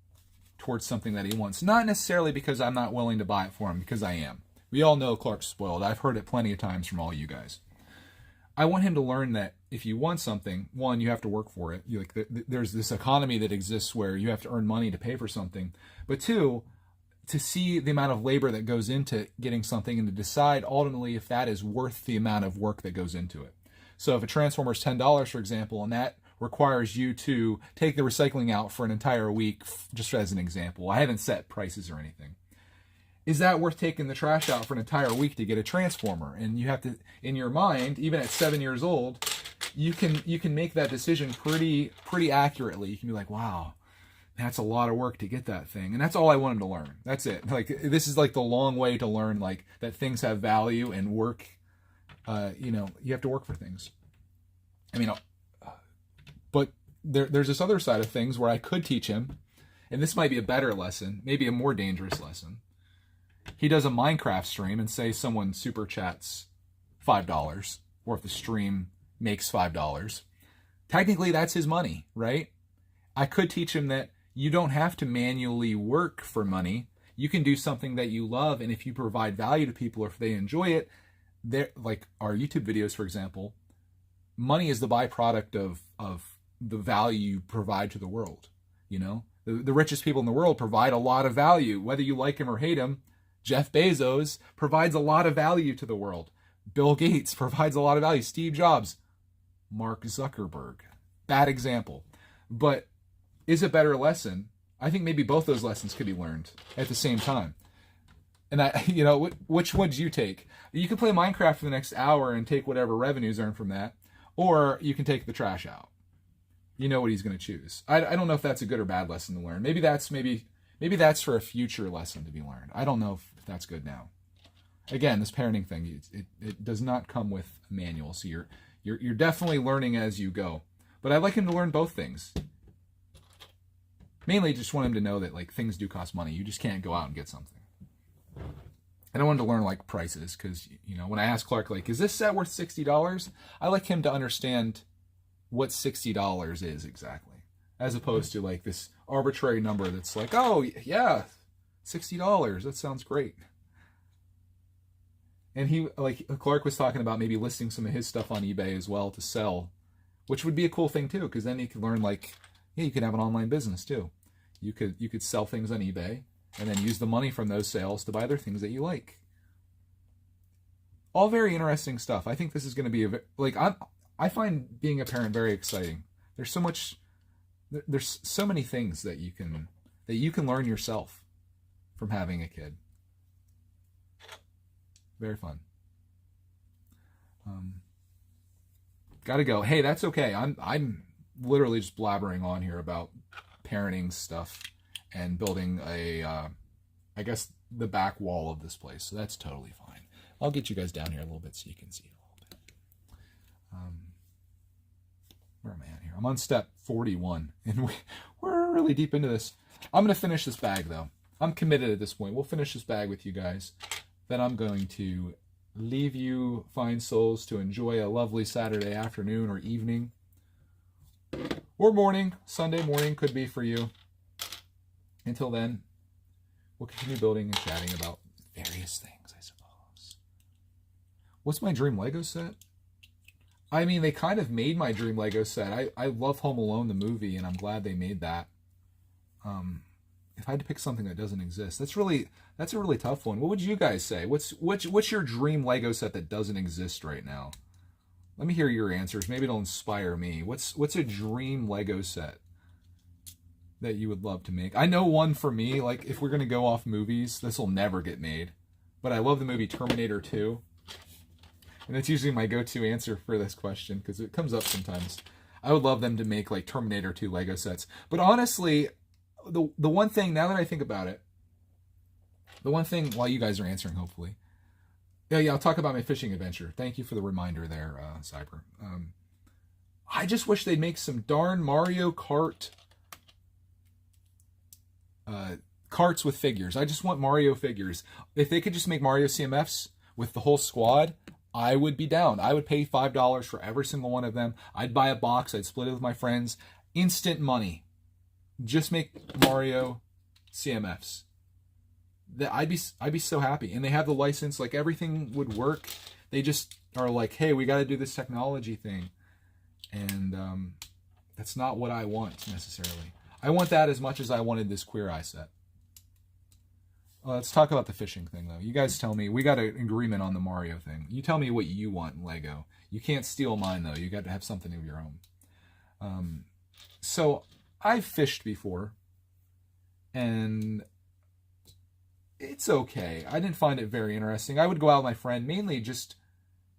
towards something that he wants. Not necessarily because I'm not willing to buy it for him, because I am. We all know Clark's spoiled. I've heard it plenty of times from all you guys. I want him to learn that if you want something, one, you have to work for it. There's this economy that exists where you have to earn money to pay for something. But two, to see the amount of labor that goes into getting something, and to decide ultimately if that is worth the amount of work that goes into it. So if a transformer is $10, for example, and that requires you to take the recycling out for an entire week, just as an example. I haven't set prices or anything. Is that worth taking the trash out for an entire week to get a transformer? And you have to, in your mind, even at 7 years old, you can make that decision pretty accurately. You can be like, wow, That's a lot of work to get that thing. And that's all I want him to learn. That's it. Like, this is like the long way to learn, like, that things have value and work. You have to work for things. I mean, but there's this other side of things where I could teach him, and this might be a better lesson, maybe a more dangerous lesson. He does a Minecraft stream and say someone super chats $5, or if the stream makes $5. Technically, that's his money, right? I could teach him that you don't have to manually work for money. You can do something that you love, and if you provide value to people or if they enjoy it, they're like our YouTube videos, for example, money is the byproduct of the value you provide to the world. The richest people in the world provide a lot of value, whether you like him or hate him. Jeff Bezos provides a lot of value to the world. Bill Gates provides a lot of value. Steve Jobs, Mark Zuckerberg, bad example, but is a better lesson. I think maybe both those lessons could be learned at the same time. And which one do you take? You can play Minecraft for the next hour and take whatever revenues earned from that, or you can take the trash out. You know what he's going to choose. I don't know if that's a good or bad lesson to learn. Maybe that's for a future lesson to be learned. I don't know if that's good now. Again, this parenting thing, it does not come with a manual, so you're definitely learning as you go. But I'd like him to learn both things. Mainly just want him to know that, like, things do cost money. You just can't go out and get something. I don't want him to learn, like, prices, because, when I ask Clark, like, is this set worth $60? I like him to understand what $60 is exactly, as opposed to, like, this arbitrary number that's like, oh, yeah, $60, that sounds great. And Clark was talking about maybe listing some of his stuff on eBay as well to sell, which would be a cool thing too, because then he could learn, like, yeah, you could have an online business too. You could sell things on eBay and then use the money from those sales to buy other things that you like. All very interesting stuff. I think this is going to be I find being a parent very exciting. There's so many things that you can learn yourself from having a kid. Very fun. Gotta go. Hey, that's okay. I'm literally just blabbering on here about parenting stuff and building I guess the back wall of this place. So that's totally fine. I'll get you guys down here a little bit so you can see it a little bit. Where am I at here? I'm on step 41, and we're really deep into this. I'm going to finish this bag, though. I'm committed at this point. We'll finish this bag with you guys. Then I'm going to leave you fine souls to enjoy a lovely Saturday afternoon or evening. Or morning. Sunday morning could be for you. Until then, we'll continue building and chatting about various things, I suppose. What's my dream Lego set? I mean, they kind of made my dream Lego set. I love Home Alone, the movie, and I'm glad they made that. If I had to pick something that doesn't exist, that's a really tough one. What would you guys say? What's your dream Lego set that doesn't exist right now? Let me hear your answers. Maybe it'll inspire me. What's a dream Lego set that you would love to make? I know one for me. Like, if we're gonna go off movies, this will never get made. But I love the movie Terminator 2. And that's usually my go-to answer for this question, because it comes up sometimes. I would love them to make, like, Terminator 2 Lego sets. But honestly, the one thing, now that I think about it, the one thing, while you guys are answering, hopefully. Yeah, I'll talk about my fishing adventure. Thank you for the reminder there, Cyber. I just wish they'd make some darn Mario Kart carts with figures. I just want Mario figures. If they could just make Mario CMFs with the whole squad, I would be down. I would pay $5 for every single one of them. I'd buy a box. I'd split it with my friends. Instant money. Just make Mario CMFs. I'd be so happy. And they have the license. Like, everything would work. They just are like, hey, we got to do this technology thing. And that's not what I want necessarily. I want that as much as I wanted this Queer Eye set. Let's talk about the fishing thing, though. You guys tell me. We got an agreement on the Mario thing. You tell me what you want in Lego. You can't steal mine, though. You got to have something of your own. So I've fished before, and it's okay. I didn't find it very interesting. I would go out with my friend, mainly just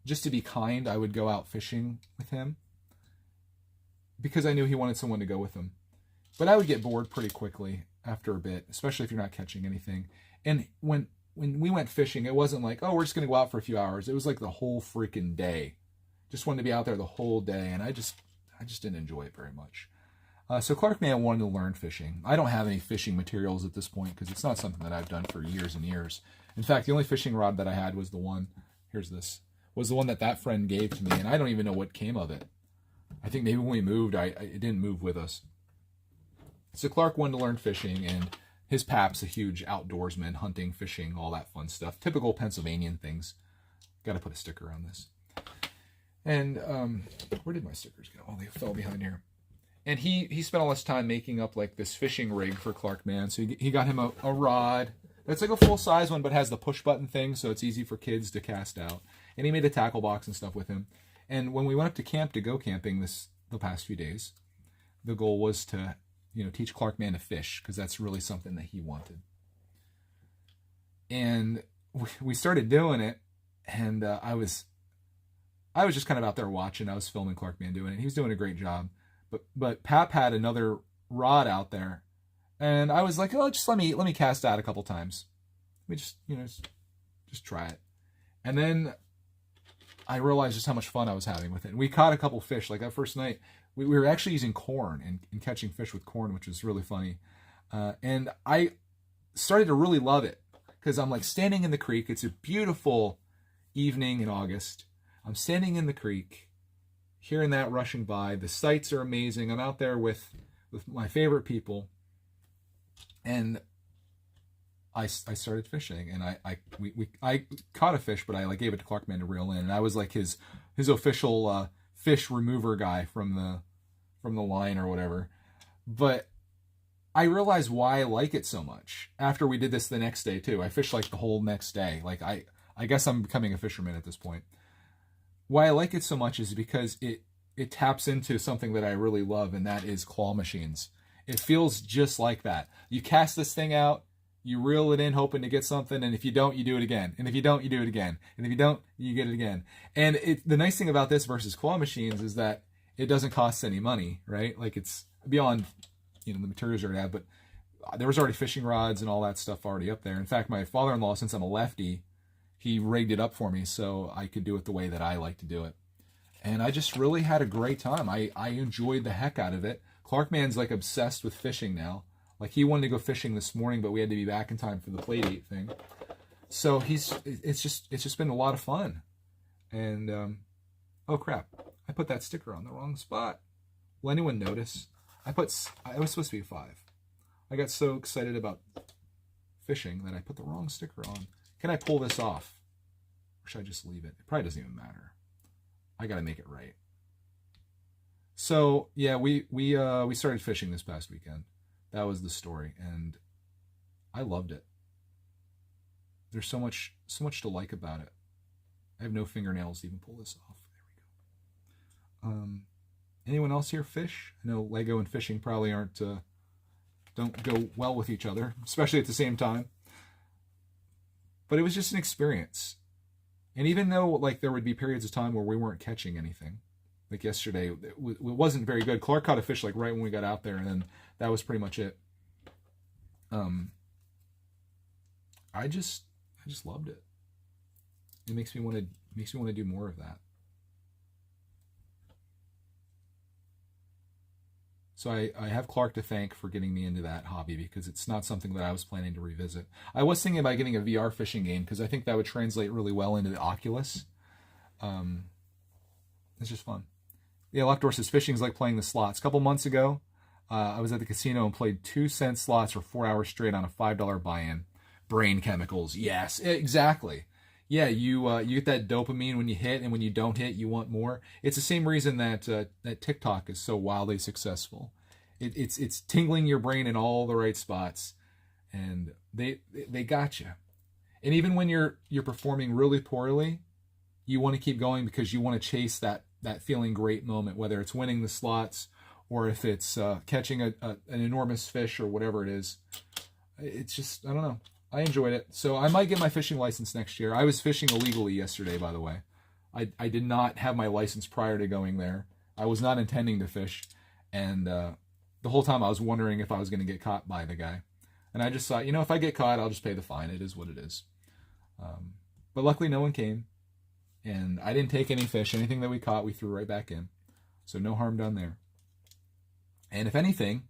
to be kind. I would go out fishing with him because I knew he wanted someone to go with him. but I would get bored pretty quickly after a bit, especially if you're not catching anything. And when we went fishing, it wasn't like, oh, we're just going to go out for a few hours. It was like the whole freaking day. Just wanted to be out there the whole day, and I just didn't enjoy it very much. So Clark Man wanted to learn fishing. I don't have any fishing materials at this point because it's not something that I've done for years and years. In fact, the only fishing rod that I had was the one, here's this, was the one that friend gave to me, and I don't even know what came of it. I think maybe when we moved, it didn't move with us. So Clark wanted to learn fishing, and his pap's a huge outdoorsman, hunting, fishing, all that fun stuff. Typical Pennsylvanian things. Got to put a sticker on this. And where did my stickers go? Oh, they fell behind here. And he spent all his time making up like this fishing rig for Clark Man. So he got him a rod. It's like a full-size one, but has the push-button thing, so it's easy for kids to cast out. And he made a tackle box and stuff with him. And when we went up to camp to go camping the past few days, the goal was to, teach Clark Man to fish, because that's really something that he wanted. And we started doing it, and I was just kind of out there watching. I was filming Clark Man doing it. He was doing a great job. But Pap had another rod out there, and I was like, oh, just let me cast out a couple times. We just try it. And then I realized just how much fun I was having with it. And we caught a couple fish. Like that first night, we were actually using corn and catching fish with corn, which was really funny. And I started to really love it because I'm like standing in the creek. It's a beautiful evening in August. I'm standing in the creek, hearing that rushing by. The sights are amazing. I'm out there with my favorite people. And I started fishing, and I caught a fish, but I gave it to Clark Man to reel in, and I was like his official fish remover guy from the line or whatever. But I realized why I like it so much after we did this the next day too. I fished like the whole next day. Like I guess I'm becoming a fisherman at this point. Why I like it so much is because it taps into something that I really love, and that is claw machines. It feels just like that. You cast this thing out, you reel it in hoping to get something, and if you don't, you do it again. And if you don't, you do it again. And if you don't, you get it again. And the nice thing about this versus claw machines is that it doesn't cost any money, right? Like it's beyond, the materials you're gonna have, but there was already fishing rods and all that stuff already up there. In fact, my father-in-law, since I'm a lefty, he rigged it up for me so I could do it the way that I like to do it. And I just really had a great time. I enjoyed the heck out of it. Clark Man's like obsessed with fishing now. Like he wanted to go fishing this morning, but we had to be back in time for the play date thing. So it's just been a lot of fun. And oh crap, I put that sticker on the wrong spot. Will anyone notice? I was supposed to be 5. I got so excited about fishing that I put the wrong sticker on. Can I pull this off? Or should I just leave it? It probably doesn't even matter. I gotta make it right. So yeah, we started fishing this past weekend. That was the story, and I loved it. There's so much to like about it. I have no fingernails to even pull this off. There we go. Anyone else here fish? I know Lego and fishing probably don't go well with each other, especially at the same time. But it was just an experience. And even though like there would be periods of time where we weren't catching anything, like yesterday, it wasn't very good. Clark caught a fish like right when we got out there, and then that was pretty much it. I just loved it. It makes me want to do more of that. So I have Clark to thank for getting me into that hobby, because it's not something that I was planning to revisit. I was thinking about getting a VR fishing game, because I think that would translate really well into the Oculus. It's just fun. Yeah, Lockdoor says fishing is like playing the slots. A couple months ago, I was at the casino and played 2-cent slots for 4 hours straight on a $5 buy-in. Brain chemicals, yes, exactly. Yeah, you get that dopamine when you hit, and when you don't hit, you want more. It's the same reason that TikTok is so wildly successful. It's tingling your brain in all the right spots, and they got you. And even when you're performing really poorly, you want to keep going because you want to chase that feeling great moment, whether it's winning the slots or if it's catching an enormous fish or whatever it is. It's just, I don't know. I enjoyed it. So I might get my fishing license next year. I was fishing illegally yesterday, by the way. I did not have my license prior to going there. I was not intending to fish. And the whole time I was wondering if I was going to get caught by the guy. And I just thought, if I get caught, I'll just pay the fine. It is what it is. But luckily no one came. And I didn't take any fish. Anything that we caught, we threw right back in. So no harm done there. And if anything,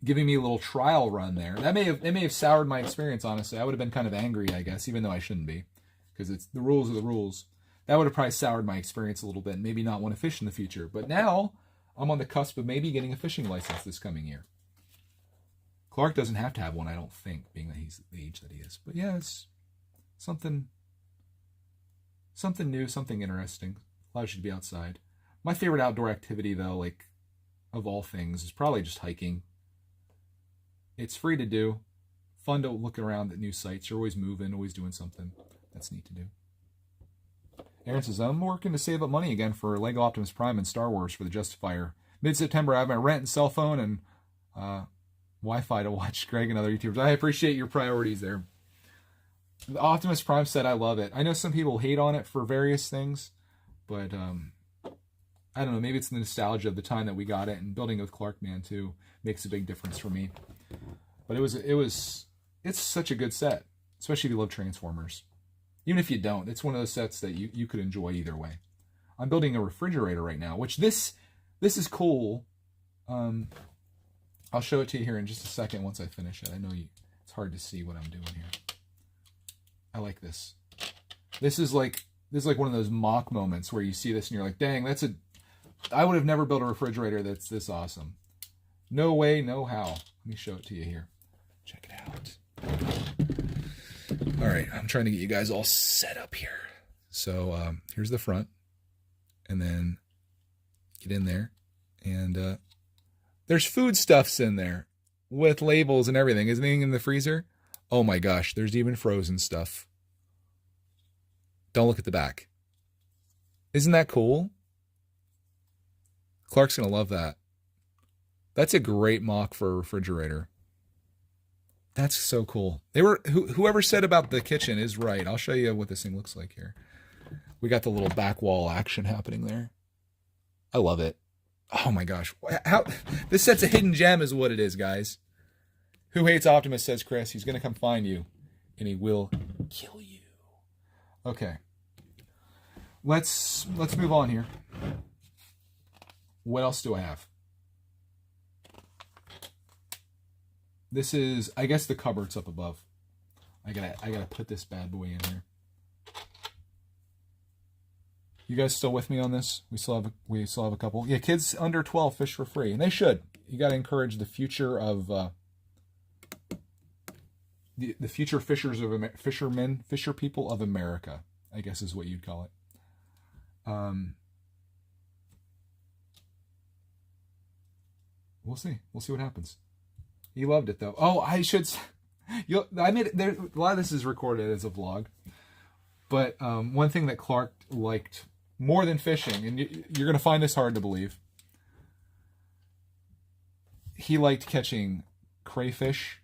giving me a little trial run there, it may have soured my experience, honestly. I would have been kind of angry, I guess, even though I shouldn't be. Because it's the rules are the rules. That would have probably soured my experience a little bit and maybe not want to fish in the future. But now I'm on the cusp of maybe getting a fishing license this coming year. Clark doesn't have to have one, I don't think, being that he's the age that he is. But yeah, it's something new, something interesting. Allows you to be outside. My favorite outdoor activity, though, like, of all things, is probably just hiking. It's free to do. Fun to look around at new sites. You're always moving, always doing something. That's neat to do. Aaron says, I'm working to save up money again for Lego Optimus Prime and Star Wars for the Justifier. Mid-September, I have my rent and cell phone and Wi-Fi to watch Greg and other YouTubers. I appreciate your priorities there. The Optimus Prime set, I love it. I know some people hate on it for various things, but I don't know. Maybe it's the nostalgia of the time that we got it, and building it with Clark Man too makes a big difference for me. But it's such a good set, especially if you love Transformers. Even if you don't, it's one of those sets that you could enjoy either way. I'm building a refrigerator right now, which this is cool. I'll show it to you here in just a second once I finish it. I know it's hard to see what I'm doing here. I like this. This is like one of those mock moments where you see this and you're like, dang, I would have never built a refrigerator that's this awesome. No way, no how. Let me show it to you here. Check it out. All right, I'm trying to get you guys all set up here. So here's the front. And then get in there. And there's foodstuffs in there with labels and everything. Is anything in the freezer? Oh my gosh, there's even frozen stuff. Don't look at the back. Isn't that cool? Clark's going to love that. That's a great mock for a refrigerator. That's so cool. Whoever said about the kitchen is right. I'll show you what this thing looks like here. We got the little back wall action happening there. I love it. Oh my gosh. This set's a hidden gem is what it is, guys. Who hates Optimus, says Chris. He's going to come find you, and he will kill you. Okay. Let's move on here. What else do I have? This is, I guess, the cupboard's up above. I gotta put this bad boy in here. You guys still with me on this? We still have a couple. Yeah, kids under 12 fish for free, and they should. You got to encourage the future of the future fisher people of America, I guess is what you'd call it. We'll see. We'll see what happens. He loved it though. Oh, I should. I made it. There, a lot of this is recorded as a vlog, but one thing that Clark liked more than fishing, and you're gonna find this hard to believe, he liked catching crayfish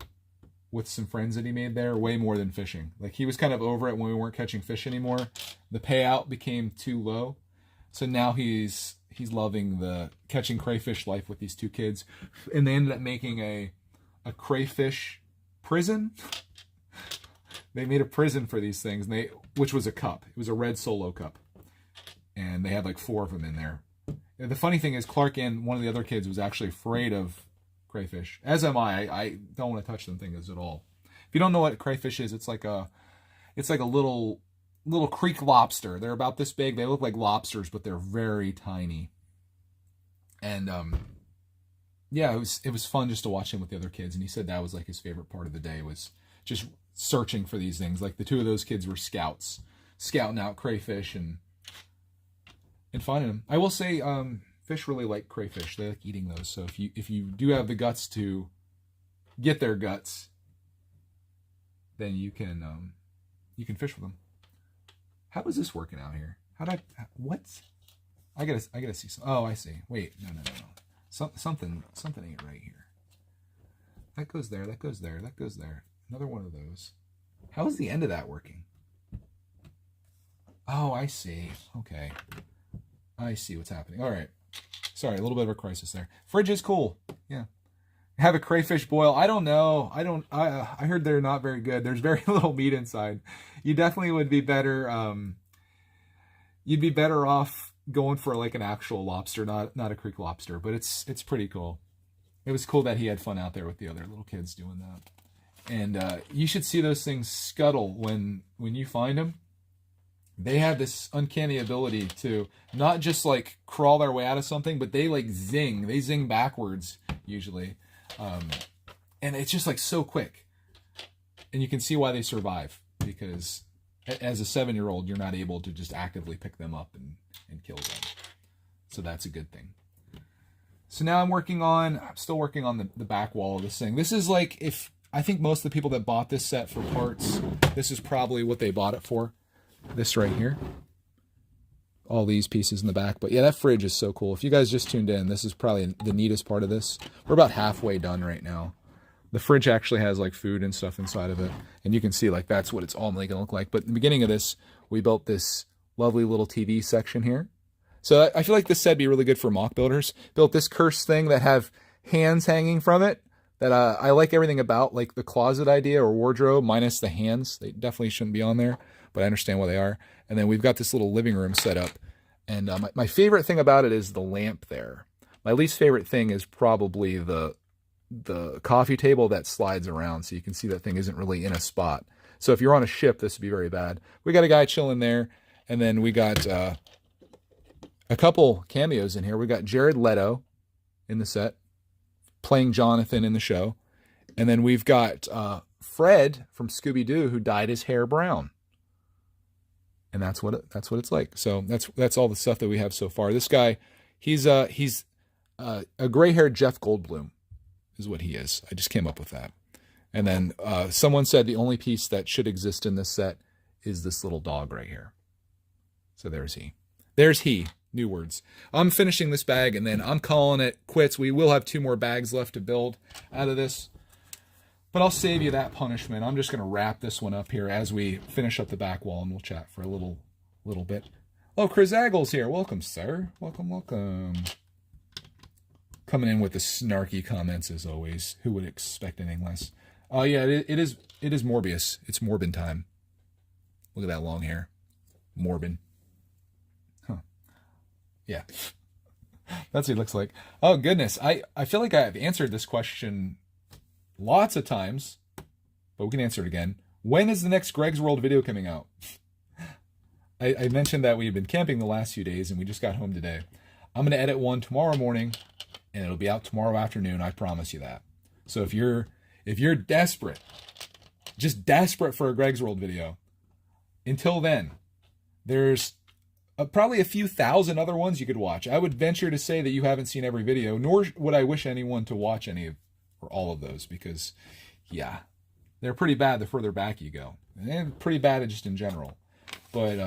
with some friends that he made there way more than fishing. Like, he was kind of over it when we weren't catching fish anymore. The payout became too low, so now he's loving the catching crayfish life with these two kids, and they ended up making a crayfish prison. They made a prison for these things, and which was a cup. It was a red Solo cup, and they had like 4 of them in there. And the funny thing is, Clark and one of the other kids was actually afraid of crayfish, as am I. I don't want to touch them things at all. If you don't know what crayfish is, it's like a little creek lobster. They're about this big. They look like lobsters, but they're very tiny. And yeah, it was fun just to watch him with the other kids. And he said that was like his favorite part of the day, was just searching for these things. Like, the 2 of those kids were scouts, scouting out crayfish and finding them. I will say, fish really like crayfish. They like eating those. So if you do have the guts to get their guts, then you can fish with them. How is this working out here? What? I gotta see some. Oh, I see. Wait, no. Something ain't right here. That goes there. That goes there. That goes there. Another one of those. How is the end of that working? Oh, I see. Okay. I see what's happening. All right. Sorry, a little bit of a crisis there. Fridge is cool. Yeah. Have a crayfish boil. I don't know. I heard they're not very good. There's very little meat inside. You definitely would be better. You'd be better off going for like an actual lobster, not a creek lobster. But it's pretty cool. It was cool that he had fun out there with the other little kids doing that. And you should see those things scuttle when you find them. They have this uncanny ability to not just like crawl their way out of something, but they like zing. They zing backwards usually. And it's just like so quick. And you can see why they survive, because as a 7-year-old, you're not able to just actively pick them up and kill them. So that's a good thing. So now I'm still working on the back wall of this thing. This is like, I think most of the people that bought this set for parts, this is probably what they bought it for. This right here. All these pieces in the back. But yeah, that fridge is so cool. If you guys just tuned in, this is probably the neatest part of this. We're about halfway done right now. The fridge actually has like food and stuff inside of it. And you can see like that's what it's ultimately going to look like. But in the beginning of this, we built this lovely little TV section here. So I feel like this set would be really good for mock builders. Built this cursed thing that have hands hanging from it. That I like everything about, like the closet idea or wardrobe, minus the hands. They definitely shouldn't be on there, but I understand why they are. And then we've got this little living room set up. And my favorite thing about it is the lamp there. My least favorite thing is probably the coffee table that slides around, so you can see that thing isn't really in a spot. So if you're on a ship, this would be very bad. We got a guy chilling there, and then we got a couple cameos in here. We got Jared Leto in the set, playing Jonathan in the show. And then we've got Fred from Scooby-Doo, who dyed his hair brown. And that's what it's like. So that's all the stuff that we have so far. This guy, he's a gray-haired Jeff Goldblum is what he is. I just came up with that. And then someone said the only piece that should exist in this set is this little dog right here. So there's he. There's he. New words. I'm finishing this bag and then I'm calling it quits. We will have 2 more bags left to build out of this, but I'll save you that punishment. I'm just going to wrap this one up here as we finish up the back wall, and we'll chat for a little bit. Oh, Chris Aggles here. Welcome, sir. Welcome. Coming in with the snarky comments as always. Who would expect anything less? Oh yeah, it is Morbius. It's Morbin time. Look at that long hair. Morbin. Yeah, that's what he looks like. Oh, goodness. I feel like I've answered this question lots of times, but we can answer it again. When is the next Greg's World video coming out? I mentioned that we've been camping the last few days, and we just got home today. I'm going to edit one tomorrow morning, and it'll be out tomorrow afternoon. I promise you that. So if you're desperate, just desperate for a Greg's World video, until then, there's probably a few thousand other ones you could watch. I would venture to say that you haven't seen every video, nor would I wish anyone to watch any of or all of those, because, yeah, they're pretty bad the further back you go. And they're pretty bad just in general. But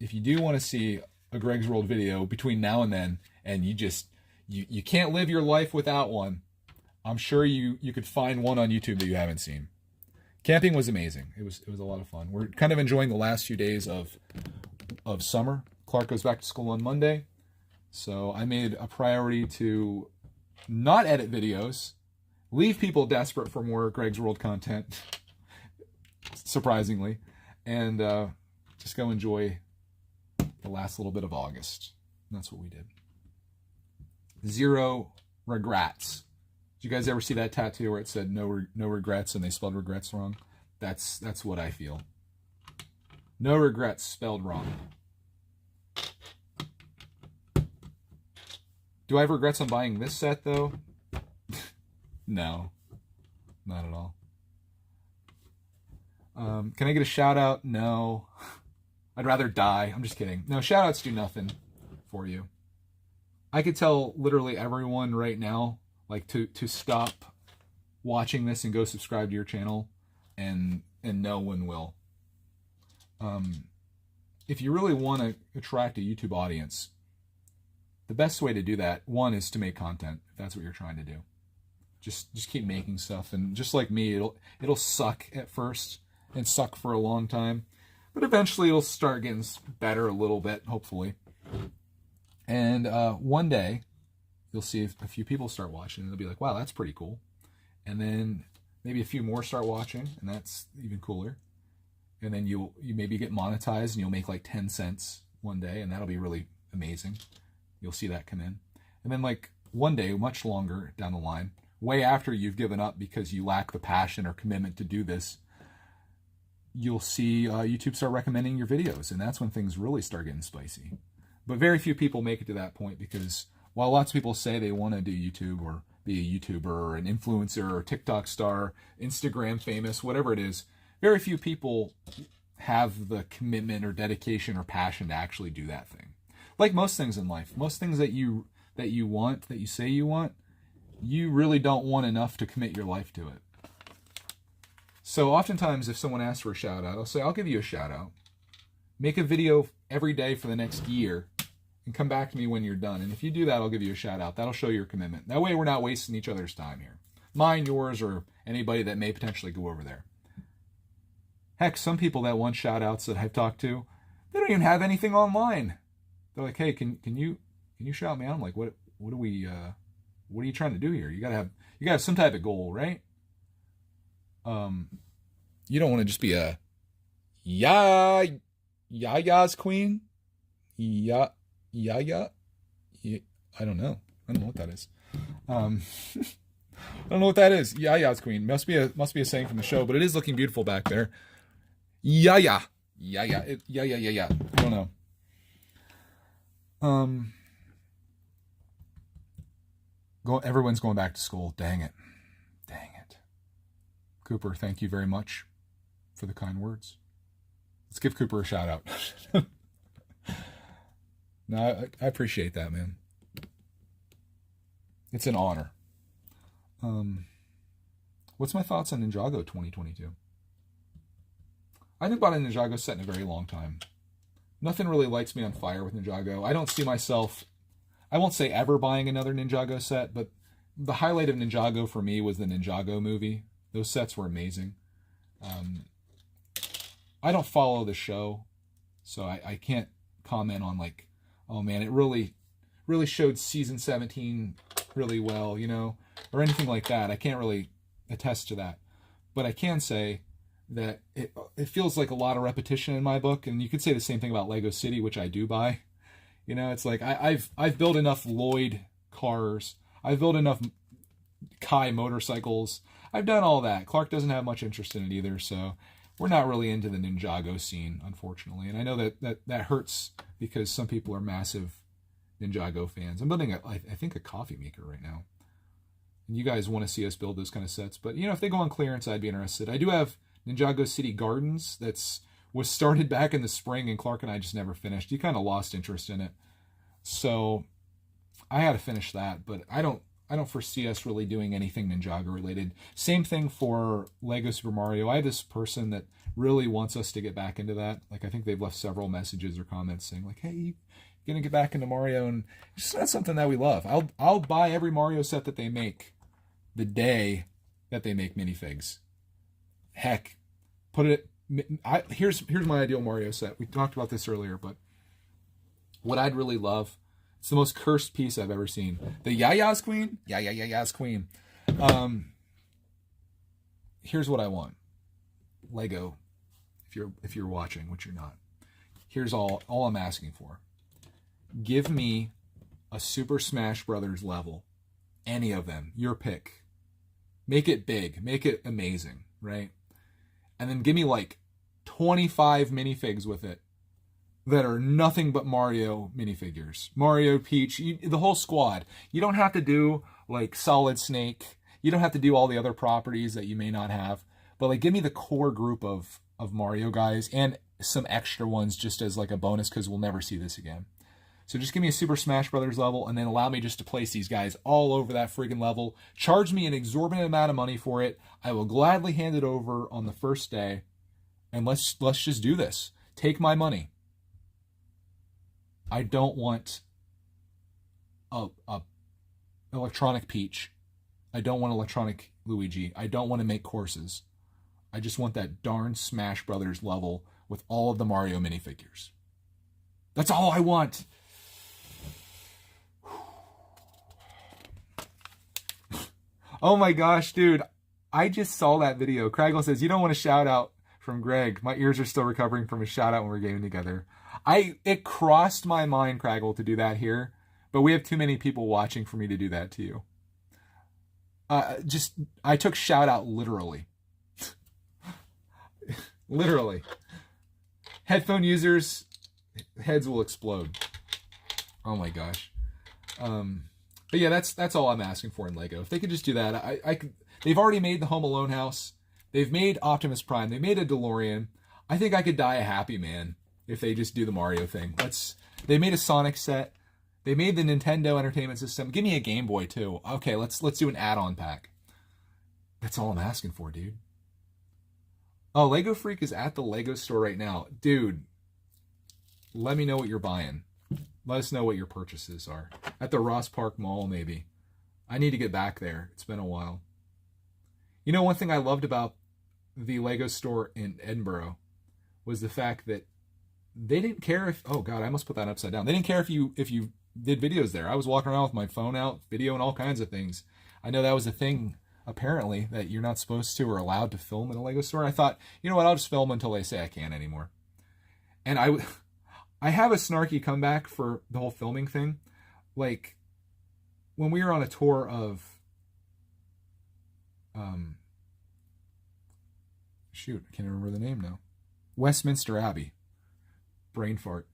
if you do want to see a Greg's World video between now and then, and you can't live your life without one, I'm sure you could find one on YouTube that you haven't seen. Camping was amazing. It was a lot of fun. We're kind of enjoying the last few days of summer. Clark goes back to school on Monday, so I made a priority to not edit videos, leave people desperate for more Greg's World content, surprisingly, and just go enjoy the last little bit of August. And that's what we did. 0 regrets. Did you guys ever see that tattoo where it said no regrets and they spelled regrets wrong? That's what I feel. No regrets spelled wrong. Do I have regrets on buying this set, though? No. Not at all. Can I get a shout-out? No. I'd rather die. I'm just kidding. No, shout-outs do nothing for you. I could tell literally everyone right now, like, to stop watching this and go subscribe to your channel, and no one will. If you really want to attract a YouTube audience, the best way to do that, one, is to make content, if that's what you're trying to do. Just keep making stuff, and just like me, it'll suck at first and suck for a long time, but eventually it'll start getting better a little bit, hopefully. And one day, you'll see a few people start watching, and they'll be like, wow, that's pretty cool. And then maybe a few more start watching, and that's even cooler. And then you maybe get monetized, and you'll make like 10 cents one day, and that'll be really amazing. You'll see that come in. And then like one day, much longer down the line, way after you've given up because you lack the passion or commitment to do this, you'll see YouTube start recommending your videos, and that's when things really start getting spicy. But very few people make it to that point, because while lots of people say they want to do YouTube or be a YouTuber or an influencer or TikTok star, Instagram famous, whatever it is, very few people have the commitment or dedication or passion to actually do that thing. Like most things in life, most things that you want, that you say you want, you really don't want enough to commit your life to it. So oftentimes if someone asks for a shout out, I'll say, I'll give you a shout out. Make a video every day for the next year and come back to me when you're done. And if you do that, I'll give you a shout out. That'll show your commitment. That way we're not wasting each other's time here. Mine, yours, or anybody that may potentially go over there. Heck, some people that want shout outs that I've talked to, they don't even have anything online. They're like, hey, can you shout me out? I'm like, what are you trying to do here? You gotta have some type of goal, right? You don't want to just be a Yaya's queen. I don't know what that is. I don't know what that is. Yaya's queen. Must be a saying from the show, but it is looking beautiful back there. Yaya. I don't know. Everyone's going back to school. Dang it. Cooper, thank you very much for the kind words. Let's give Cooper a shout out. No, I appreciate that, man. It's an honor. What's my thoughts on Ninjago 2022? I haven't bought a Ninjago set in a very long time. Nothing really lights me on fire with Ninjago. I don't see myself, I won't say ever buying another Ninjago set, but the highlight of Ninjago for me was the Ninjago movie. Those sets were amazing. I don't follow the show, so I can't comment on like, oh man, it really showed season 17 really well, or anything like that. I can't really attest to that. But I can say that it feels like a lot of repetition in my book, and you could say the same thing about Lego City, which I do buy. It's like I've built enough Lloyd cars. I've built enough Kai motorcycles. I've done all that. Clark doesn't have much interest in it either, so we're not really into the Ninjago scene, unfortunately. And I know that hurts because some people are massive Ninjago fans. I'm building I think a coffee maker right now. And you guys want to see us build those kind of sets, but if they go on clearance, I'd be interested. I do have Ninjago City Gardens was started back in the spring, and Clark and I just never finished. He kind of lost interest in it. So I had to finish that, but I don't foresee us really doing anything Ninjago related. Same thing for Lego Super Mario. I have this person that really wants us to get back into that. Like, I think they've left several messages or comments saying like, hey, you're going to get back into Mario, and it's just not something that we love. I'll buy every Mario set that they make the day that they make minifigs. Heck, here's my ideal Mario set. We talked about this earlier, but what I'd really love, it's the most cursed piece I've ever seen. The Yaya's Queen. Yaya's Queen. Here's what I want. Lego, if you're watching, which you're not. Here's all I'm asking for. Give me a Super Smash Brothers level. Any of them. Your pick. Make it big. Make it amazing, right? And then give me like 25 minifigs with it that are nothing but Mario minifigures. Mario, Peach, the whole squad. You don't have to do like Solid Snake. You don't have to do all the other properties that you may not have. But like, give me the core group of Mario guys and some extra ones just as like a bonus, because we'll never see this again. So just give me a Super Smash Brothers level, and then allow me just to place these guys all over that friggin' level. Charge me an exorbitant amount of money for it. I will gladly hand it over on the first day, and let's just do this. Take my money. I don't want a electronic Peach. I don't want electronic Luigi. I don't want to make courses. I just want that darn Smash Brothers level with all of the Mario minifigures. That's all I want. Oh my gosh, dude. I just saw that video. Craggle says, you don't want a shout out from Greg. My ears are still recovering from a shout out when we're gaming together. It crossed my mind, Craggle, to do that here, but we have too many people watching for me to do that to you. I took shout out literally. Literally. Headphone users, heads will explode. Oh my gosh. But yeah, that's all I'm asking for in Lego. If they could just do that, I could. They've already made the Home Alone house. They've made Optimus Prime. They made a DeLorean. I think I could die a happy man if they just do the Mario thing. They made a Sonic set. They made the Nintendo Entertainment System. Give me a Game Boy too. Okay, let's do an add-on pack. That's all I'm asking for, dude. Oh, Lego Freak is at the Lego store right now. Dude, let me know what you're buying. Let us know what your purchases are. At the Ross Park Mall, maybe. I need to get back there. It's been a while. You know, one thing I loved about the Lego store in Edinburgh was the fact that they didn't care if... Oh, God, I must put that upside down. They didn't care if you did videos there. I was walking around with my phone out, video and all kinds of things. I know that was a thing, apparently, that you're not supposed to or allowed to film in a Lego store. I thought, you know what, I'll just film until they say I can't anymore. And I have a snarky comeback for the whole filming thing. Like, when we were on a tour of... shoot, I can't remember the name now. Westminster Abbey. Brain fart.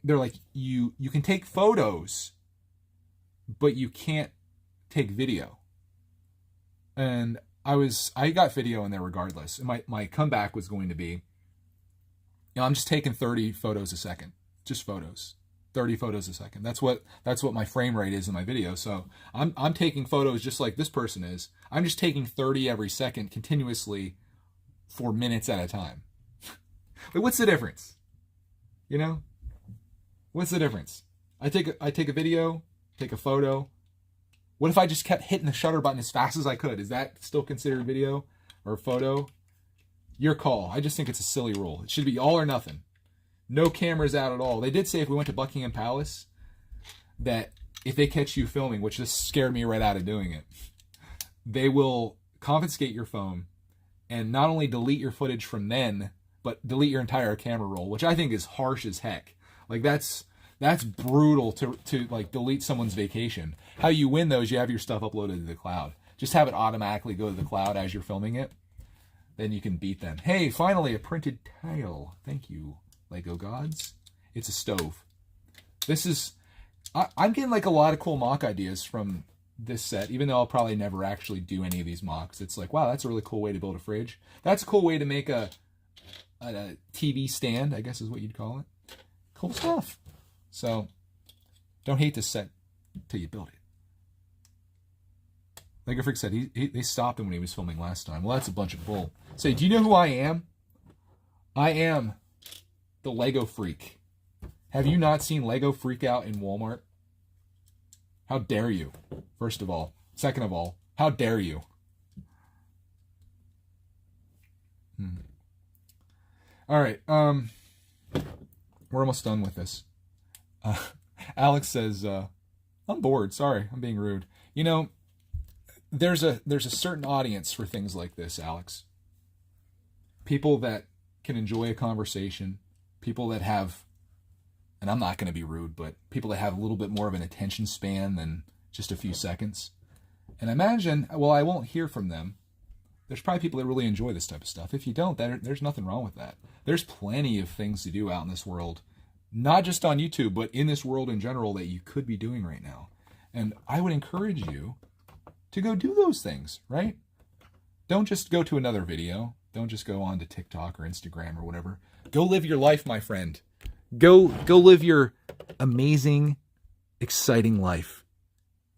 They're like, you can take photos, but you can't take video. And I got video in there regardless. And my comeback was going to be, you know, I'm just taking 30 photos a second. Just photos. 30 photos a second. That's what my frame rate is in my video. So I'm taking photos just like this person is. I'm just taking 30 every second continuously for minutes at a time. Like, what's the difference? You know? What's the difference? I take a video, take a photo. What if I just kept hitting the shutter button as fast as I could? Is that still considered video or photo? Your call. I just think it's a silly rule. It should be all or nothing. No cameras out at all. They did say if we went to Buckingham Palace that if they catch you filming, which just scared me right out of doing it, they will confiscate your phone and not only delete your footage from then, but delete your entire camera roll, which I think is harsh as heck. Like, that's brutal to like delete someone's vacation. How you win those, you have your stuff uploaded to the cloud. Just have it automatically go to the cloud as you're filming it. Then you can beat them. Hey, finally a printed tile. Thank you, Lego gods. It's a stove. This is... I'm getting like a lot of cool mock ideas from this set, even though I'll probably never actually do any of these mocks. It's like, wow, that's a really cool way to build a fridge. That's a cool way to make a TV stand, I guess is what you'd call it. Cool stuff. So, don't hate this set till you build it. Lego Freak said they stopped him when he was filming last time. Well, that's a bunch of bull. Say, do you know who I am? I am the Lego Freak. Have you not seen Lego Freak out in Walmart? How dare you? First of all. Second of all, how dare you? All right. We're almost done with this. Alex says, I'm bored. Sorry, I'm being rude. You know, there's a certain audience for things like this, Alex. People that can enjoy a conversation. People that have, and I'm not going to be rude, but people that have a little bit more of an attention span than just a few seconds. And imagine, well, I won't hear from them. There's probably people that really enjoy this type of stuff. If you don't, there's nothing wrong with that. There's plenty of things to do out in this world. Not just on YouTube, but in this world in general that you could be doing right now. And I would encourage you to go do those things, right? Don't just go to another video. Don't just go on to TikTok or Instagram or whatever. Go live your life, my friend. Go live your amazing, exciting life.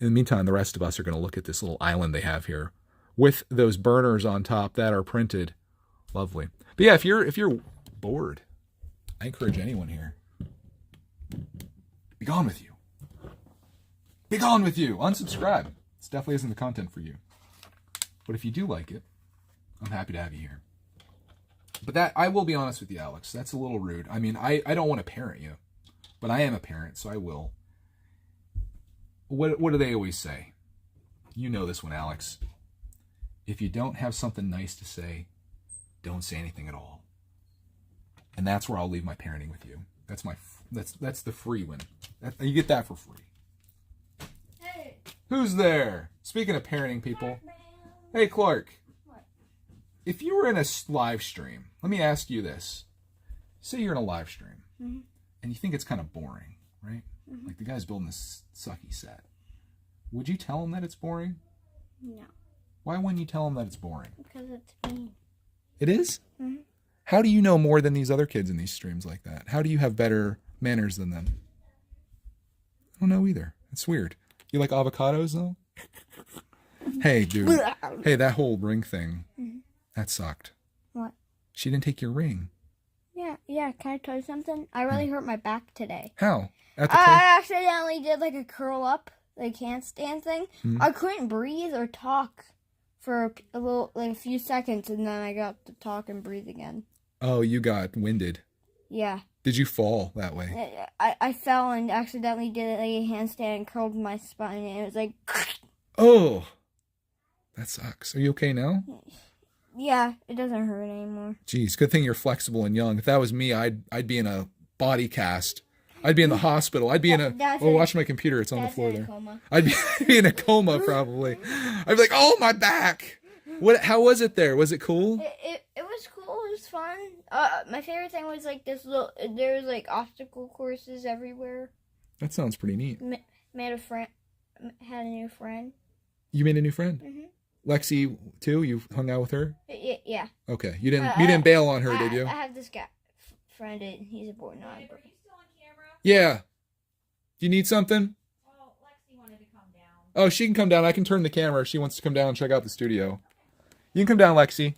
In the meantime, the rest of us are going to look at this little island they have here with those burners on top that are printed. Lovely. But yeah, if you're bored, I encourage anyone here. Be gone with you. Be gone with you. Unsubscribe. This definitely isn't the content for you. But if you do like it, I'm happy to have you here. But that, I will be honest with you, Alex, that's a little rude. I mean, I don't want to parent you, but I am a parent, so I will. What do they always say? You know this one, Alex. If you don't have something nice to say, don't say anything at all. And that's where I'll leave my parenting with you. That's the free one. You get that for free. Hey. Who's there? Speaking of parenting people. Hey, Clark. What? If you were in a live stream, let me ask you this. Say you're in a live stream, and you think it's kind of boring, right? Like the guy's building this sucky set. Would you tell him that it's boring? No. Why wouldn't you tell him that it's boring? Because it's me. It is? How do you know more than these other kids in these streams like that? How do you have better manners than them? I don't know either. It's weird. You like avocados, though? Hey, dude. Hey, that whole ring thing, that sucked. What? She didn't take your ring. Yeah. Can I tell you something? I really hurt my back today. How? At the I accidentally did like a curl up, like handstand thing. I couldn't breathe or talk for a few seconds, and then I got to talk and breathe again. Oh, you got winded. Yeah. Did you fall that way? I fell and accidentally did a handstand and curled my spine, and it was like... Oh, that sucks. Are you okay now? Yeah, it doesn't hurt anymore. Jeez, good thing you're flexible and young. If that was me, I'd be in a body cast. I'd be in the hospital. I'd be in a... Oh, watch my computer. It's on the floor there. Coma. I'd be in a coma, probably. I'd be like, oh, my back. How was it there? Was it cool? It was cool. It was fun. My favorite thing was like there was like obstacle courses everywhere. That sounds pretty neat. Had a new friend. You made a new friend? Lexi, too? You hung out with her? Yeah. Okay. You didn't bail on her, did you? I have this guy friend, and he's a boy, not a girl. Are you still on camera? Yeah. Do you need something? Well, Lexi wanted to come down. Oh, she can come down. I can turn the camera if she wants to come down and check out the studio. You can come down, Lexi.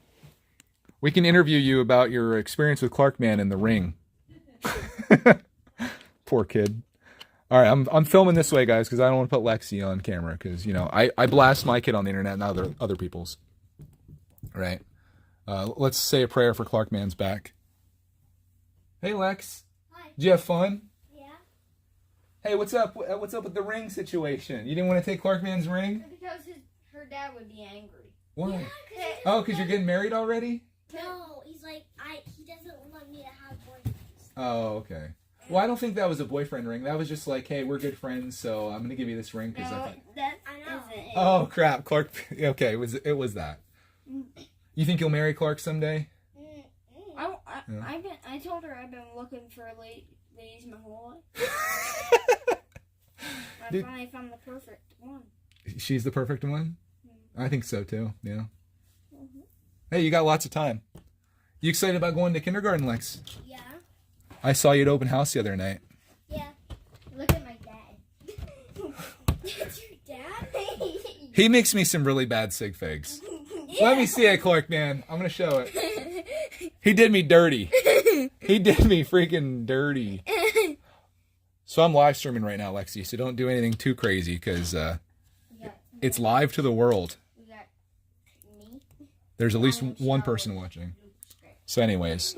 We can interview you about your experience with Clarkman in the ring. Poor kid. All right, I'm filming this way, guys, because I don't want to put Lexi on camera, because, you know, I blast my kid on the internet, not other people's. All right. Let's say a prayer for Clarkman's back. Hey, Lex. Hi. Did you have fun? Yeah. Hey, what's up? What's up with the ring situation? You didn't want to take Clarkman's ring? Because her dad would be angry. Why? Oh, because you're getting married already? No, he's like, he doesn't want me to have boyfriends. Oh, okay. Well, I don't think that was a boyfriend ring. That was just like, hey, we're good friends, so I'm gonna give you this ring because I thought. That I know. isn't it. Oh crap, Clark. Okay, it was that. You think you'll marry Clark someday? I told her I've been looking for ladies my whole life. I finally found the perfect one. She's the perfect one? I think so too, yeah. Hey, you got lots of time. You excited about going to kindergarten, Lex? Yeah. I saw you at open house the other night. Yeah. Look at my dad. That's your dad? He makes me some really bad sig figs. Let me see it, Clark, man. I'm going to show it. He did me dirty. He did me freaking dirty. So I'm live streaming right now, Lexi, so don't do anything too crazy because it's live to the world. We got me. There's at least one person watching. So anyways,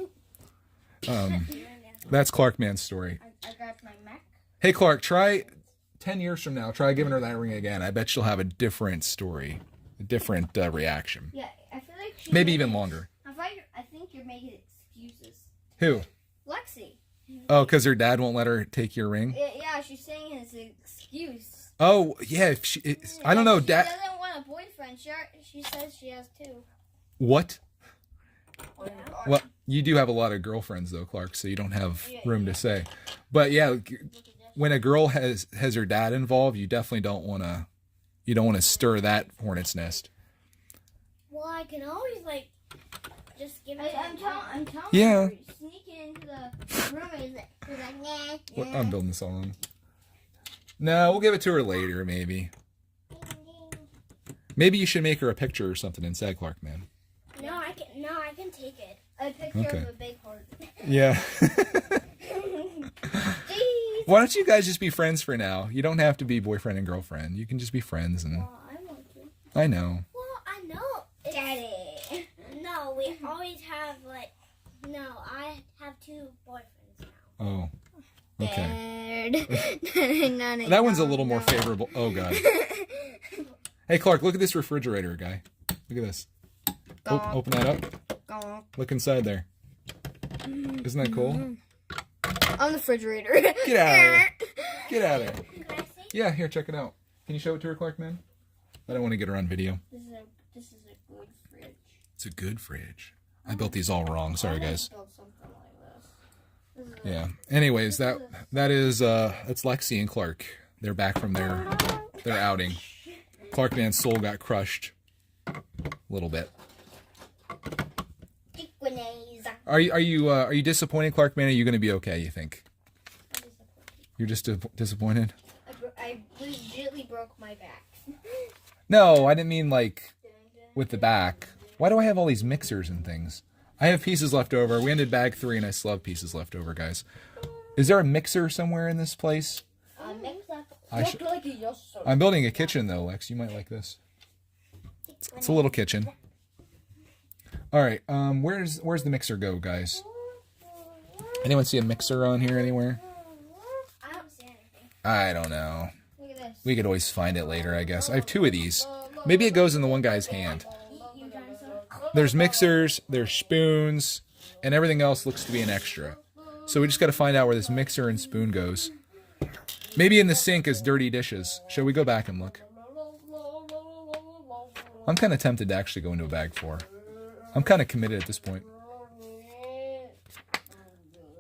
that's Clark Man's story. I got my Mac. Hey, Clark, try 10 years from now, try giving her that ring again. I bet she'll have a different story, a different reaction. Yeah, I feel like she... Maybe even longer. I think you're making excuses. Who? Lexi. Oh, because her dad won't let her take your ring? Yeah, she's saying it's an excuse. Oh, yeah. I don't know. She Dad. doesn't want a boyfriend. She says she has two. What? Well, you do have a lot of girlfriends, though, Clark, so you don't have room to say. But yeah, when a girl has her dad involved, you definitely don't want to stir that hornet's nest. Well, I can always, like, just give it I'm telling Yeah. her, sneaking into the room is like, nah. I'm building this on. No, we'll give it to her later, maybe. Maybe you should make her a picture or something instead, Clark, man. No, I can take it. A picture Okay. of a big heart. Yeah. Jeez. Why don't you guys just be friends for now? You don't have to be boyfriend and girlfriend. You can just be friends. And Oh, I want to. I know. Well, I know. Daddy. No, we always have, like, no, I have two boyfriends now. Oh. Okay. Dad. That one's a little more favorable. Oh, God. Hey, Clark, look at this refrigerator, guy. Look at this. Open that up. Look inside there. Isn't that cool? On the refrigerator. Get out of there. Get out of there. Can I see? Yeah, here, check it out. Can you show it to her, Clark, man? I don't want to get her on video. This is a good fridge. It's a good fridge. I built these all wrong. Sorry, guys. Build something like this. Yeah. Anyways, that is that's Lexi and Clark. They're back from their outing. Clark Man's soul got crushed a little bit. Are you disappointed, Clark Man? Are you going to be okay? You think? You're just disappointed? I legitimately broke my back. No, I didn't mean like with the back. Why do I have all these mixers and things? I have pieces left over. We ended bag 3 and I still have pieces left over, guys. Is there a mixer somewhere in this place? I'm building a kitchen though, Lex. You might like this. It's a little kitchen. All right. Where's the mixer go, guys? Anyone see a mixer on here anywhere? I don't see anything. I don't know. Look at this. We could always find it later, I guess. I have 2 of these. Maybe it goes in the one guy's hand. You dinosaur. There's mixers, there's spoons, and everything else looks to be an extra. So we just got to find out where this mixer and spoon goes. Maybe in the sink as dirty dishes. Shall we go back and look? I'm kind of tempted to actually go into a bag 4. I'm kind of committed at this point.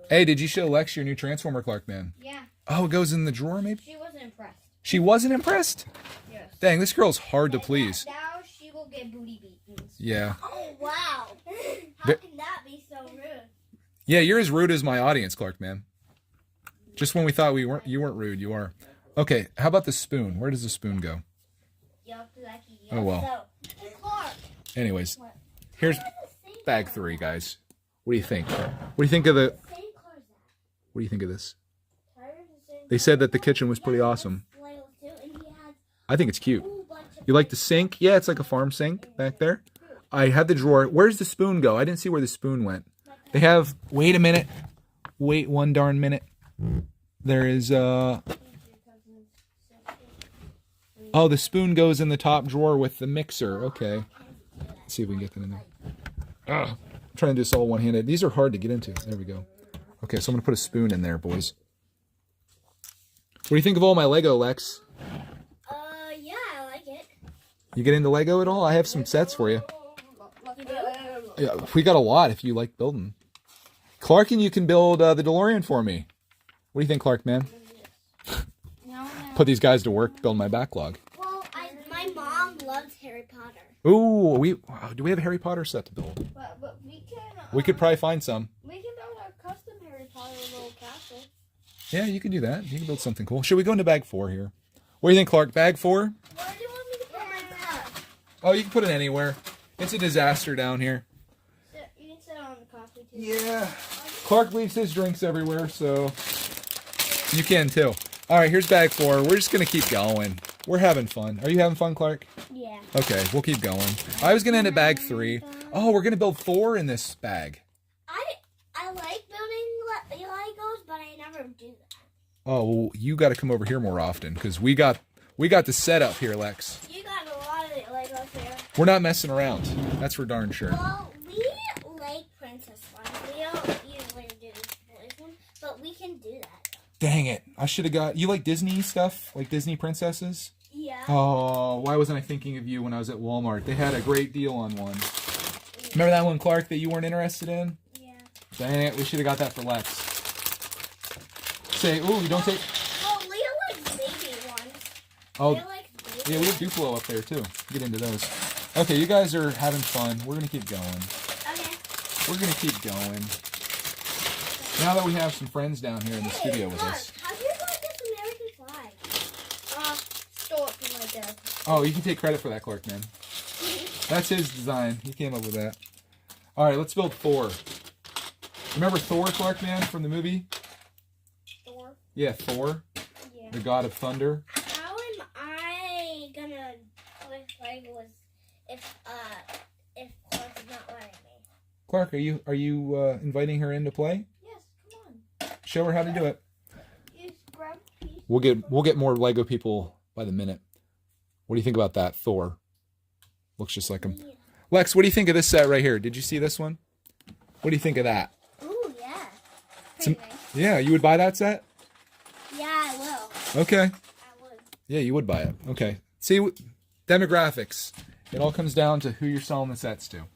Hey, did you show Lex your new Transformer, Clark Man? Yeah. Oh, it goes in the drawer, maybe? She wasn't impressed. She wasn't impressed? Yes. Dang, this girl's hard to please. Now she will get booty beatings. Yeah. Oh, wow. How can that be so rude? Yeah, you're as rude as my audience, Clark Man. Just when we thought you weren't rude, you are. Okay, how about the spoon? Where does the spoon go? Oh, well. Anyways, here's bag 3, guys. What do you think? What do you think of the... What do you think of this? They said that the kitchen was pretty awesome. I think it's cute. You like the sink? Yeah, it's like a farm sink back there. I had the drawer. Where's the spoon go? I didn't see where the spoon went. They have... Wait a minute. Wait one darn minute. There is... Oh, the spoon goes in the top drawer with the mixer. Okay. Let's see if we can get that in there. I'm trying to do this all one-handed. These are hard to get into. There we go. Okay, so I'm going to put a spoon in there, boys. What do you think of all my Lego, Lex? Yeah, I like it. You get into Lego at all? I have some sets for you. You do? Yeah, we got a lot if you like building. Clark, and you can build the DeLorean for me. What do you think, Clark, man? No. Put these guys to work, build my backlog. Well, my mom loves Harry Potter. Ooh, do we have a Harry Potter set to build? But we can. We could probably find some. We can build a custom Harry Potter little castle. Yeah, you can do that. You can build something cool. Should we go into bag 4 here? What do you think, Clark? Bag 4? Where do you want me to put my cup? Oh, you can put it anywhere. It's a disaster down here. You can sit on the coffee too. Yeah. Clark leaves his drinks everywhere, so you can too. All right, here's bag 4. We're just going to keep going. We're having fun. Are you having fun, Clark? Yeah. Okay, we'll keep going. I was going to end at bag 3. Oh, we're going to build 4 in this bag. I like building Legos, but I never do that. Oh, well, you got to come over here more often because we got the setup here, Lex. You got a lot of Legos here. We're not messing around. That's for darn sure. Well, we like princess ones. We don't usually do boys ones, but we can do that. Dang it. I should have got... You like Disney stuff? Like Disney princesses? Yeah. Oh, why wasn't I thinking of you when I was at Walmart? They had a great deal on one. Remember that one, Clark, that you weren't interested in? Yeah. Dang it, we should have got that for Lex. Say, ooh, you don't take... Well, Leah likes baby ones. Oh, Leah likes baby yeah, we have Duplo up there, too. Get into those. Okay, you guys are having fun. We're going to keep going. Okay. We're going to keep going. Now that we have some friends down here in the studio with us. How do you like this American flag? Stole it from my dad. Oh, you can take credit for that, Clark, man. That's his design. He came up with that. All right, let's build Thor. Remember Thor, Clark, man, from the movie? Thor? Yeah, Thor. Yeah. The god of thunder. How am I gonna play Legos if Clark is not letting me? Clark, are you inviting her in to play? Yes, come on. Show her how to do it. You just grab a piece. We'll get more Lego people by the minute. What do you think about that? Thor. Looks just like him. Lex, what do you think of this set right here? Did you see this one? What do you think of that? Ooh, yeah. Some- Pretty nice. Yeah, you would buy that set? Yeah, I will. Okay. I would. Yeah, you would buy it. Okay. See, demographics. It all comes down to who you're selling the sets to. Okay.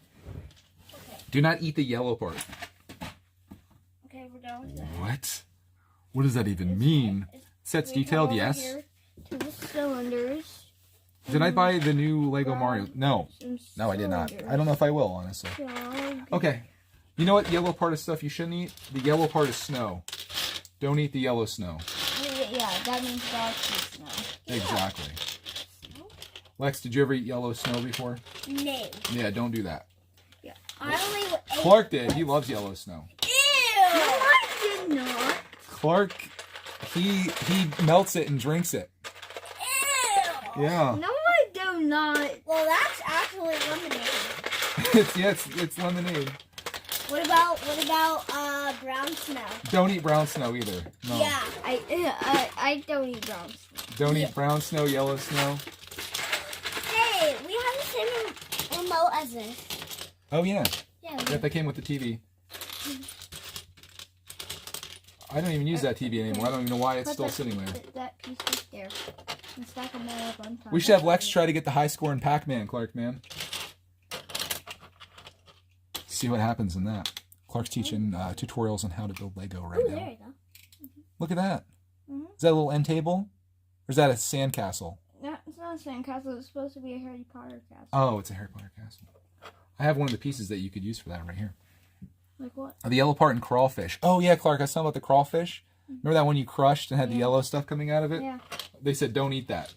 Do not eat the yellow part. Okay, we're done with that. What? What does that even mean? Sets We detailed, come over yes. here to the cylinders. Did I buy the new Lego Mario? No. Some No, I did not. cylinders. I don't know if I will, honestly. Okay. You know what yellow part of stuff you shouldn't eat? The yellow part is snow. Don't eat the yellow snow. Yeah, that means dogs eat snow. Exactly. Lex, did you ever eat yellow snow before? No. Yeah, don't do that. I only ate. Clark did. He loves yellow snow. Ew. I did not. Clark, he melts it and drinks it. Ew. Yeah. No, I do not. Well, that's actually lemonade. it's lemonade. What about brown snow? Don't eat brown snow either. No. Yeah. I don't eat brown snow. Don't eat brown snow, yellow snow. Hey, we have the same remote as this. Oh yeah. Yeah. Yeah, that came with the TV. I don't even use that TV anymore. I don't even know why it's still sitting there. That piece right there. And stack them all up on top. We should have Lex try to get the high score in Pac-Man, Clark, man. See what happens in that. Clark's teaching tutorials on how to build Lego right Ooh, now. there you go. Look at that. Mhm. Is that a little end table? Or is that a sandcastle? No, it's not a sandcastle. It's supposed to be a Harry Potter castle. Oh, it's a Harry Potter castle. I have one of the pieces that you could use for that right here. Like what? The yellow part in crawfish. Oh yeah, Clark, I was talking about the crawfish. Remember that one you crushed and had the Yeah. yellow stuff coming out of it? Yeah. They said don't eat that.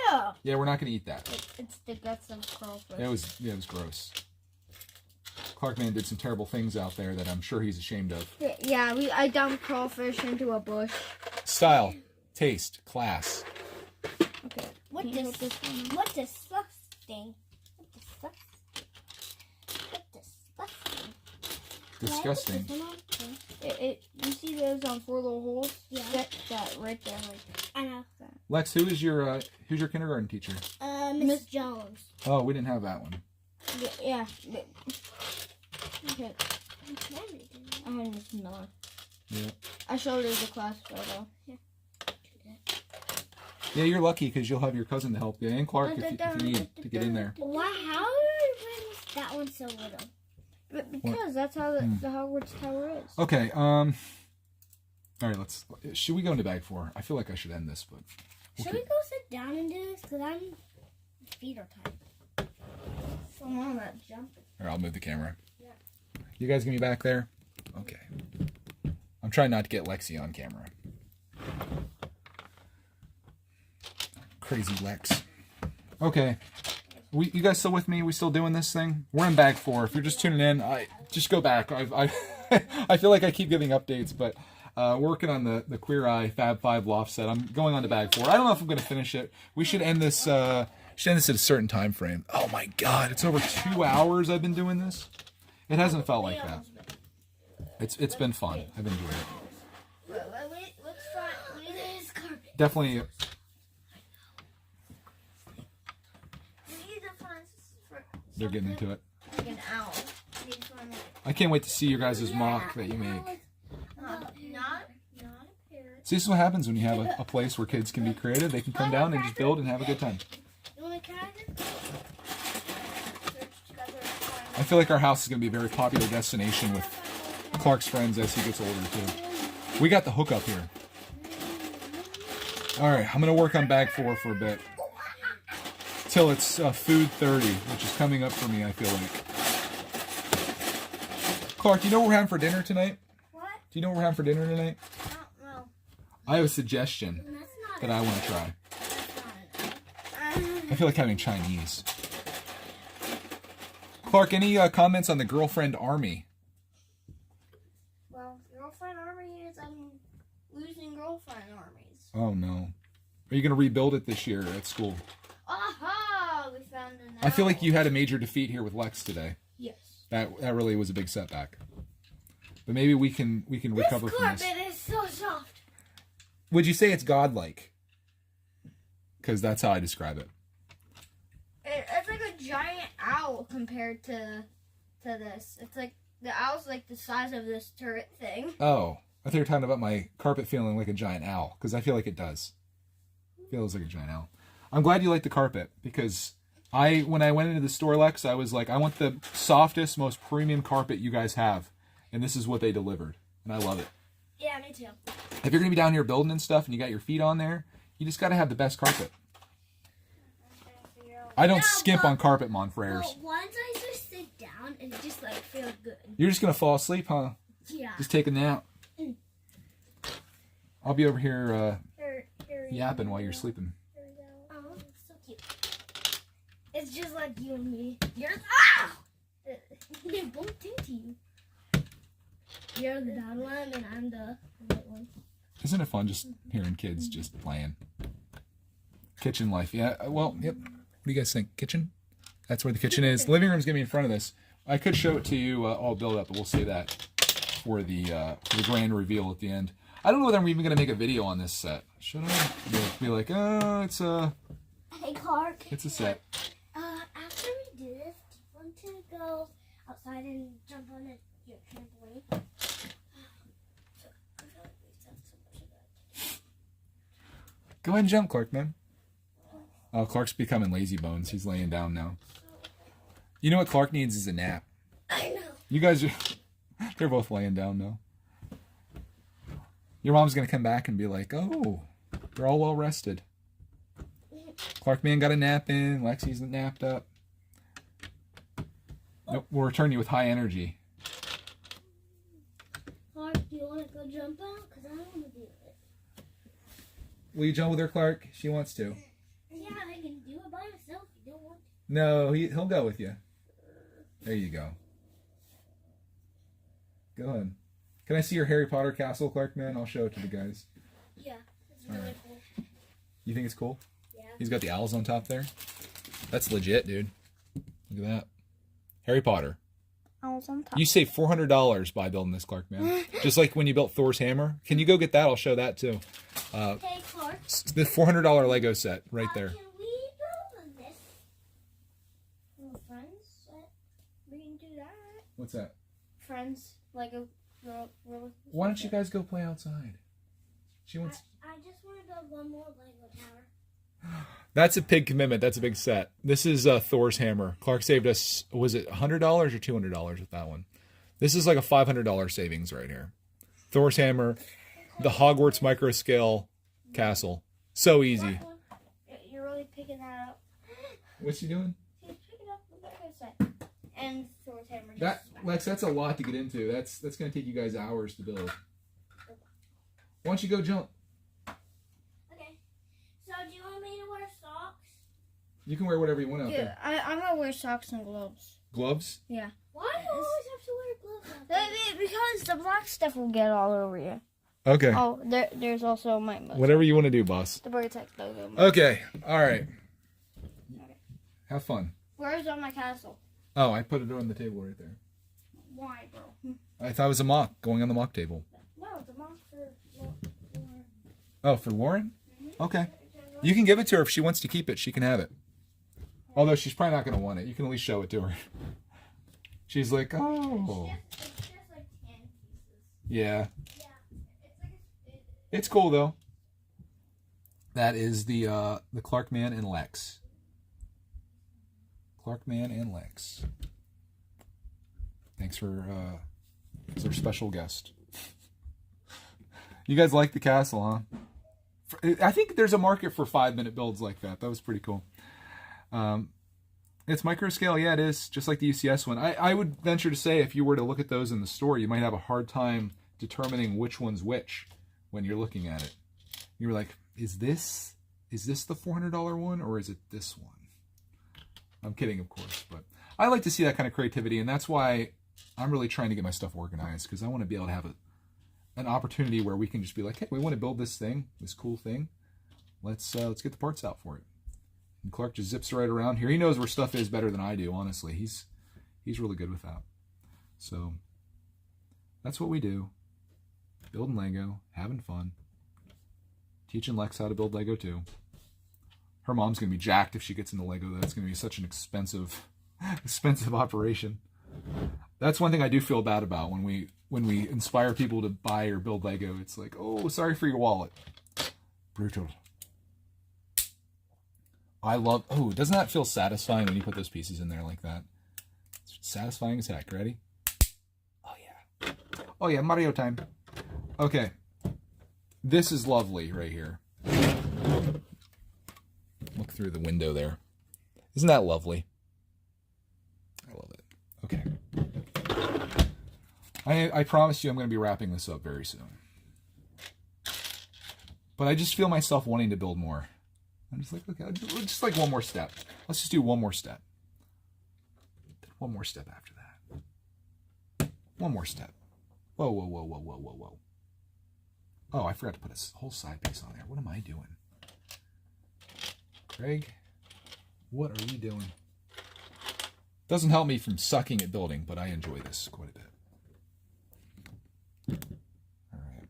Yeah. Yeah, we're not gonna eat that. It's the guts of crawfish. It was gross. Clarkman did some terrible things out there that I'm sure he's ashamed of. Yeah, I dumped crawfish into a bush. Style, taste, class. Okay. What can you dis- put this one on? What disgusting. What disgusting. What disgusting. Disgusting. Can I put this one on? You see those 4 little holes? Yeah. That right there. Like I know. Lex, who's your kindergarten teacher? Miss Jones. Oh, we didn't have that one. yeah. Okay. I had Miss Miller. Yeah. I showed her the class photo. Yeah, you're lucky because you'll have your cousin to help you and Clark if you need to get in there. Why? How is that one so little? But because that's how the Hogwarts Tower is. Okay. All right. Should we go into bag 4? I feel like I should end this, but. Should we go sit down and do this? Because my feet are tired. I'm on that jump. Or I'll move the camera. Yeah. You guys gonna be back there? Okay. I'm trying not to get Lexi on camera. Crazy Lex. Okay. You guys still with me? We still doing this thing? We're in bag 4. If you're just tuning in, just go back. I feel like I keep giving updates, but working on the Queer Eye Fab 5 loft set. I'm going on to bag 4. I don't know if I'm going to finish it. We should end this. At a certain time frame. Oh my God! It's over 2 hours I've been doing this. It hasn't felt like that. It's been fun. I've enjoyed it. Let's try. Look at this carpet. Definitely. They're getting into it. Like an owl. I can't wait to see your guys' mock that you make. Not a parrot. See, this is what happens when you have a place where kids can be creative. They can come down and just build and have a good time. You want to kind of search together? I feel like our house is going to be a very popular destination with Clark's friends as he gets older too. We got the hookup here. All right, I'm going to work on bag 4 for a bit. Till it's food 30, which is coming up for me, I feel like. Clark, do you know what we're having for dinner tonight? What? Do you know what we're having for dinner tonight? I don't know. I have a suggestion That's not that I want to try. That's not I feel like having Chinese. Clark, any comments on the girlfriend army? Well, girlfriend army is losing girlfriend armies. Oh no. Are you going to rebuild it this year at school? Aha! We found an owl. I feel like you had a major defeat here with Lex today. Yes. That really was a big setback. But maybe we can recover from this. This carpet is so soft. Would you say it's godlike? Because that's how I describe it. giant owl compared to this. It's like the owl's like the size of this turret thing. Oh, I thought you were talking about my carpet feeling like a giant owl, because I feel like it does. Feels like a giant owl. I'm glad you like the carpet, because when I went into the store, Lex, I was like, I want the softest, most premium carpet you guys have, and this is what they delivered, and I love it. Yeah, me too. If you're gonna be down here building and stuff, and you got your feet on there, you just gotta have the best carpet. I don't skimp on carpet, mon frères. But once I just sit down, it just like feels good. You're just gonna fall asleep, huh? Yeah. Just take a nap. I'll be over here Here yapping while you're sleeping. we go. Oh, so cute. It's just like you and me. You're they bumped into you. You're the down one, and I'm the white one. Isn't it fun just hearing kids just playing? Kitchen life, yeah. Well, yep. What do you guys think? Kitchen? That's where the kitchen is. The living room's gonna be in front of this. I could show it to you all built up, but we'll save that for the grand reveal at the end. I don't know whether I'm even gonna make a video on this set. Should I? Be like, oh, it's a Hey, Clark. it's a set. After we do this, do you want to go outside and jump on your trampoline? I feel like we've done so much of that. Go ahead and jump, Clark, man. Oh, Clark's becoming lazy bones. He's laying down now. You know what Clark needs is a nap. I know. You guys are they're both laying down now. Your mom's gonna come back and be like, oh, they're all well rested. Clark man got a nap in, Lexi's napped up. Nope, we'll return you with high energy. Clark, do you want to go jump out? Because I don't want to do it. Will you jump with her, Clark? She wants to. Yeah, I can do it by myself if you don't want to. No, he'll go with you. There you go. Go ahead. Can I see your Harry Potter castle, Clark man? I'll show it to the guys. Yeah, it's really Alright. cool. You think it's cool? Yeah. He's got the owls on top there. That's legit, dude. Look at that. Harry Potter. Owls on top. You saved $400 by building this, Clark, man. Just like when you built Thor's hammer. Can you go get that? I'll show that too. Hey, Clark. The $400 Lego set right there. Can we build on this? Little friends? We can do that. What's that? Friends, Lego, roller. Why don't you guys go play outside? She wants. I just want to build one more Lego tower. That's a big commitment. That's a big set. This is Thor's hammer. Clark saved us. Was it $100 or $200 with that one? This is like a $500 savings right here. Thor's hammer, the Hogwarts micro scale castle. So easy. You're really picking that up. What's she doing? She's picking up the Lego set. And Thor's hammer. That Lex, that's a lot to get into. That's gonna take you guys hours to build. Why don't you go jump? Okay. So, do you want me to wear socks? You can wear whatever you want out Yeah, there. I'm gonna wear socks and gloves. Gloves? Yeah. Why do you always have to wear gloves out there? Because the black stuff will get all over you. Okay. Oh, there's also my Whatever you want to do, boss. the brickitect logo. Okay. All right. Have fun. Where's on my castle? Oh, I put it on the table right there. Why, bro? I thought it was a mock going on the mock table. No, the monster. Oh, for Lauren? Okay. You can give it to her if she wants to keep it. She can have it. Although she's probably not going to want it. You can at least show it to her. She's like, oh. It's just like 10 pieces. Yeah. Yeah. It's like It's cool, though. That is the Clark Man and Lex. Clark Man and Lex. Thanks for as our special guest. You guys like the castle, huh? I think there's a market for 5-minute builds like that. That was pretty cool. It's micro scale, yeah, it is, just like the UCS one. I would venture to say if you were to look at those in the store, you might have a hard time determining which one's which when you're looking at it. You're like, is this the $400 one or is it this one? I'm kidding, of course, but I like to see that kind of creativity, and that's why I'm really trying to get my stuff organized, because I want to be able to have an opportunity where we can just be like, hey, we want to build this thing, this cool thing. Let's get the parts out for it. And Clark just zips right around here. He knows where stuff is better than I do, honestly. He's really good with that. So that's what we do. Building Lego, having fun. Teaching Lex how to build Lego too. her mom's going to be jacked if she gets into Lego. That's going to be such an expensive operation. That's one thing I do feel bad about when we inspire people to buy or build Lego. It's like, oh, sorry for your wallet. Brutal. I love, oh, doesn't that feel satisfying when you put those pieces in there like that? It's satisfying as heck. Ready? Oh, yeah. Oh, yeah, Mario time. Okay. This is lovely right here. Look through the window there. Isn't that lovely? I love it. Okay. I promise you I'm going to be wrapping this up very soon. But I just feel myself wanting to build more. I'm just like, okay, just like one more step. Let's just do one more step. One more step after that. One more step. Whoa, whoa, whoa, whoa, whoa, whoa, whoa. Oh, I forgot to put a whole side piece on there. What am I doing? Craig, what are we doing? Doesn't help me from sucking at building, but I enjoy this quite a bit. All right.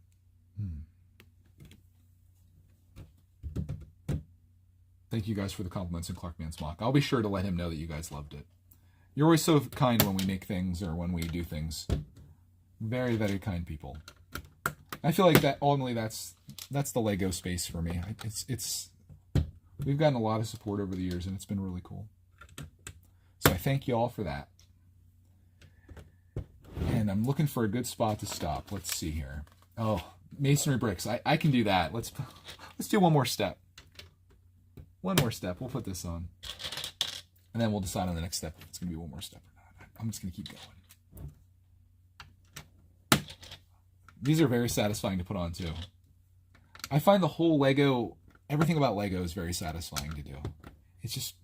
Thank you guys for the compliments in Clarkman's mock. I'll be sure to let him know that you guys loved it. You're always so kind when we make things or when we do things. Very, very kind people. I feel like that ultimately that's the Lego space for me. It's we've gotten a lot of support over the years and it's been really cool. So I thank you all for that. And I'm looking for a good spot to stop. Let's see here. Oh, masonry bricks. I can do that. Let's do one more step. One more step. We'll put this on. And then we'll decide on the next step if it's going to be one more step or not. I'm just going to keep going. These are very satisfying to put on too. I find the whole Lego, everything about Lego is very satisfying to do. It's just,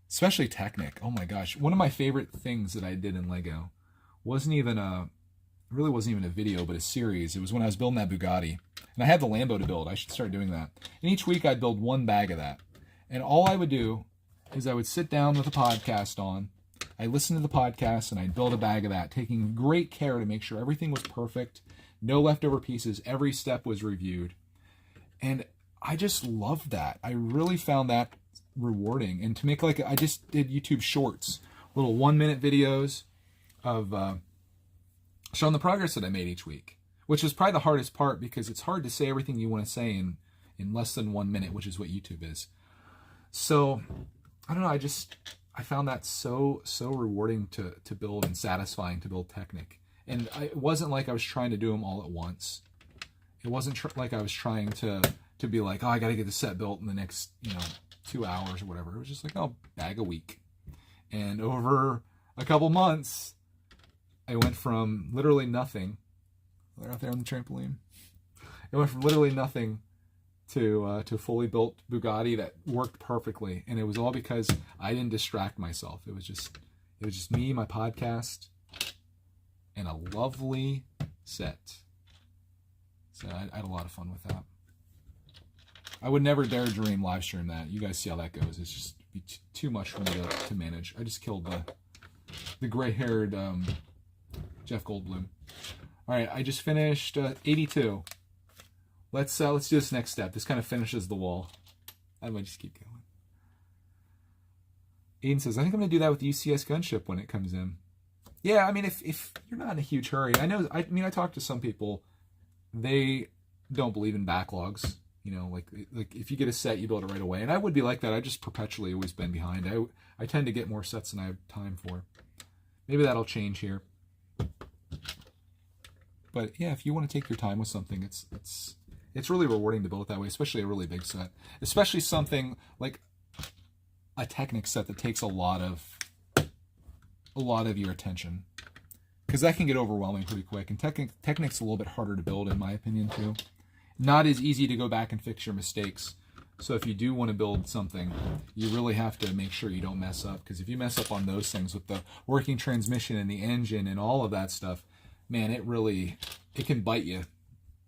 especially Technic. Oh my gosh. One of my favorite things that I did in Lego wasn't even a video, but a series. It was when I was building that Bugatti. And I had the Lambo to build. I should start doing that. And each week I'd build one bag of that. And all I would do is I would sit down with a podcast on. I listened to the podcast and I'd build a bag of that, taking great care to make sure everything was perfect. No leftover pieces. Every step was reviewed. And I just loved that. I really found that rewarding. And to make I just did YouTube shorts, little 1-minute videos of showing the progress that I made each week, which was probably the hardest part because it's hard to say everything you want to say in less than 1 minute, which is what YouTube is. So I don't know. I found that so rewarding to build and satisfying to build Technic. And it wasn't like I was trying to do them all at once. It wasn't like I was trying to be like, oh, I got to get the set built in the next 2 hours or whatever. It was just like, oh, bag a week. And over a couple months, I went from literally nothing. They're out there on the trampoline. It went from literally nothing to fully built Bugatti that worked perfectly, and it was all because I didn't distract myself. It was just me, my podcast, and a lovely set. So I had a lot of fun with that. I would never dare dream live stream that. You guys see how that goes. It's just be too much for me to manage. I just killed the gray-haired Jeff Goldblum. All right, I just finished 82. Let's do this next step. This kind of finishes the wall. I might just keep going. Aiden says, I think I'm going to do that with the UCS gunship when it comes in. Yeah, I mean, if you're not in a huge hurry. I talk to some people, they don't believe in backlogs. Like if you get a set, you build it right away. And I would be like that. I just perpetually always been behind. I tend to get more sets than I have time for. Maybe that'll change here. But yeah, if you want to take your time with something, it's really rewarding to build it that way, especially a really big set. Especially something like a Technic set that takes a lot of your attention. Because that can get overwhelming pretty quick. And Technic's a little bit harder to build, in my opinion, too. Not as easy to go back and fix your mistakes. So if you do want to build something, you really have to make sure you don't mess up. Because if you mess up on those things with the working transmission and the engine and all of that stuff, man, it can bite you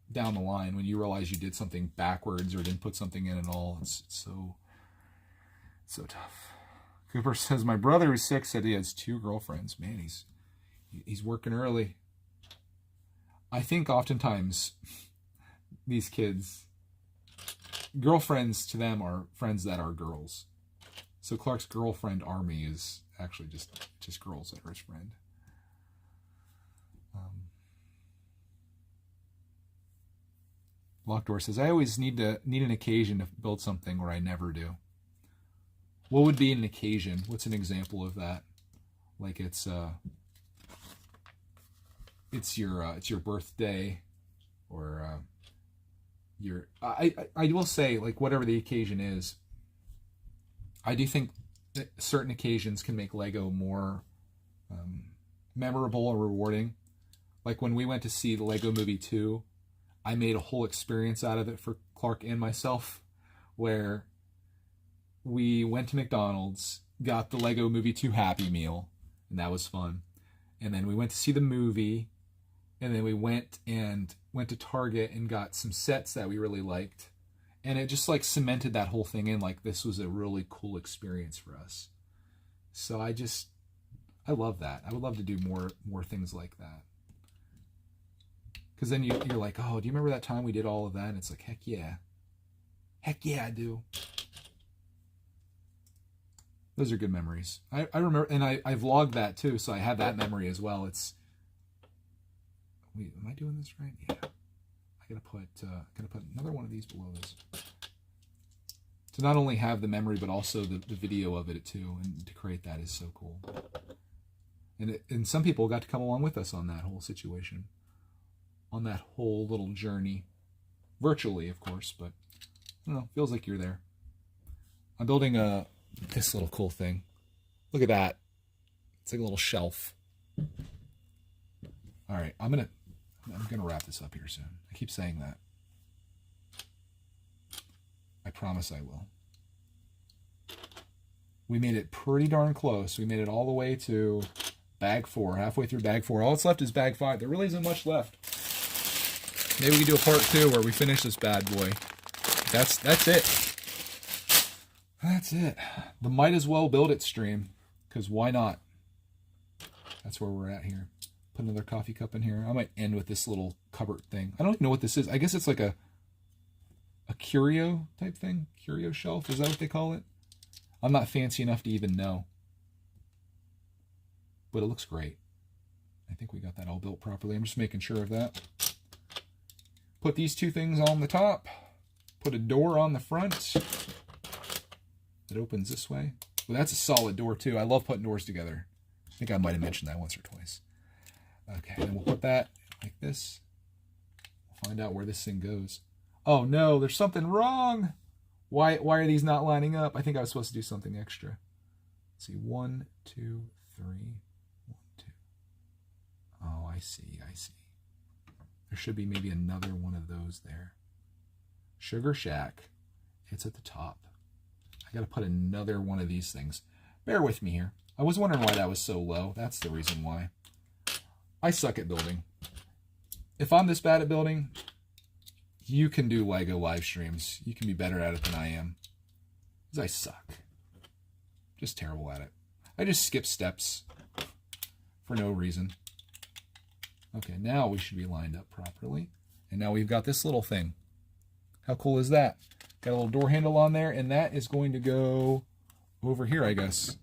down the line when you realize you did something backwards or didn't put something in at all. It's so tough. Cooper says, my brother who's 6 said he has 2 girlfriends. Man, he's working early. I think oftentimes these kids girlfriends to them are friends that are girls. So Clark's girlfriend army is actually just girls that are his friend. Locked Door says, I always need an occasion to build something where I never do. What would be an occasion? What's an example of that? Like it's your birthday, or I will say, like, whatever the occasion is, I do think that certain occasions can make Lego more memorable or rewarding. Like when we went to see the Lego Movie 2, I made a whole experience out of it for Clark and myself, where we went to McDonald's, got the Lego Movie 2 Happy Meal, and that was fun. And then we went to see the movie, and then we went to Target and got some sets that we really liked. And it just like cemented that whole thing in, like this was a really cool experience for us. So I love that. I would love to do more things like that. Because then you're like, oh, do you remember that time we did all of that? And it's like, heck yeah. Heck yeah, I do. Those are good memories. I remember, and I vlogged that too, so I have that memory as well. Wait, am I doing this right? Yeah. I gotta put another one of these below this. To not only have the memory, but also the video of it too, and to create that is so cool. And some people got to come along with us on that whole situation. On that whole little journey. Virtually, of course, but I don't know, feels like you're there. I'm building this little cool thing. Look at that. It's like a little shelf. All right, I'm gonna wrap this up here soon. I keep saying that. I promise I will. We made it pretty darn close. We made it all the way to bag 4, halfway through bag 4. All that's left is bag 5. There really isn't much left. Maybe we can do a part 2 where we finish this bad boy. That's it. That's it. The might as well build it stream, because why not? That's where we're at here. Put another coffee cup in here. I might end with this little cupboard thing. I don't even know what this is. I guess it's like a curio type thing. Curio shelf. Is that what they call it? I'm not fancy enough to even know. But it looks great. I think we got that all built properly. I'm just making sure of that. Put these two things on the top. Put a door on the front. It opens this way. Well, that's a solid door too. I love putting doors together. I think I might have mentioned that once or twice. Okay, then we'll put that like this. We'll find out where this thing goes. Oh no, there's something wrong. Why are these not lining up? I think I was supposed to do something extra. Let's see, 1, 2, 3, 1, 2. Oh, I see. There should be maybe another one of those there. Sugar Shack. It's at the top. I gotta put another one of these things. Bear with me here. I was wondering why that was so low. That's the reason why. I suck at building. If I'm this bad at building, you can do Lego live streams. You can be better at it than I am. Because I suck. Just terrible at it. I just skip steps for no reason. Okay, now we should be lined up properly. And now we've got this little thing. How cool is that? Got a little door handle on there, and that is going to go over here, I guess,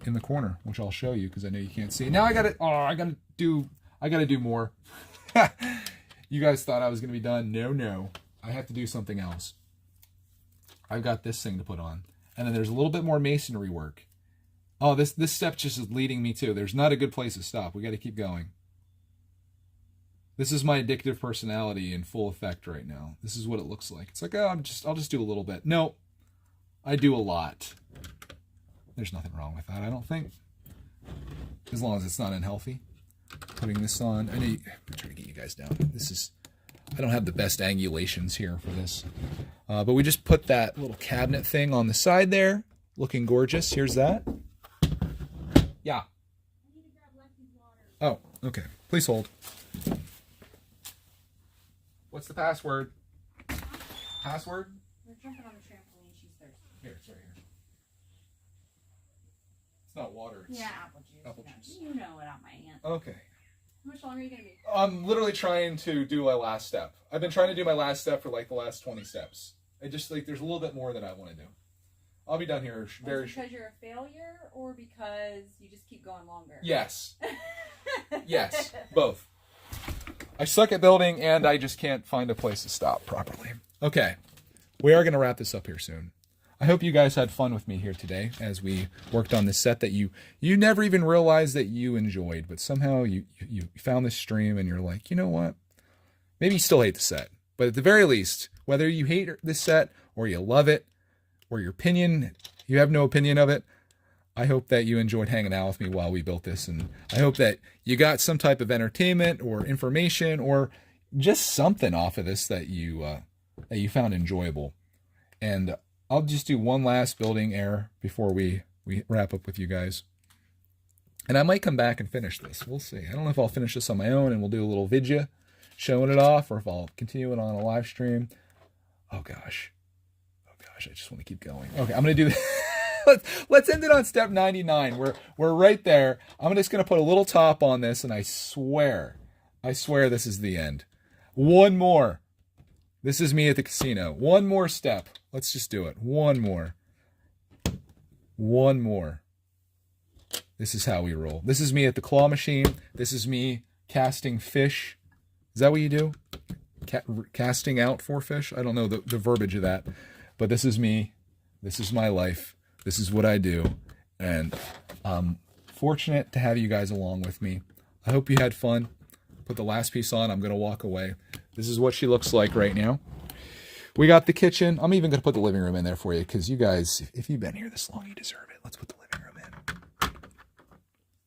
in the corner, which I'll show you because I know you can't see. Now I gotta do more. You guys thought I was gonna be done. No. I have to do something else. I've got this thing to put on. And then there's a little bit more masonry work. Oh, this step just is leading me to. There's not a good place to stop. We got to keep going. This is my addictive personality in full effect right now. This is what it looks like. It's like, oh, I'll just do a little bit. No, I do a lot. There's nothing wrong with that, I don't think. As long as it's not unhealthy. Putting this on. I'm trying to get you guys down. I don't have the best angulations here for this. But we just put that little cabinet thing on the side there. Looking gorgeous. Here's that. Yeah. I need to grab Lexi's water. Oh, okay. Please hold. What's the password? Password? We're jumping on the trampoline. She's thirsty. Here, it's right here. It's not water. It's Apple juice. Apple juice. You know it on my hand. Okay. How much longer are you going to be? I'm literally trying to do my last step. I've been trying to do my last step for like the last 20 steps. I just like there's a little bit more that I want to do. I'll be done here very because you're a failure, or because you just keep going longer? Yes. Yes, both. I suck at building, and I just can't find a place to stop properly. Okay, we are going to wrap this up here soon. I hope you guys had fun with me here today as we worked on this set that you never even realized that you enjoyed, but somehow you found this stream and you're like, you know what? Maybe you still hate the set, but at the very least, whether you hate this set or you love it or your opinion, you have no opinion of it, I hope that you enjoyed hanging out with me while we built this, and I hope that you got some type of entertainment or information or just something off of this that you found enjoyable. And I'll just do one last building error before we wrap up with you guys. And I might come back and finish this. We'll see. I don't know if I'll finish this on my own and we'll do a little vidya showing it off, or if I'll continue it on a live stream. Oh gosh, I just want to keep going. Okay, I'm going to do this. Let's end it on step 99. We're right there. I'm just going to put a little top on this, and I swear this is the end. One more. This is me at the casino. One more step. Let's just do it. One more. This is how we roll. This is me at the claw machine. This is me casting fish. Is that what you do? Casting out for fish? I don't know the verbiage of that. But this is me. This is my life. This is what I do. And I'm fortunate to have you guys along with me. I hope you had fun. Put the last piece on. I'm going to walk away. This is what she looks like right now. We got the kitchen. I'm even going to put the living room in there for you because you guys, if you've been here this long, you deserve it. Let's put the living room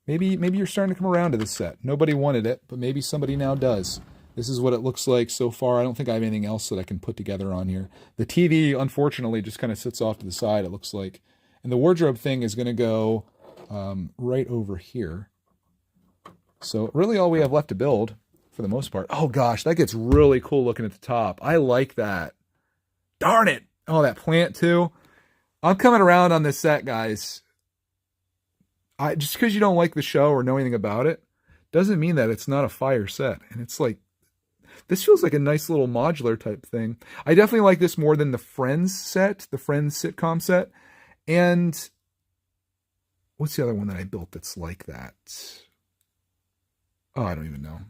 in. Maybe you're starting to come around to this set. Nobody wanted it, but maybe somebody now does. This is what it looks like so far. I don't think I have anything else that I can put together on here. The TV, unfortunately, just kind of sits off to the side, it looks like. And the wardrobe thing is going to go right over here. So really all we have left to build, for the most part. Oh gosh, that gets really cool looking at the top. I like that. Darn it. Oh, that plant too. I'm coming around on this set, guys. Just because you don't like the show or know anything about it, doesn't mean that it's not a fire set. And it's like, this feels like a nice little modular type thing. I definitely like this more than the Friends set, the Friends sitcom set. And what's the other one that I built that's like that? Oh, I don't even know.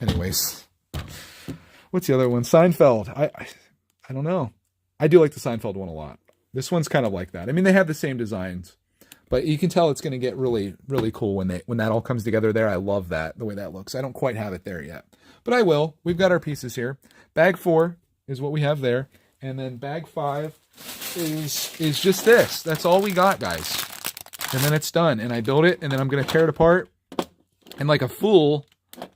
Anyways, what's the other one? Seinfeld. I don't know. I do like the Seinfeld one a lot. This one's kind of like that. I mean, they have the same designs, but you can tell it's going to get really, really cool when that all comes together there. I love that, the way that looks. I don't quite have it there yet, but I will. We've got our pieces here. Bag 4 is what we have there. And then bag 5 is just this. That's all we got, guys. And then it's done. And I built it, and then I'm going to tear it apart. And like a fool, I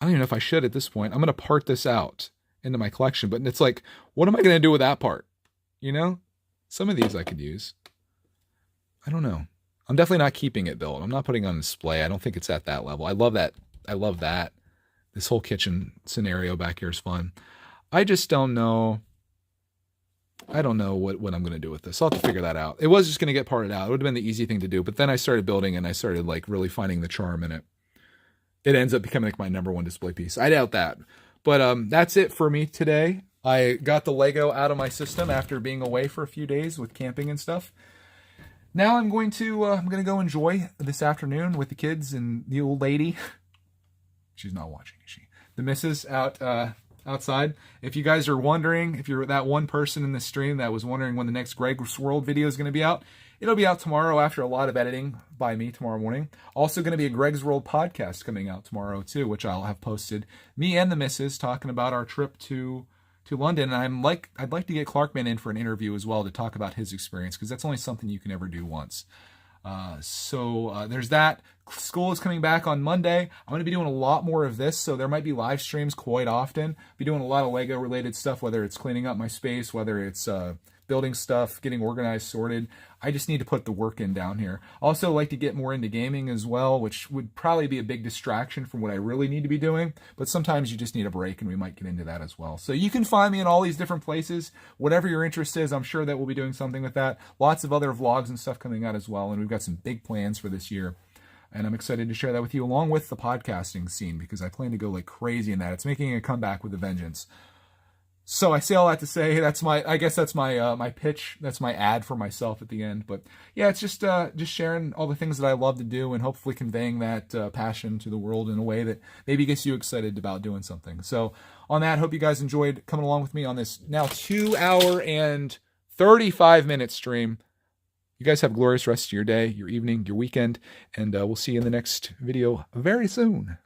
don't even know if I should at this point. I'm going to part this out into my collection. But it's like, what am I going to do with that part? You know? Some of these I could use. I don't know. I'm definitely not keeping it built. I'm not putting it on display. I don't think it's at that level. I love that. I love that. This whole kitchen scenario back here is fun. I just don't know. I don't know what I'm going to do with this. I'll have to figure that out. It was just going to get parted out. It would have been the easy thing to do. But then I started building and I started like really finding the charm in it. It ends up becoming like my #1 display piece. I doubt that. But that's it for me today. I got the Lego out of my system after being away for a few days with camping and stuff. Now I'm going to go enjoy this afternoon with the kids and the old lady. She's not watching, is she? The missus outside. If you guys are wondering, if you're that one person in the stream that was wondering when the next Greg's World video is going to be out, it'll be out tomorrow after a lot of editing by me tomorrow morning. Also going to be a Greg's World podcast coming out tomorrow too, which I'll have posted. Me and the missus talking about our trip to London. And I'd like to get Clarkman in for an interview as well to talk about his experience, because that's only something you can ever do once. So there's that. School is coming back on Monday. I'm going to be doing a lot more of this, so there might be live streams quite often. Be doing a lot of Lego related stuff, whether it's cleaning up my space, whether it's building stuff, getting organized, sorted. I just need to put the work in down here. Also like to get more into gaming as well, which would probably be a big distraction from what I really need to be doing. But sometimes you just need a break, and we might get into that as well. So you can find me in all these different places. Whatever your interest is, I'm sure that we'll be doing something with that. Lots of other vlogs and stuff coming out as well. And we've got some big plans for this year. And I'm excited to share that with you, along with the podcasting scene, because I plan to go like crazy in that. It's making a comeback with a vengeance. So I say all that to say I guess that's my my pitch. That's my ad for myself at the end. But yeah, it's just sharing all the things that I love to do and hopefully conveying that passion to the world in a way that maybe gets you excited about doing something. So on that, hope you guys enjoyed coming along with me on this now 2-hour and 35-minute stream. You guys have a glorious rest of your day, your evening, your weekend, and we'll see you in the next video very soon.